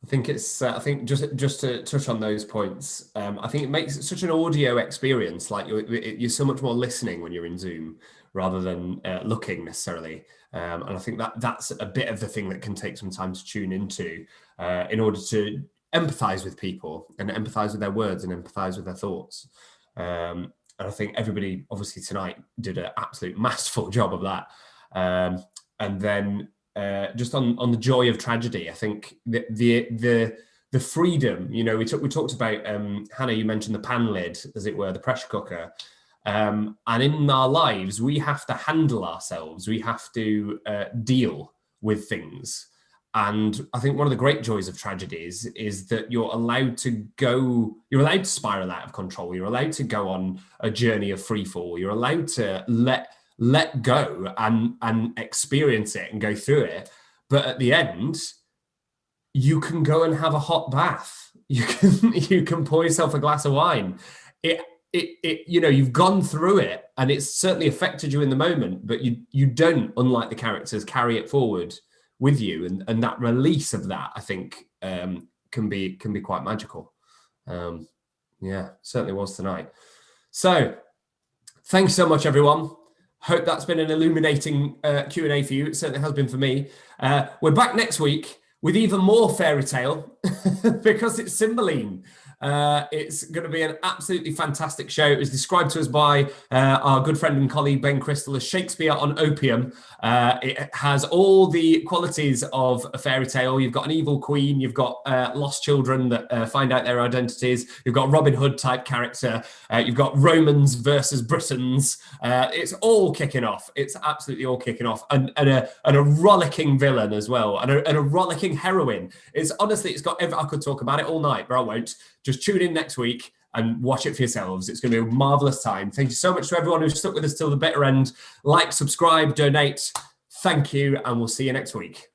Speaker 17: I think it's. I think just to touch on those points, I think it makes it such an audio experience. Like you're so much more listening when you're in Zoom rather than looking necessarily. And I think that's a bit of the thing that can take some time to tune into in order to empathise with people and empathise with their words and empathise with their thoughts. And I think everybody obviously tonight did an absolute masterful job of that. And then. Just on the joy of tragedy, I think the freedom, you know, we talked about Hannah, you mentioned the pan lid, as it were, the pressure cooker, and in our lives we have to handle ourselves, we have to deal with things, and I think one of the great joys of tragedies is that you're allowed to spiral out of control, you're allowed to go on a journey of free fall, you're allowed to let go and experience it and go through it. But at the end, you can go and have a hot bath. You can pour yourself a glass of wine. It you know, you've gone through it and it's certainly affected you in the moment, but you don't, unlike the characters, carry it forward with you. And that release of that, I think, can be quite magical. Yeah, certainly was tonight. So thanks so much, everyone. Hope that's been an illuminating Q&A for you. It certainly has been for me. We're back next week with even more fairy tale because it's Cymbeline. It's going to be an absolutely fantastic show. It was described to us by our good friend and colleague Ben Crystal as Shakespeare on opium. It has all the qualities of a fairy tale. You've got an evil queen, you've got lost children that find out their identities, you've got Robin Hood type character, you've got Romans versus Britons. It's all kicking off. It's absolutely all kicking off. And a rollicking villain as well, and a rollicking heroine. It's honestly, it's got I could talk about it all night, but I won't. Just tune in next week and watch it for yourselves. It's going to be a marvellous time. Thank you so much to everyone who's stuck with us till the bitter end. Like, subscribe, donate. Thank you, and we'll see you next week.